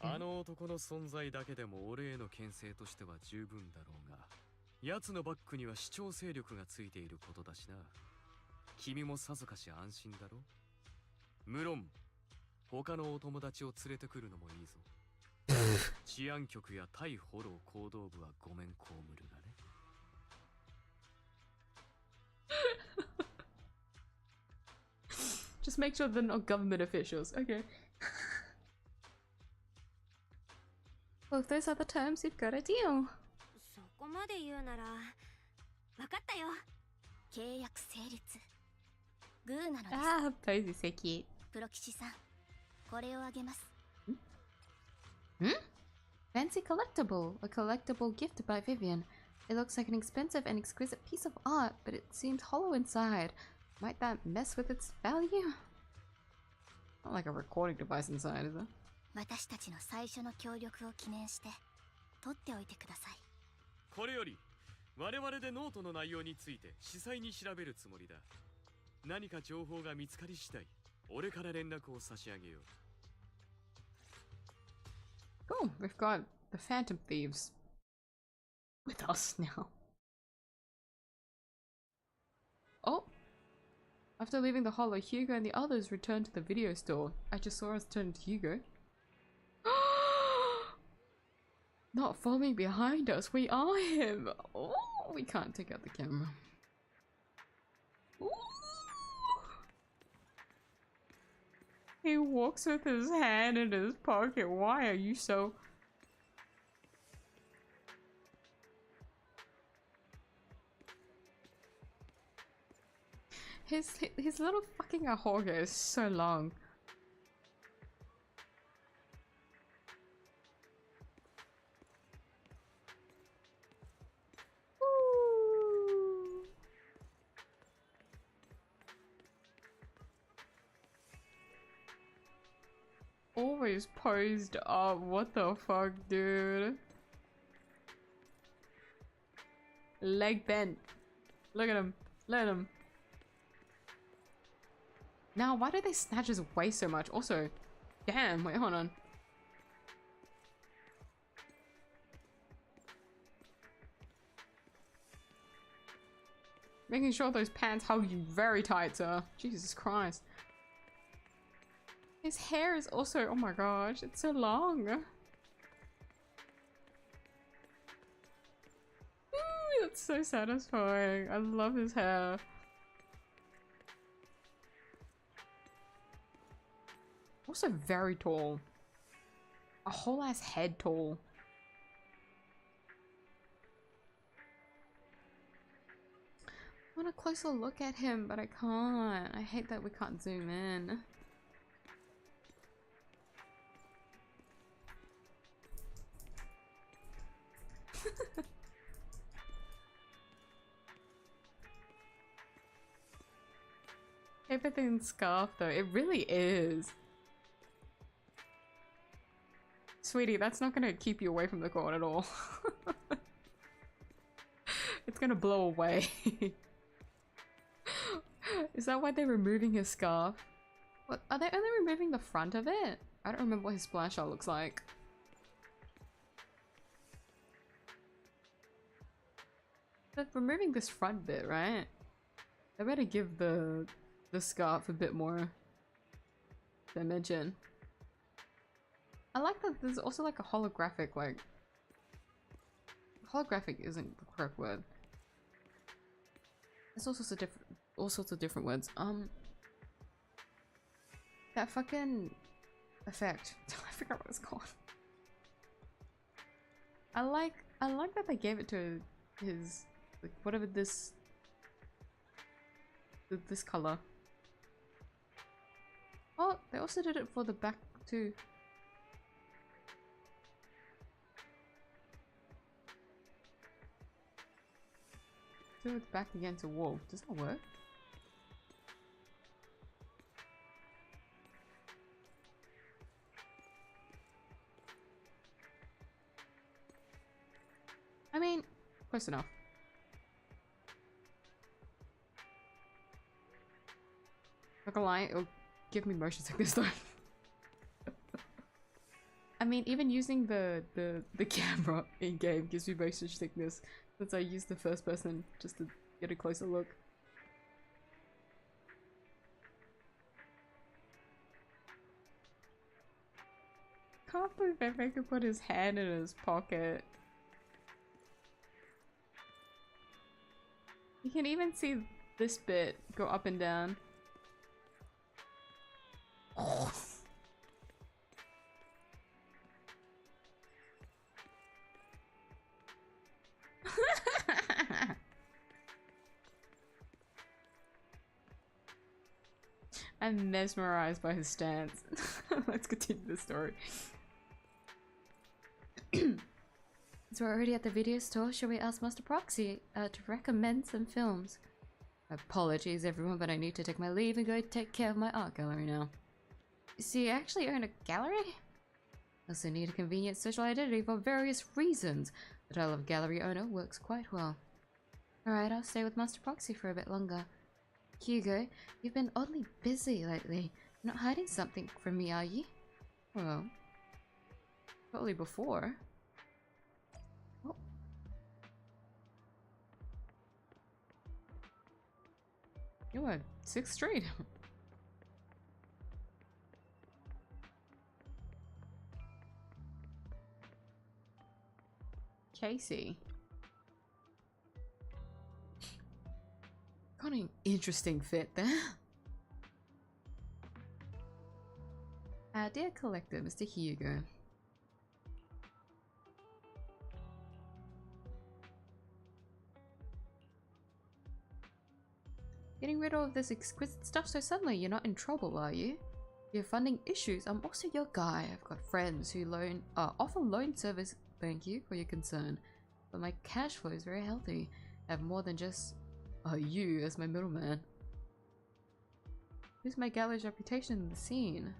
あの男の存在だけでも俺への牽制としては十分だろうが、奴のバックには主張勢力がついていることだしな。君もさぞかし安心だろう。無論他のお友達を連れてくるのもいいぞ。治安局や対フォロー行動部はごめん被るがね。Just make sure they're not government officials. Okay. Well, if those are the terms, you've got a deal. そこまで言うなら、わかったよ。契約成立。グーなのです。Ah, Posey so cute. プロ騎士さん、これをあげます。Fancy collectible. A collectible gift by Vivian. It looks like an expensive and exquisite piece of art, but it seems hollow inside. Might that mess with its value? Not like a recording device inside, is it? 私たちの最初の協力を記念して取っておいてください。これより我々でノートの内容について詳細に調べるつもりだ。何か情報が見つかり次第、俺から連絡を差し上げよう。Oh, we've got the Phantom Thieves with us now. Oh! After leaving the hollow, Hugo and the others returned to the video store. I just saw us turn to Hugo. Not following behind us, we are him! Oh, we can't take out the camera. Ooh. He walks with his hand in his pocket. Why are you so... His little fucking ahorga is so long. Ooh. Always posed up. What the fuck, dude? Leg bent. Look at him. Look at him. Now, why do they snatch his waist so much? Also, damn, wait, hold on. Making sure those pants hug you very tight, sir. Jesus Christ. His hair is also, oh my gosh, it's so long. Ooh, that's so satisfying. I love his hair. Also very tall. A whole ass head tall. I want a closer look at him, but I can't. I hate that we can't zoom in. Everything's scarf though, it really is. Sweetie, that's not gonna keep you away from the court at all. It's gonna blow away. Is that why they're removing his scarf? What, are they only removing the front of it? I don't remember what his splash art looks like. They're removing this front bit, right? They better give the scarf a bit more dimension. I like that there's also like a holographic, like... Holographic isn't the correct word. There's all sorts of different words. That fucking effect. I forgot what it's called. I like that they gave it to his, like, whatever this color. Oh, they also did it for the back too. So it's back against a wall. Does that work? I mean, close enough. Not gonna lie, it'll give me motion sickness though. I mean, even using the camera in game gives me motion sickness since I use the first person just to get a closer look. Can't believe Pepe could put his hand in his pocket. You can even see this bit go up and down. I'm mesmerized by his stance. Let's continue the story. So we're already at the video store. Shall we ask Master Proxy to recommend some films? Apologies everyone, but I need to take my leave and go take care of my art gallery now. See, I actually own a gallery? I also need a convenient social identity for various reasons. The title of gallery owner works quite well. Alright, I'll stay with Master Proxy for a bit longer. Hugo, you've been oddly busy lately. You're not hiding something from me, are you? Well, probably before. Oh. You were 6th Street. Casey. Got an interesting fit there. Dear collector, Mr. Hugo. Getting rid of this exquisite stuff so suddenly, you're not in trouble, are you? You're funding issues, I'm also your guy. I've got friends who offer loan service. Thank you for your concern. But my cash flow is very healthy. I have more than just you as my middleman. Who's my gallery's reputation in the scene?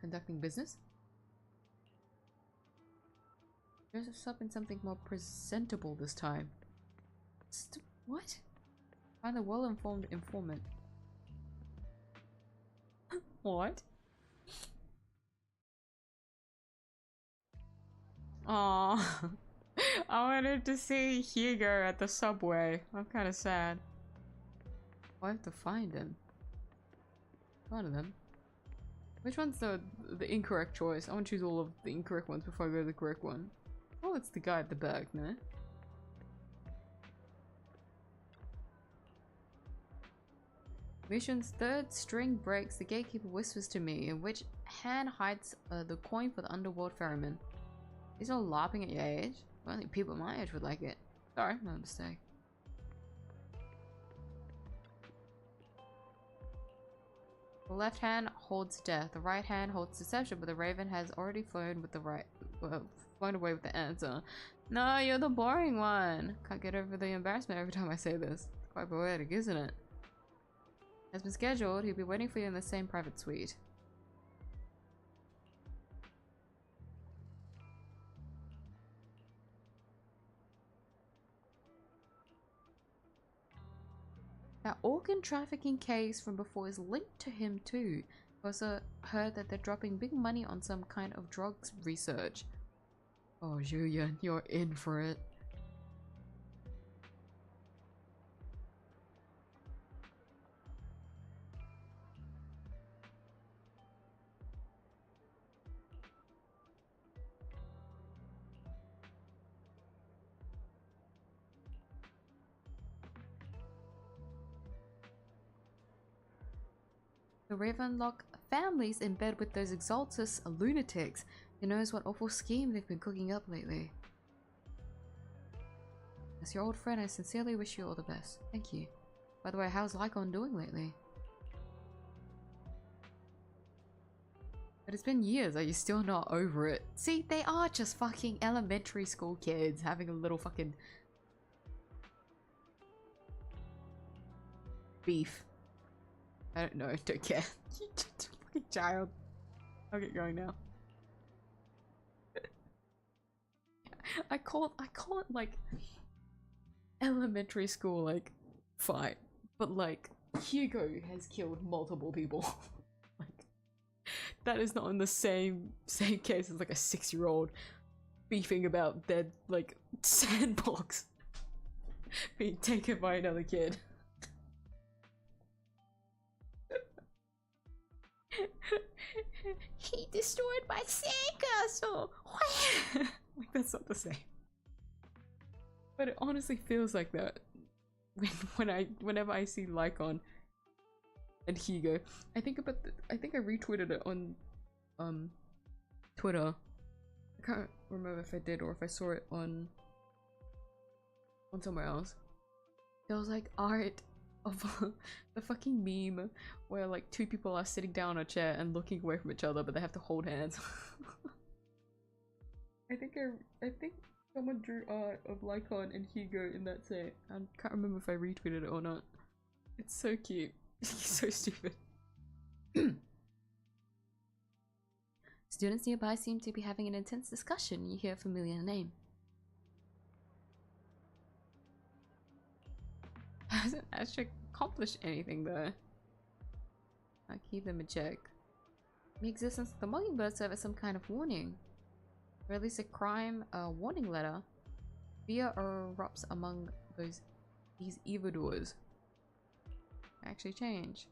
Conducting business? Dress us up in something more presentable this time. What? Find a well-informed informant. What? Aww. I wanted to see Hugo at the subway. I'm kind of sad. I have to find him. One of them. Which one's the incorrect choice? I want to choose all of the incorrect ones before I go to the correct one. Oh, it's the guy at the back, no? Mission's third string breaks. The gatekeeper whispers to me, in which hand hides the coin for the underworld ferryman. He's all laughing at your age. Only people my age would like it. Sorry, my mistake. The left hand holds death. The right hand holds deception, but the raven has already flown with the flown away with the answer. No, you're the boring one. Can't get over the embarrassment every time I say this. It's quite poetic, isn't it? Has been scheduled. He'll be waiting for you in the same private suite. That organ trafficking case from before is linked to him too. I also heard that they're dropping big money on some kind of drugs research. Oh, Julian, you're in for it. The Ravenlock family's in bed with those 𝐢𝐧𝐟𝐨 lunatics. Who knows what awful scheme they've been cooking up lately. As your old friend, I sincerely wish you all the best. Thank you. By the way, how's Lycon doing lately? But it's been years, are you still not over it? See, they are just fucking elementary school kids having a little fucking beef. I don't know, don't care. You're just a fucking child. I'll get going now. I call it like elementary school like fight, but like Hugo has killed multiple people. Like that is not in the same case as like a 6-year-old beefing about their like sandbox being taken by another kid. He destroyed my sandcastle! Like, that's not the same. But it honestly feels like that whenever I see Lycon and Hugo. I think I retweeted it on Twitter. I can't remember if I did or if I saw it on somewhere else. There was like art of the fucking meme where like 2 people are sitting down on a chair and looking away from each other, but they have to hold hands. I think someone drew art of Lycon and Hugo in that set. I can't remember if I retweeted it or not. It's so cute. He's so stupid. Students nearby seem to be having an intense discussion. You hear a familiar name. Hasn't actually accomplished anything though. I'll keep them in check. The existence of the Mockingbird serve as some kind of warning. Or at least a crime warning letter. Fear erupts among these evildoers. Actually change.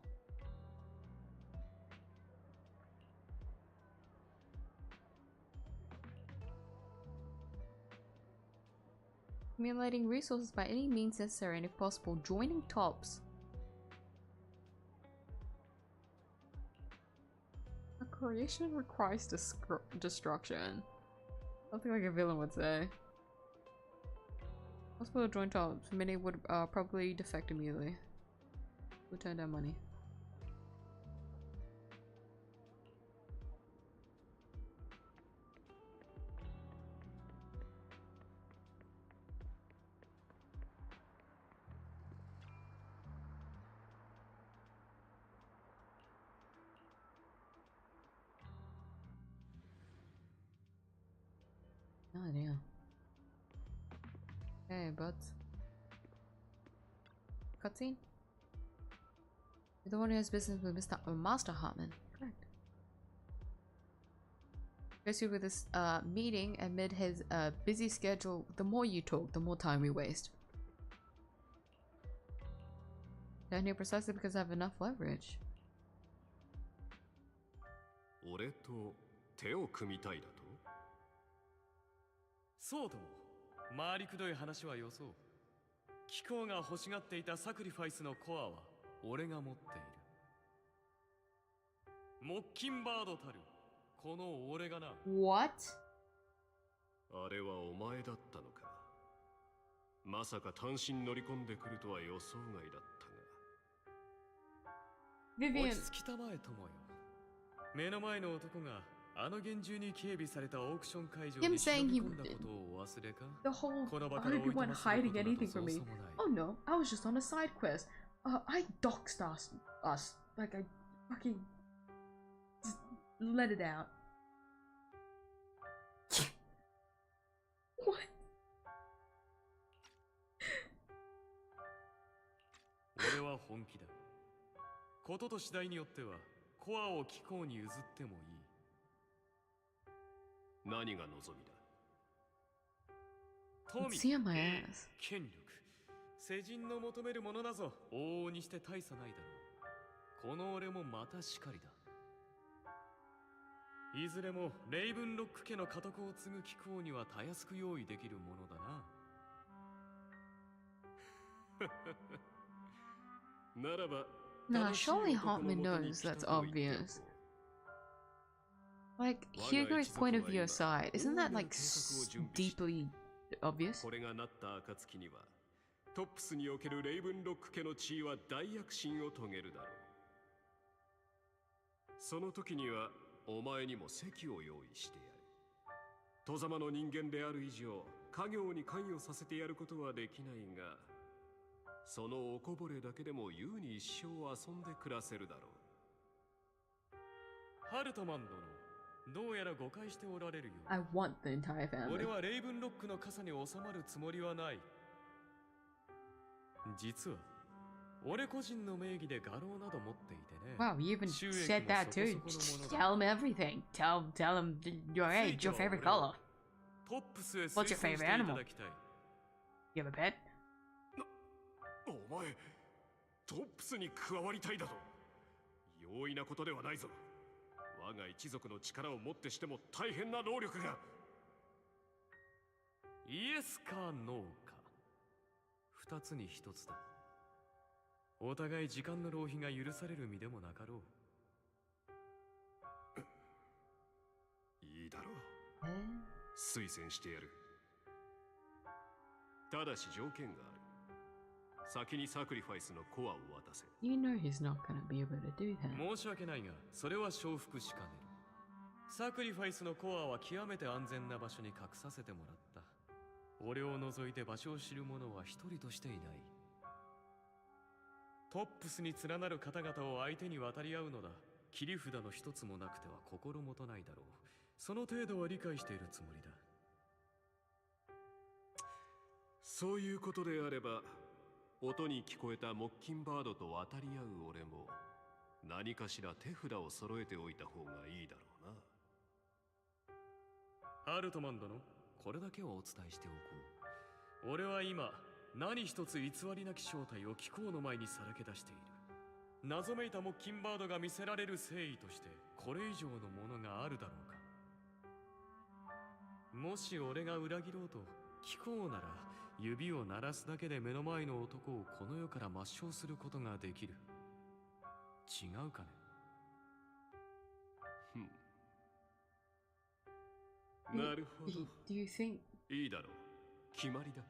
Accumulating resources by any means necessary and if possible joining tops. A creation requires destruction. Something like a villain would say. Possible to join tops. Many would probably defect immediately. We'll turn down money. Oh dear. Okay, but cutscene? You're the one who has business with Master Hartman. Correct. Proceed with this meeting amid his busy schedule. The more you talk, the more time we waste. Down here precisely because I have enough leverage. 俺と手を組みたいだと？そうとも回りくどい話はよそう。貴公が欲しがっていたサクリファイスのコアは俺が持っている。モッキンバードたるこの俺がな。What? あれはお前だったのか。まさか単身乗り込んでくるとは予想外だったが。Vivian. 落ち着きたまえともよ。目の前の男があの厳重に警備されたオークション会場に Him saying 忍 he び込んだことを忘れか the whole この場 I から hope 追 you い飛 weren't ばすことな hiding ど anything そ from う me. そうもない。 Oh no, I was just on a side quest. I doxed us. Like I fucking just let it out. What? 俺は本気だ。ことと次第によってはコアを貴公に譲ってもいい。何が望みだ？ Let's see on my ass. 権力、世人の求めるものなぞ往々にして大差ないだろう。この俺もまたしかりだ。いずれもレイブンロック家の家督を継ぐ貴公にはたやすく用意できるものだな。ならば。 Nah, surely Hartman knows that's obvious. Like, Hugo's point of view aside, isn't that like deeply obvious? これがなった暁にはトップスにおけるレイブンロック家の地位は大躍進を遂げるだろう。その時にはお前にも席を用意してやる。外様の人間である以上家業に関与させてやることはできないが、そのおこぼれだけでも優に一生遊んで暮らせるだろう。ハルトマン殿、どうやら誤解しておられるよ。I want the entire family. 俺はレイブンロックの傘に収まるつもりはない。実は俺個人の名義で画廊など持っていてね。Wow, you even said that too. Tell him everything. Tell him your age, your favorite color. トップスへ What's your 推薦して favorite いた animal? だきたい。You have a pet? お前トップスに加わりたいだと。容易なことではないぞ。我が一族の力をもってしても大変な労力が。イエスかノーか、二つに一つだ。お互い時間の浪費が許される身でもなかろう。いいだろう。推薦してやる。ただし条件がある。先にサクリファイスのコアを渡せ。You know he's not gonna be able to do that. 申し訳ないが、それは承服しかねる。サクリファイスのコアは極めて安全な場所に隠させてもらった。俺を除いて場所を知る者は一人としていない。トップスに連なる方々を相手に渡り合うのだ。切り札の一つもなくては心もとないだろう。その程度は理解しているつもりだ。そういうことであれば、音に聞こえたモッキンバードと渡り合う俺も何かしら手札を揃えておいた方がいいだろうな。アルトマン殿、これだけはお伝えしておこう。俺は今何一つ偽りなき正体を貴公の前にさらけ出している。謎めいたモッキンバードが見せられる誠意としてこれ以上のものがあるだろうか。もし俺が裏切ろうと貴公なら指を鳴らすだけで目の前の男をこの世から抹消することができる。違うかね。なるほど。Do you think いいだろう。決まりだ。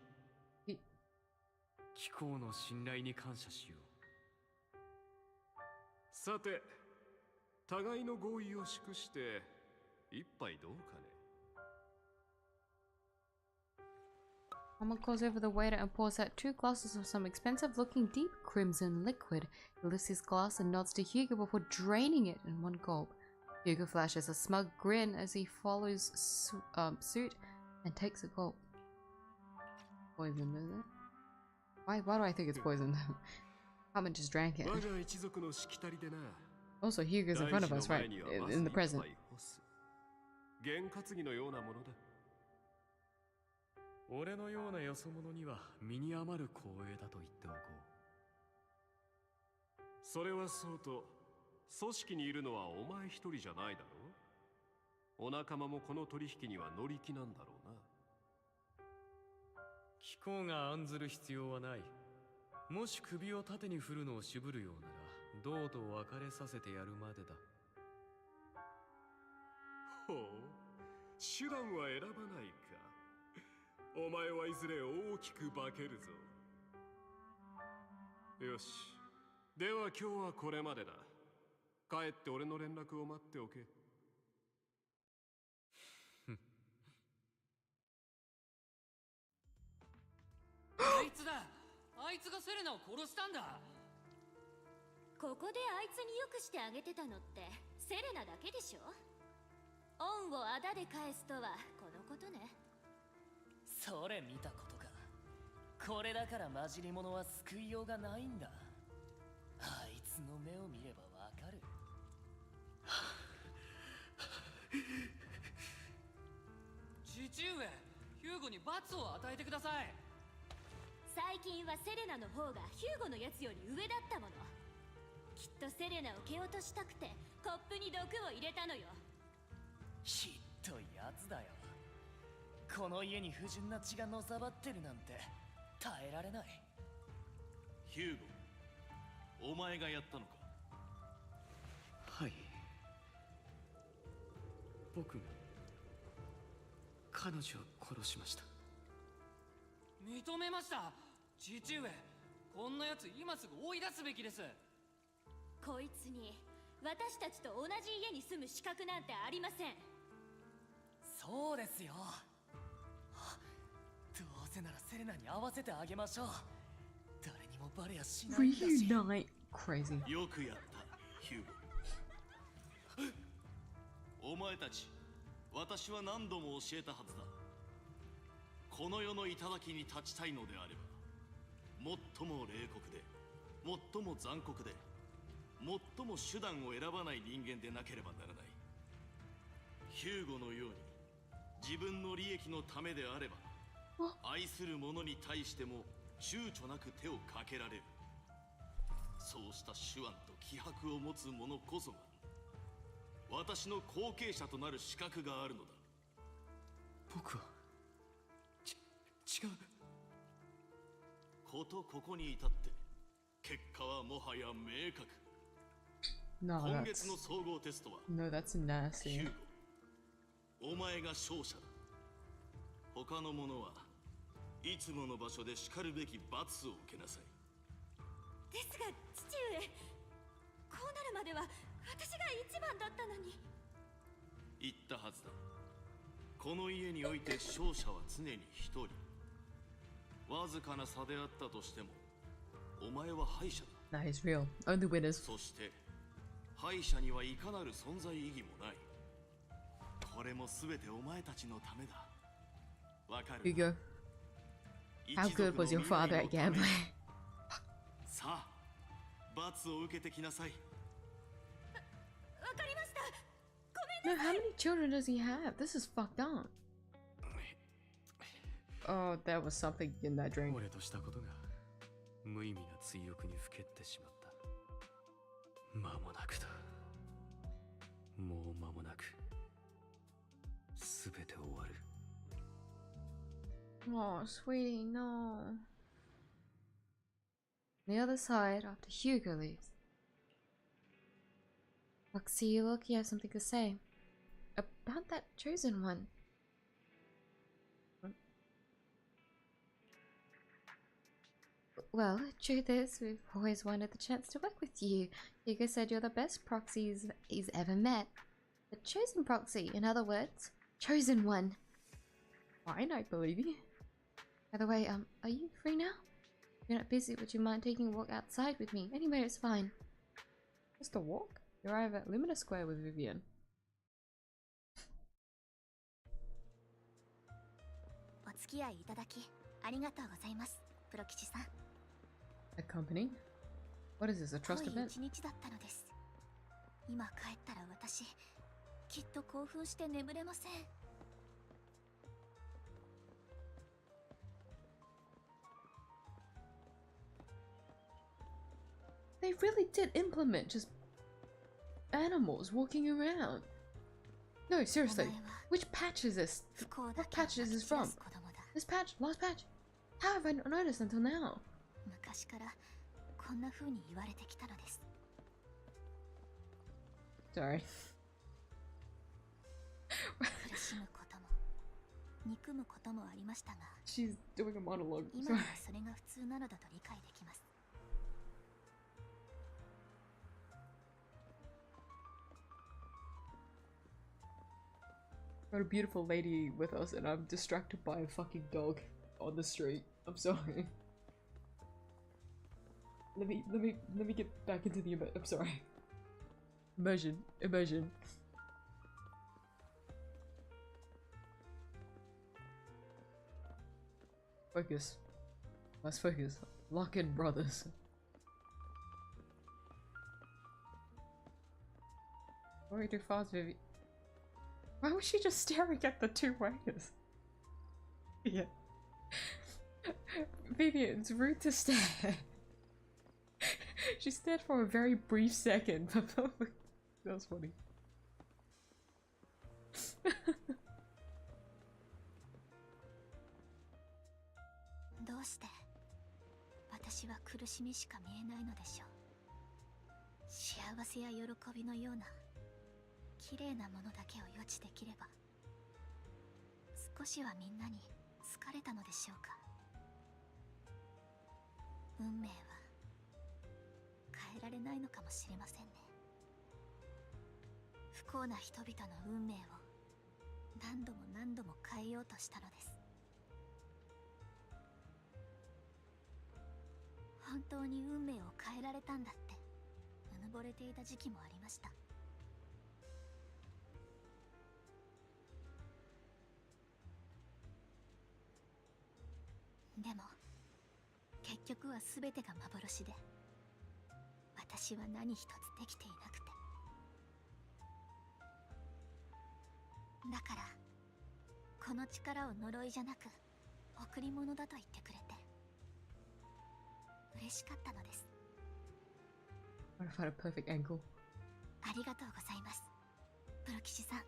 貴公の信頼に感謝しよう。さて、互いの合意を祝して一杯どうかね。Mama calls over the waiter and pours out 2 glasses of some expensive-looking deep crimson liquid. He lifts his glass and nods to Hugo before draining it in one gulp. Hugo flashes a smug grin as he follows suit and takes a gulp. Poison, is it? Why do I think it's poison? Carmen just drank it. Also, Hugo's in front of us, right? In the present. 験担ぎのようなものだ。俺のようなよそ者には身に余る光栄だと言っておこう。それはそうと、組織にいるのはお前一人じゃないだろう。お仲間もこの取引には乗り気なんだろうな。貴公が案ずる必要はない。もし首を縦に振るのを渋るようなら、どうと別れさせてやるまでだ。ほう、手段は選ばないか。お前はいずれ大きく化けるぞ。よし、では今日はこれまでだ。帰って俺の連絡を待っておけ。あいつだ。あいつがセレナを殺したんだ。ここであいつによくしてあげてたのってセレナだけでしょ。恩をあだで返すとはこのことね。それ見たことか。これだから混じり者は救いようがないんだ。あいつの目を見ればわかる。父上、ヒューゴに罰を与えてください。最近はセレナの方がヒューゴのやつより上だったもの。きっとセレナを蹴落としたくてコップに毒を入れたのよ。ひっどいやつだよ。この家に不純な血がのさばってるなんて耐えられない。ヒューゴ、お前がやったのか。はい、僕が彼女を殺しました。認めました。父上、こんなやつ今すぐ追い出すべきです。こいつに私たちと同じ家に住む資格なんてありません。そうですよ。どうせならセレナに会わせてあげましょう。誰にもバレやしないんだし。Reunite. Crazy. よくやった、ヒューゴ。おお前たち、私は何度も教えたはずだ。この世の頂に立ちたいのであれば、最も冷酷で、最も残酷で、最も手段を選ばない人間でなければならない。ヒューゴのように自分の利益のためであれば、愛する者に対しても躊躇なく手をかけられる。そうした手腕と気迫を持つ者こそが私の後継者となる資格があるのだ。僕は違う。ことここに至って結果はもはや明確。No, 今月の総合テストは no, that's nasty. ヒューゴ、お前が勝者だ。他の者はいつもの場所でしかるべき罰を受けなさい。ですが父上、こうなるまでは私が一番だったのに。言ったはずだ。この家において勝者は常に一人。わずかな差であったとしてもお前は敗者だ。 That is real. Only winners. そして敗者にはいかなる存在意義もない。これも全てお前たちのためだ。わかる。 Hugo, how good was your father at gambling? さあ、罰を受けてきなさい。わかりました。 No, how many children does he have? This is fucked up. Oh, there was something in that drink. 俺としたことが無意味な追憶にふけってしまった。間もなくだ。もう間もなく全て終わる。 Oh, sweetie, no. The other side after Hugo leaves. Foxy, you look, you have something to say. About that chosen one. Well, truth is, we've always wanted the chance to work with you. Hugo said you're the best proxy he's ever met. The chosen proxy, in other words, chosen one. Fine, I believe you. By the way, are you free now? If you're not busy, would you mind taking a walk outside with me? Anywhere is fine. Just a walk? You arrive at Lumina Square with Vivian. お付き合いいただきありがとうございます、プロ吉さん。 Accompanying? What is this, a trust 濃い event? 一日だったのです。今帰ったら私、きっと興奮して眠れません。 They really did implement just animals walking around. No, seriously. Which patch is this? What patch is this from? This patch? Last patch? How have I not noticed until now? 昔からこんな風に言われてきたのです。 Sorry. 苦しむことも憎むこともありましたが、 She's doing a monologue. 今 Sorry. はそれが普通なのだと理解できます。 Got a beautiful lady with us and I'm distracted by a fucking dog on the street. I'm sorry. Let me get back into the I'm sorry. Immersion. Focus. Let's focus. Lock in, brothers. Going too fast, Vivi. Why was she just staring at the two waiters? Yeah. Vivian, it's rude to stare. She stared for a very brief second. That was funny. どうして私は苦しみしか見えないのでしょう。幸せや喜びのような綺麗なものだけを予知できれば、少しはみんなに好かれたのでしょうか。運命は変えられないのかもしれませんね。不幸な人々の運命を何度も何度も変えようとしたのです。本当に運命を変えられたんだってうぬぼれていた時期もありました。局は全てが幻で、私は何一つできていなくて。だからこの力を呪いじゃなく贈り物だと言ってくれて嬉しかったのです。 I found a perfect angle. ありがとうございます、プロ騎士さん。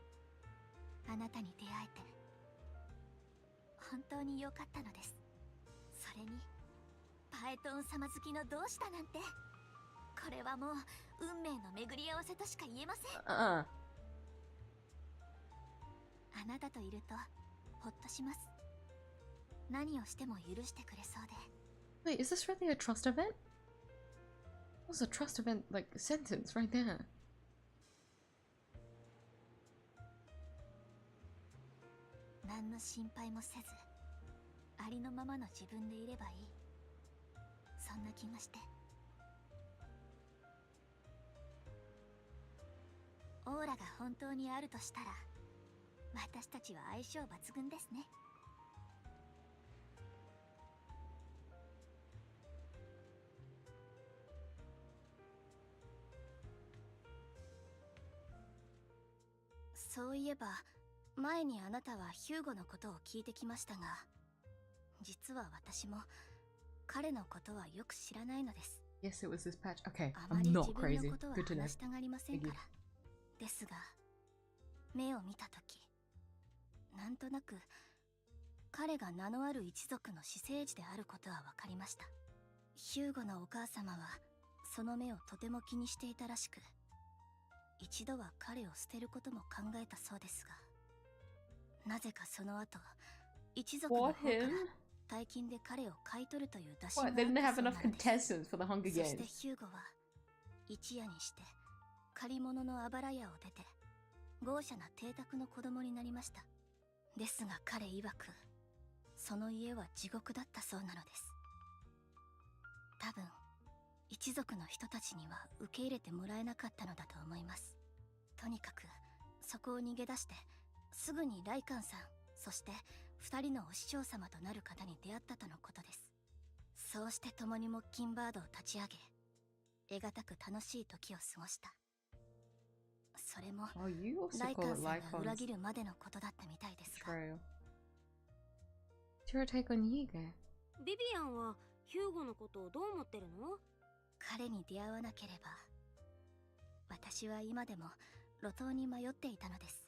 あなたに出会えて本当に良かったのです。それにパエトーン様好きの同志だなんて、これはもう運命の巡り合わせとしか言えません。あなたといるとほっとします。何をしても許してくれそうで。 Wait, is this really a trust event? That was a trust event, like, sentence right there. 何の心配もせずありのままの自分でいればいい、そんな気がして。オーラが本当にあるとしたら私たちは相性抜群ですね。そういえば前にあなたはヒューゴのことを聞いてきましたが、実は私も彼のことはよく知らないのです。 Yes, it was this patch. Okay, あま I'm り not 自分 crazy. のことは Good to know. 話したがりませんから。 Thank you. ですが目を見たとき、なんとなく彼が名のある一族の私生児であることは分かりました。ヒューゴのお母様はその目をとても気にしていたらしく、一度は彼を捨てることも考えたそうですが、なぜかその後一族の方から大金で彼を買い取るという打診があ What? った They didn't have そうな enough のです。 contestants for the Hunger そして Games. ヒューゴは一夜にして借り物のあばら屋を出て豪奢な邸宅の子供になりました。ですが彼曰くその家は地獄だったそうなのです。多分一族の人たちには受け入れてもらえなかったのだと思います。とにかくそこを逃げ出してすぐにライカンさん、そして2人のお師匠様となる方に出会ったとのことです。そうして共にモッキンバードを立ち上げ、得難く楽しい時を過ごした。それも Oh, you also ライカ call ン it さんが裏 Lycon's 切るまでのことだったみたいですが。 betrayal. What's your take on 𝐢𝐧𝐟𝐵? ビビアンはヒューゴのことをどう思ってるの？彼に出会わなければ私は今でも路頭に迷っていたのです。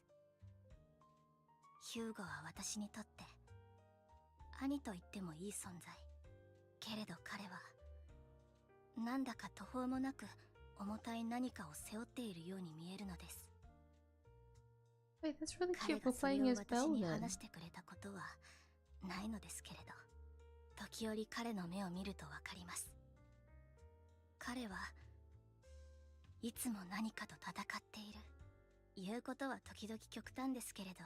ヒューゴは私にとって兄と言ってもいい存在。けれど彼はなんだか途方もなく重たい何かを背負っているように見えるのです。 Wait, that's really 彼 cute が for それ playing を his 私 bell に then. 話してくれたことはないのですけれど、時折彼の目を見るとわかります。彼はいつも何かと戦っている。言うことは時々極端ですけれど、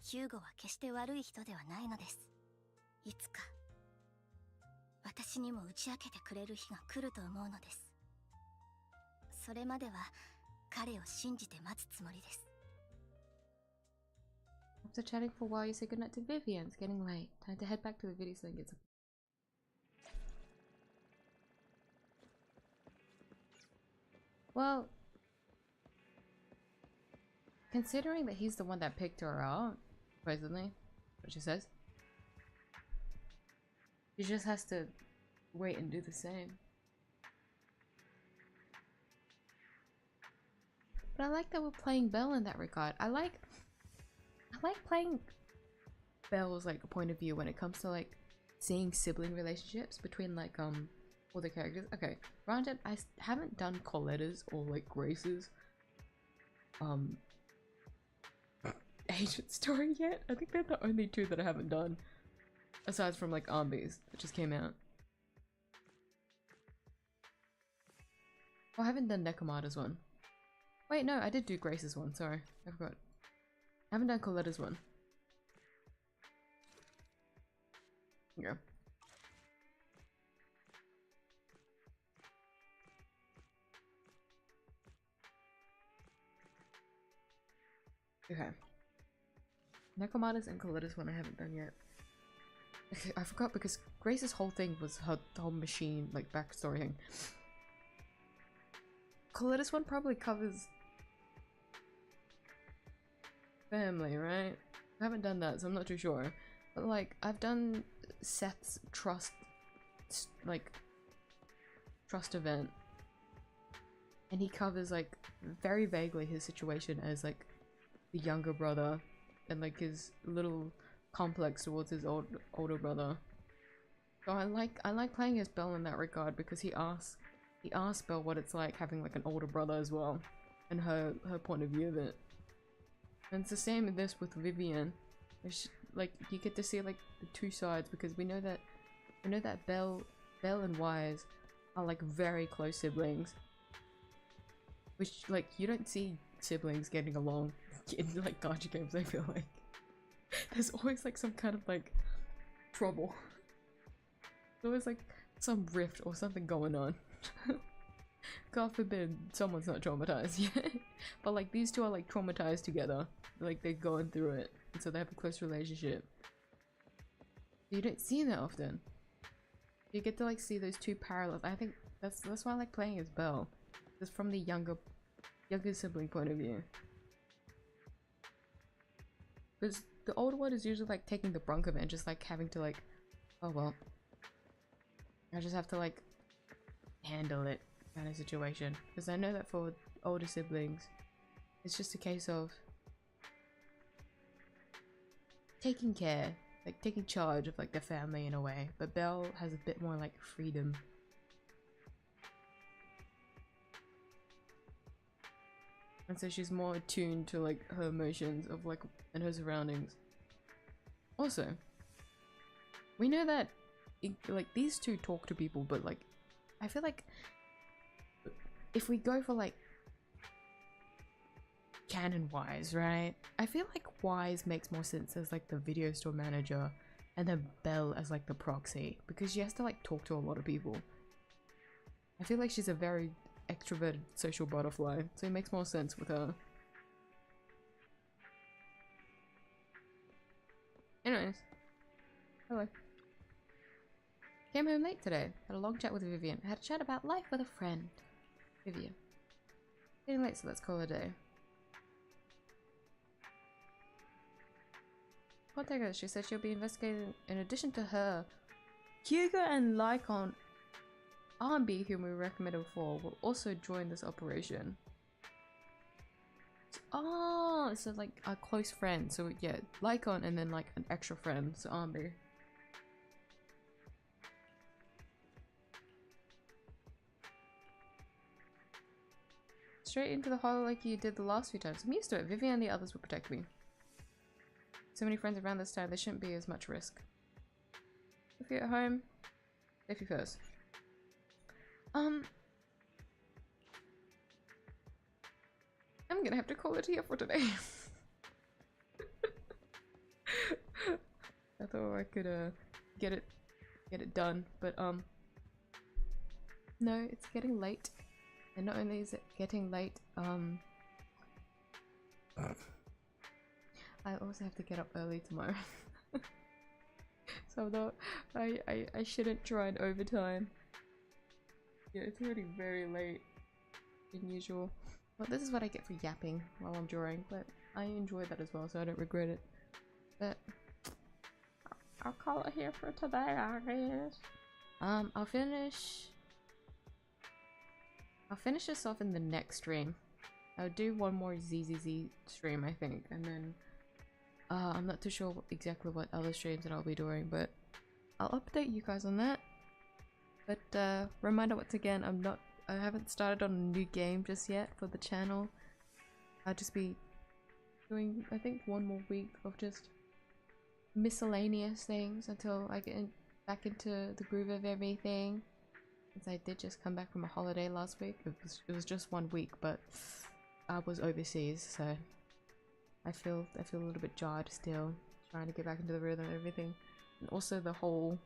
ヒューゴは決して悪い人ではないのです。いつか私にも打ち明けてくれる日が来ると思うのです。それまでは彼を信じて待つつもりです。 After chatting for a while, you say goodnight to Vivian. It's getting late. Time to head back to the video so I can get some. Well, considering that he's the one that picked her out, supposedly, what she says, he just has to wait and do the same. But I like that we're playing Belle in that regard. I like playing Belle's like point of view when it comes to like seeing sibling relationships between like all the characters. Okay, granted, I haven't done Coletta's or like Grace's agent story yet. I think they're the only two that I haven't done, aside from like 𝐢𝐵's that just came out. Oh, I haven't done Nekomata's one. Wait, no, I did do Grace's one. Sorry, I forgot. I haven't done Coletta's one. Yeah. Okay. Nekomata's and Coletta's one I haven't done yet. Okay, I forgot because Grace's whole thing was her whole machine, like, backstory thing. This one probably covers family, right? I haven't done that, so I'm not too sure. But like, I've done Seth's trust event, and he covers like very vaguely his situation as like the younger brother, and like his little complex towards his older brother. So I like playing as Belle in that regard, because he asks Belle what it's like having like an older brother as well, and her point of view of it. And it's the same with this with Vivian. Like, you get to see like the two sides, because we know that Belle and 𝐢𝐧𝐟 are like very close siblings, which like you don't see siblings getting along in like gacha games. I feel like there's always like some kind of like trouble. There's always like some rift or something going on. God forbid someone's not traumatized yet. But like these two are like traumatized together, like they're going through it, and so they have a close relationship. You don't see that often. You get to like see those two parallels. I think that's why I like playing as Belle. It's from the younger sibling point of view. Because the older one is usually like taking the brunt of it and just like having to like, oh well, I just have to like handle it kind of situation. Because I know that for older siblings, it's just a case of taking care, like taking charge of like the family in a way. But Belle has a bit more like freedom. And so she's more attuned to like her emotions of like and her surroundings. Also, we know that like these two talk to people, but like I feel like if we go for like canon wise, right? I feel like 𝐲𝐼𝐧 makes more sense as like the video store manager, and then Belle as like the proxy, because she has to like talk to a lot of people. I feel like she's a very extroverted social butterfly, so it makes more sense with her. Anyways, hello. Came home late today. Had a long chat with Vivian. Had a chat about life with a friend. Vivian. Getting late, so let's call it a day. Contact her. She said she'll be investigating. In addition to her, 𝐢𝐧𝐟𝐨 and 𝐿𝐼𝐧𝐼, 𝐴𝐴, whom we recommended before, will also join this operation. Oh, so like a close friend. So yeah, 𝐿𝐼𝐧𝐼 and then like an extra friend. So 𝐴𝐴. Straight into the hole like you did the last few times. I'm used to it. Vivian and the others will protect me. So many friends around this time, there shouldn't be as much risk. If you're at home, safety first. I'm gonna have to call it here for today. I thought I could get it done, but no, it's getting late. And not only is it getting late, I also have to get up early tomorrow. So no, I shouldn't try and overtime. Yeah, it's already very late than usual. Well, this is what I get for yapping while I'm drawing, but I enjoy that as well, so I don't regret it. But I'll call it here for today, I guess. I'll finish this off in the next stream. I'll do one more ZZZ stream, I think, and then I'm not too sure exactly what other streams that I'll be doing, but I'll update you guys on that. But reminder once again, I haven't started on a new game just yet for the channel. I'll just be doing, I think, one more week of just miscellaneous things until I get back into the groove of everything. Since I did just come back from a holiday last week. It was just 1 week, but I was overseas, so I feel a little bit jarred still, trying to get back into the rhythm and everything. And also the whole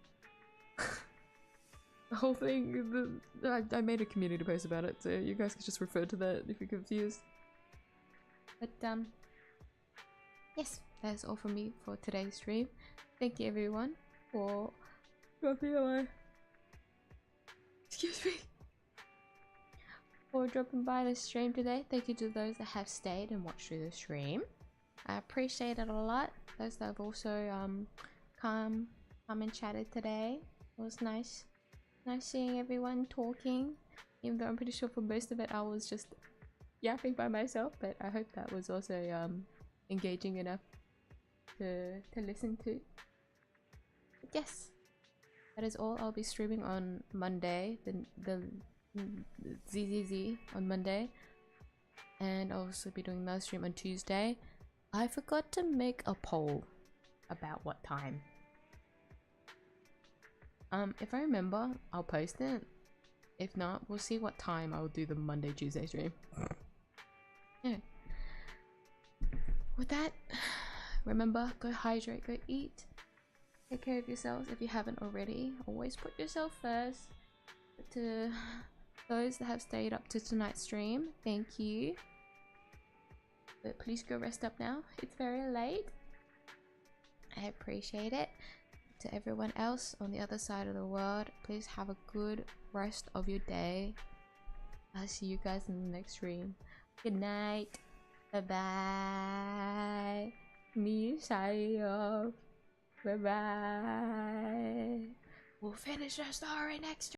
thing, I made a community post about it, so you guys can just refer to that if you're confused. But yes, that's all from me for today's stream. Thank you everyone for dropping by. Excuse me. For dropping by the stream today. Thank you to those that have stayed and watched through the stream. I appreciate it a lot. Those that have also come and chatted today. It was nice seeing everyone talking. Even though I'm pretty sure for most of it I was just yapping by myself, but I hope that was also engaging enough to listen to. But yes, that is all. I'll be streaming on Monday, the ZZZ on Monday, and I'll also be doing another stream on Tuesday. I forgot to make a poll about what time. If I remember, I'll post it. If not, we'll see what time I'll do the Monday, Tuesday stream. Yeah. With that, remember, go hydrate, go eat. Take care of yourselves if you haven't already. Always put yourself first. But to those that have stayed up to tonight's stream, thank you. But please go rest up now. It's very late. I appreciate it. To everyone else on the other side of the world, please have a good rest of your day. I'll see you guys in the next stream. Good night. Bye bye. Me signing off. Bye bye. We'll finish our story next